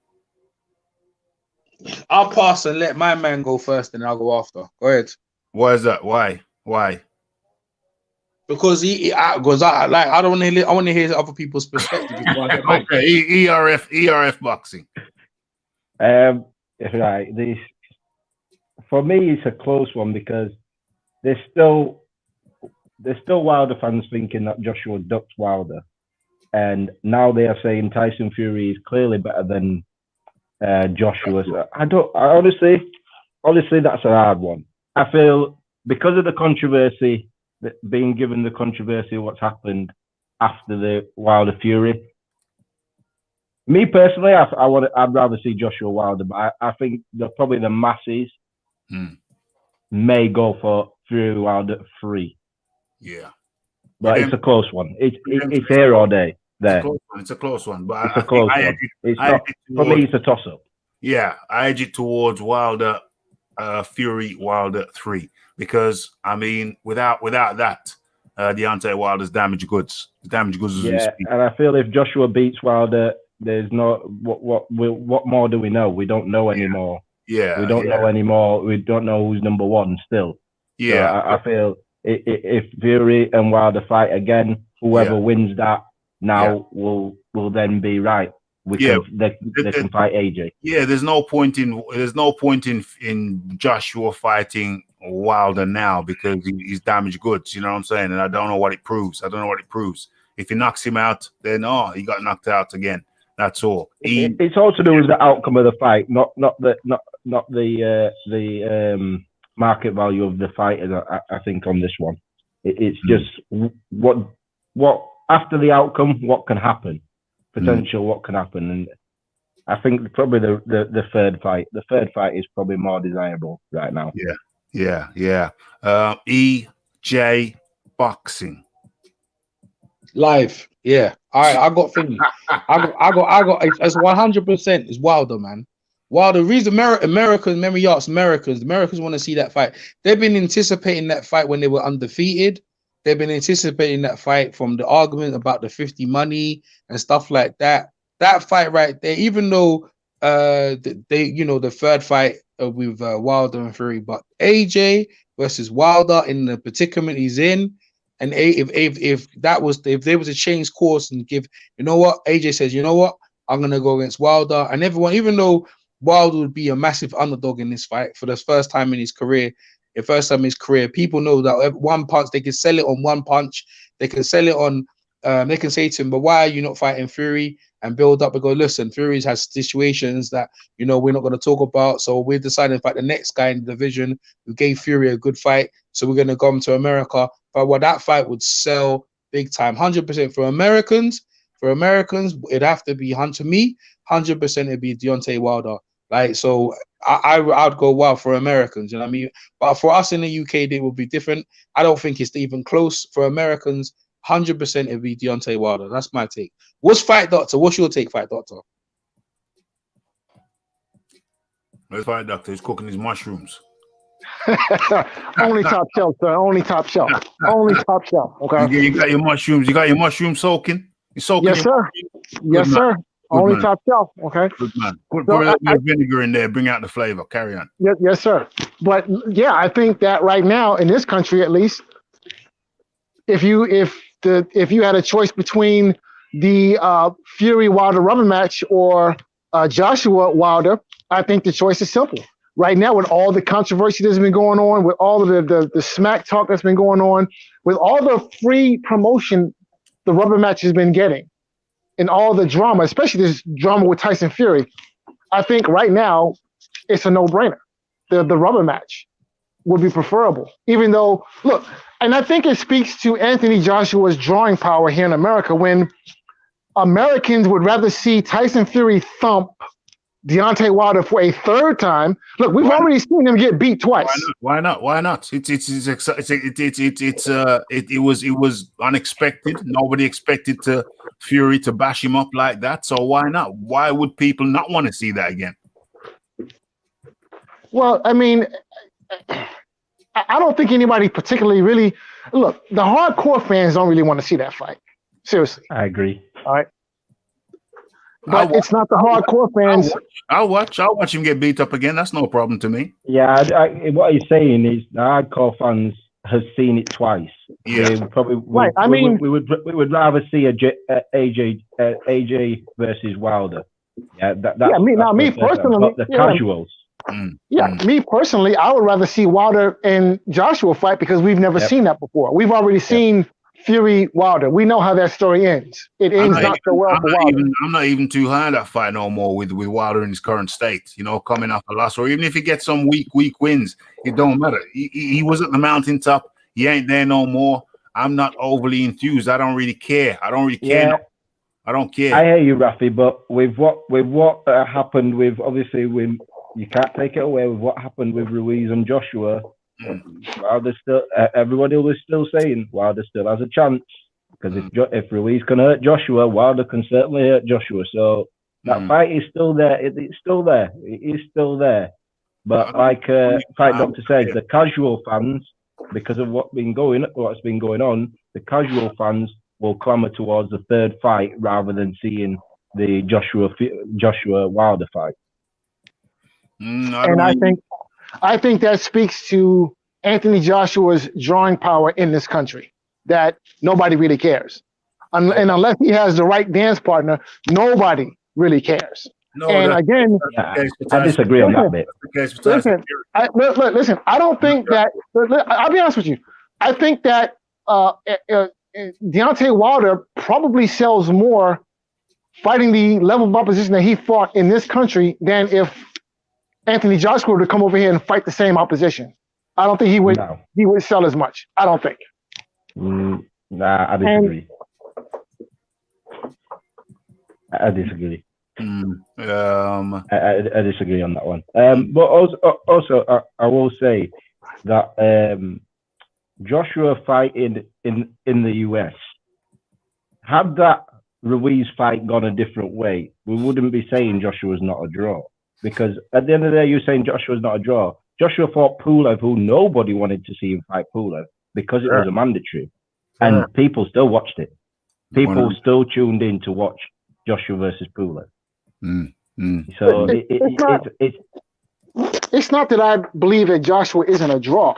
I'll pass and let my man go first, and I'll go after. Go ahead. Why is that? Why? Because I don't want to hear. I want to hear other people's perspective. Okay, ERF Boxing. Right. For me, it's a close one because there's still Wilder fans thinking that Joshua ducked Wilder, and now they are saying Tyson Fury is clearly better than Joshua. So honestly, that's a hard one. I feel because of the controversy, being given the controversy of what's happened after the Wilder Fury, Me personally, I'd rather see Joshua Wilder, but I think probably the masses may go for Fury Wilder 3. Yeah, but it's a close one. It's here or there. It's a close one, but it's a close one. It's not for me. It's a toss up. Yeah, I edge it towards Wilder, Fury Wilder 3, because I mean, without that, Deontay Wilder's damaged goods. The damaged goods. Yeah, and I feel if Joshua beats Wilder, there's no what more do we know? We don't know anymore. Yeah, we don't know anymore. We don't know who's number one still. Yeah, so I feel if Fury and Wilder fight again, whoever wins that now will then be right. They can fight AJ. Yeah, there's no point in Joshua fighting Wilder now because he's damaged goods. You know what I'm saying? And I don't know what it proves. If he knocks him out, then he got knocked out again. That's all. It's all to do with the outcome of the fight, not the market value of the fighters. I think on this one, it's just what after the outcome, what can happen. Potential what can happen, and I think probably the third fight. The third fight is probably more desirable right now. Yeah. EJ boxing live. Yeah, I got things. I got. It's 100%. It's Wilder, man. Wilder. Reason Americans. Remember, you asked Americans. Americans want to see that fight. They've been anticipating that fight when they were undefeated. They've been anticipating that fight from the argument about the 50 money and stuff like that. That fight right there, even though the third fight with Wilder and Fury, but AJ versus Wilder in the predicament he's in, and if they was to change course and give, you know what, AJ says, you know what, I'm gonna go against Wilder, and everyone, even though Wilder would be a massive underdog in this fight for the first time in his career. People know that one punch, they can sell it on one punch. They can sell it on, they can say to him, but why are you not fighting Fury? And build up and go, listen, Fury has situations that, we're not going to talk about. So we're deciding to fight the next guy in the division who gave Fury a good fight. So we're going to come to America. But that fight would sell big time. 100% for Americans. For Americans, it'd have to be, to me, 100% it'd be Deontay Wilder. Like, so I'd go wild for Americans, you know what I mean? But for us in the UK, it would be different. I don't think it's even close. For Americans, 100% it'd be Deontay Wilder. That's my take. What's Fight Doctor? What's your take, Fight Doctor? Where's Fight Doctor? He's cooking his mushrooms. Only top shelf, sir. Only top shelf. Only top shelf. Okay. You got your mushrooms. You got your mushrooms soaking. You soaking? Yes, sir. Yes, sir. Only top shelf. Okay. Good man. Put a little vinegar in there. Bring out the flavor. Carry on. Yes, sir. But yeah, I think that right now in this country, at least, if you had a choice between the Fury Wilder rubber match or Joshua Wilder, I think the choice is simple. Right now, with all the controversy that's been going on, with all of the smack talk that's been going on, with all the free promotion the rubber match has been getting, and all the drama, especially this drama with Tyson Fury, I think right now it's a no-brainer. The rubber match would be preferable. Even though, look, and I think it speaks to Anthony Joshua's drawing power here in America when Americans would rather see Tyson Fury thump Deontay Wilder for a third time. Look, we've already seen him get beat twice. Why not? It was unexpected. Nobody expected Fury to bash him up like that. So why not? Why would people not want to see that again? Well, I mean, I don't think anybody particularly really look. The hardcore fans don't really want to see that fight. Seriously, I agree. All right. But it's not the hardcore fans. I'll watch him get beat up again. That's no problem to me. Yeah, what he's saying is the hardcore fans has seen it twice. Yeah, right. I mean, we would rather see AJ versus Wilder. Yeah, me personally, the casuals. Me personally, I would rather see Wilder and Joshua fight because we've never seen that before. We've already seen Fury Wilder. We know how that story ends. It ends not so well for Wilder. I'm not even too high on that fight no more with Wilder in his current state. Coming off a loss, or even if he gets some weak wins, it don't matter. He was at the mountaintop. He ain't there no more. I'm not overly enthused. I don't really care. I don't care. I hear you, Rafi, but with what happened with, obviously, you can't take it away with what happened with Ruiz and Joshua. Wilder still, everybody was still saying Wilder still has a chance, because if Ruiz can hurt Joshua, Wilder can certainly hurt Joshua. So that fight is still there. It's still there. It is still there. But like Fight Doctor says, the casual fans, because of what's been going on, the casual fans will clamour towards the third fight rather than seeing the Joshua Wilder fight. I think that speaks to Anthony Joshua's drawing power in this country, that nobody really cares. And unless he has the right dance partner, nobody really cares. No, and again, I disagree on that bit. Listen, I don't think that, I'll be honest with you. I think that Deontay Wilder probably sells more fighting the level of opposition that he fought in this country than if Anthony Joshua were to come over here and fight the same opposition. I don't think he would sell as much. I don't think. Nah, I disagree. I disagree. I disagree on that one. But also I will say that Joshua fighting in the US, had that Ruiz fight gone a different way, we wouldn't be saying Joshua's not a draw. Because at the end of the day, you're saying Joshua's not a draw. Joshua fought Pulev, who nobody wanted to see him fight Pulev because it was a mandatory. And people still watched it. People still tuned in to watch Joshua versus Pulev. So it's not that I believe that Joshua isn't a draw.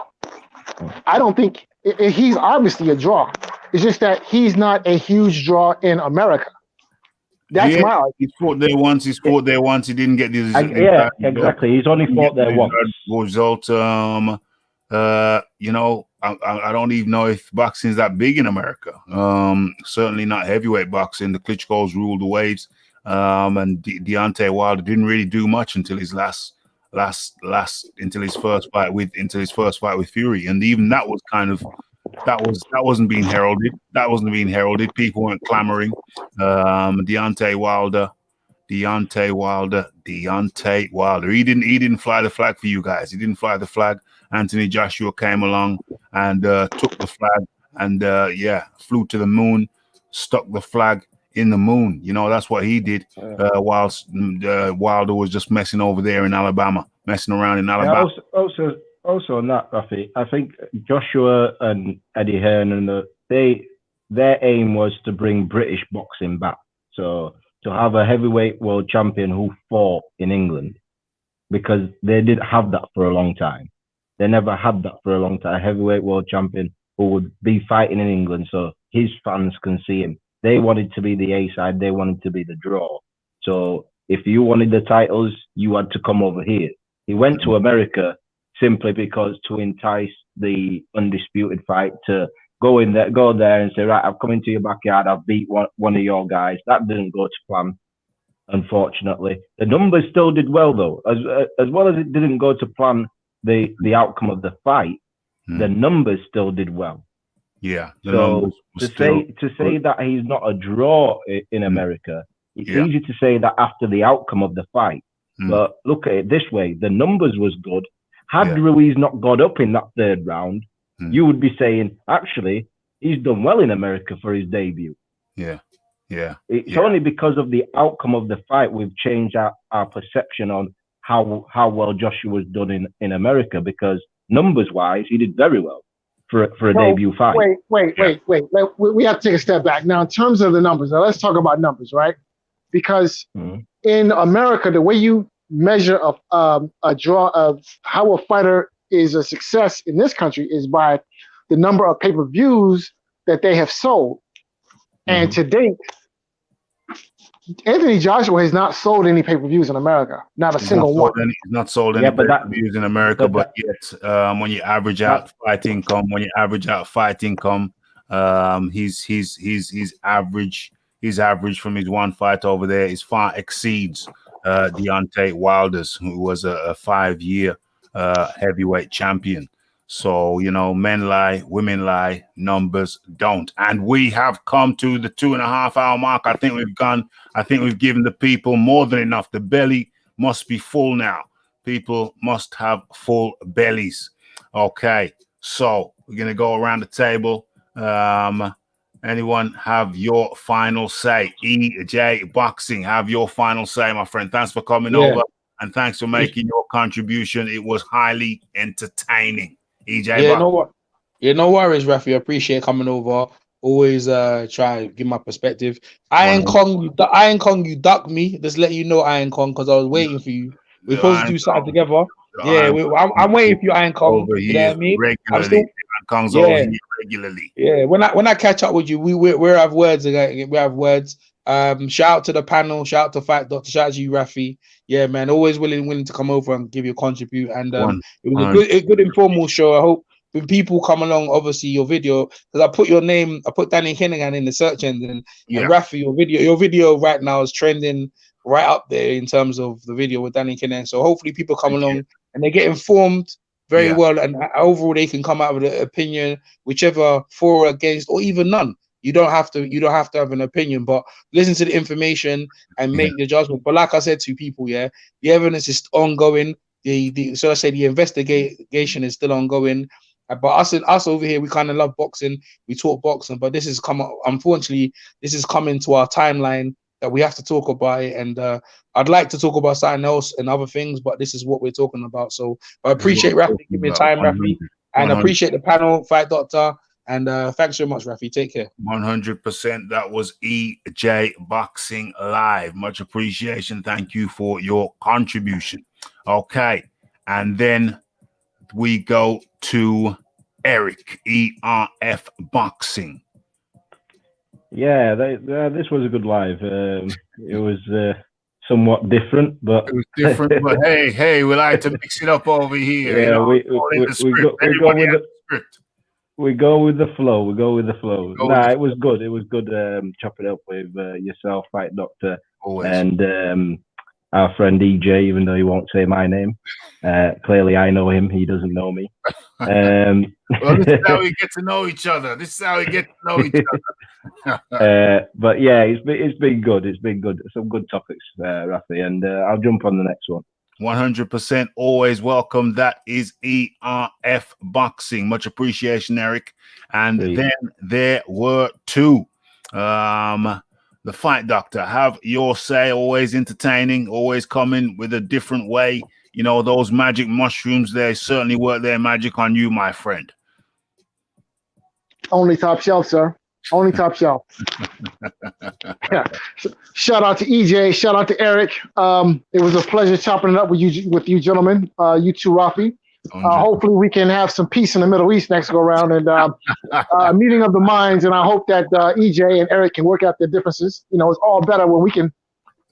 I don't think he's obviously a draw. It's just that he's not a huge draw in America. That's my argument. He's fought there once. He didn't get this. Exactly. He's only fought there once. Result. You know, I don't even know if boxing is that big in America. Certainly not heavyweight boxing. The Klitschko's ruled the waves. And Deontay Wilder didn't really do much until his until his first fight with Fury, and even that was kind of that wasn't being heralded. People weren't clamoring. Deontay Wilder. He didn't fly the flag for you guys. He didn't fly the flag. Anthony Joshua came along and took the flag and flew to the moon, stuck the flag in the moon. You know, that's what he did whilst Wilder was just messing over there in Alabama, messing around in Alabama. Yeah, also on that, Rafi, I think Joshua and Eddie Hearn and their aim was to bring British boxing back. So to have a heavyweight world champion who fought in England, because they didn't have that for a long time. They never had that for a long time. A heavyweight world champion who would be fighting in England so his fans can see him. They wanted to be the A side. They wanted to be the draw. So if you wanted the titles, you had to come over here. He went to America simply because to entice the undisputed fight to go there and say, right, I've come into your backyard. I've beat one of your guys. That didn't go to plan, unfortunately. The numbers still did well, though. As well as it didn't go to plan the outcome of the fight, the numbers still did well. Yeah. So to say that he's not a draw in America, it's easy to say that after the outcome of the fight. But look at it this way: the numbers was good. Had Ruiz not got up in that third round, you would be saying, actually, he's done well in America for his debut. It's only because of the outcome of the fight we've changed our perception on how well Joshua's done in America, because numbers-wise, he did very well for a debut fight. Wait. We have to take a step back. Now, in terms of the numbers, now let's talk about numbers, right? Because in America, the way you measure a draw of how a fighter is a success in this country is by the number of pay-per-views that they have sold. And to date, Anthony Joshua has not sold any pay-per-views in America. Not a single one. He's not sold any pay-per-views in America, but yet when you average out fight income, his average from his one fight over there is far exceeds Deontay Wilder's, who was a 5-year heavyweight champion. So, you know, men lie, women lie, numbers don't. And we have come to the 2.5 hour mark. I think we've given the people more than enough. The belly must be full now. People must have full bellies. Okay. So we're going to go around the table. Anyone have your final say? EJ Boxing, have your final say, my friend. Thanks for coming over and thanks for making your contribution. It was highly entertaining. EJ Boxing. No worries, Rafi. I appreciate coming over. Always try to give my perspective. Iron Kong, you duck me. Just let you know, Iron Kong, because I was waiting for you. We're supposed to do something together. Yeah, I'm waiting for you, Iron Kong. Over you know what I mean? Regularly. Iron Kong's over here regularly. Yeah, when I catch up with you, we have words. We have words. Shout out to the panel. Shout out to Fight Doctor. Shout out to you, Rafi. Yeah, man. Always willing to come over and give you a contribute. And it was a good informal show. I hope when people come along, obviously your video, because I put Danny Kinahan in the search engine, and Rafi, your video right now is trending right up there in terms of the video with Danny Kinahan. So hopefully people come along and they get informed very well, and overall they can come out with an opinion, whichever for or against, or even none. You don't have to have an opinion, but listen to the information and make the judgment. But like I said to people, the evidence is ongoing. So I say the investigation is still ongoing. But us over here, we kind of love boxing. We talk boxing, but unfortunately, this is coming to our timeline that we have to talk about it. And I'd like to talk about something else and other things, but this is what we're talking about. So I appreciate Rafi giving me time, Rafi, and I appreciate the panel, Fight Doctor. And thanks so much, Rafi. Take care. 100%. That was EJ Boxing Live. Much appreciation. Thank you for your contribution. Okay. And then we go to Eric, ERF Boxing. Yeah, this was a good live. It was somewhat different, but it was different. But hey, we like to mix it up over here. Yeah, we go with the flow. It was good. It was good chopping up with yourself, Fight Doctor, and our friend EJ, even though he won't say my name. Clearly, I know him. He doesn't know me. Well, this is how we get to know each other. But yeah, it's been good. It's been good. Some good topics, Rafi, and I'll jump on the next one. 100%. Always welcome. That is ERF Boxing. Much appreciation, Eric. And then there were two. The Fight Doctor, have your say. Always entertaining, always coming with a different way. You know, those magic mushrooms, they certainly work their magic on you, my friend. Only top shelf, sir. Only top shelf. Shout out to EJ. Shout out to Eric. It was a pleasure chopping it up with you gentlemen. You too, Rafi. Hopefully we can have some peace in the Middle East next go around and a meeting of the minds. And I hope that EJ and Eric can work out their differences. You know, it's all better when we can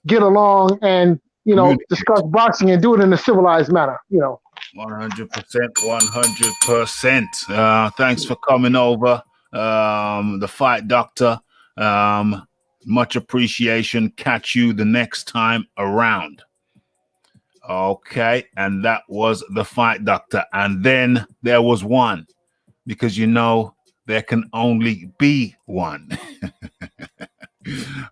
get along and, you know, discuss boxing and do it in a civilized manner, you know. 100%, 100%. Thanks for coming over. The Fight Doctor. Much appreciation. Catch you the next time around. Okay, and that was the Fight Doctor. And then there was one, because you know there can only be one.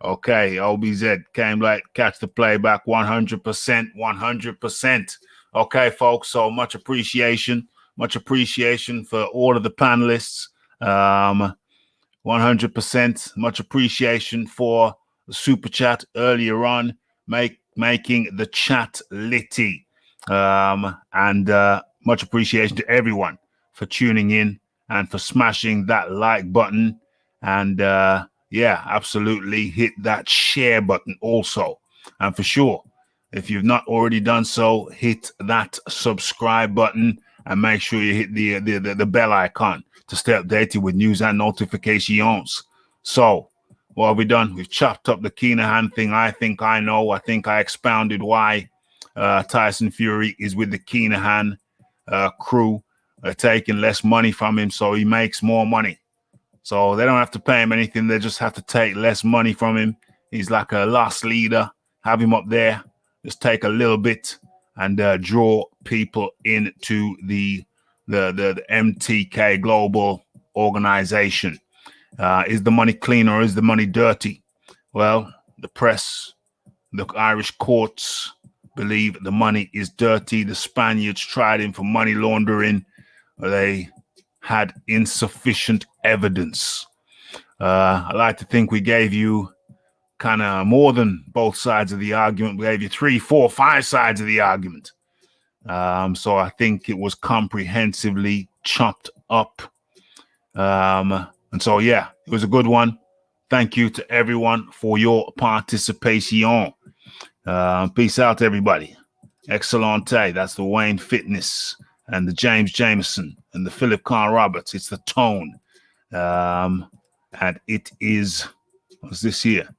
Okay, OBZ came like catch the playback. 100%, 100%. Okay, folks, so much appreciation for all of the panelists. 100%, much appreciation for the super chat earlier on, making the chat litty. And much appreciation to everyone for tuning in and for smashing that like button. And yeah, absolutely hit that share button also. And for sure, if you've not already done so, hit that subscribe button and make sure you hit the bell icon to stay updated with news and notifications. So what have we done? We've chopped up the Kinahan thing. I think I expounded why Tyson Fury is with the Kinahan crew, taking less money from him so he makes more money. So they don't have to pay him anything. They just have to take less money from him. He's like a lost leader. Have him up there. Just take a little bit and draw people into the the MTK Global organization. Is the money clean or is the money dirty? Well, the press, the Irish courts believe the money is dirty. The Spaniards tried him for money laundering. They had insufficient evidence. I like to think we gave you kind of more than both sides of the argument. We gave you 3, 4, 5 sides of the argument. So I think it was comprehensively chopped up. And so, yeah, it was a good one. Thank you to everyone for your participation. Peace out, everybody. Excellente. That's the Wayne Fitness and the James Jameson and the Philip Carl Roberts. It's the tone. And it is, what's this here?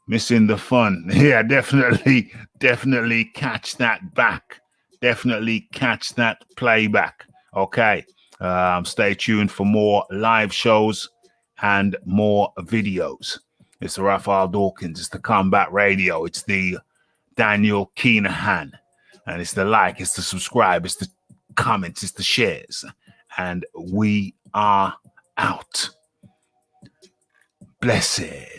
Missing the fun. Yeah, definitely catch that back. Definitely catch that playback. Okay. Stay tuned for more live shows and more videos. It's the Raphael Dawkins. It's the Combat Radio. It's the Daniel Kinahan. And it's the like, it's the subscribe, it's the comments, it's the shares. And we are out. Blessed.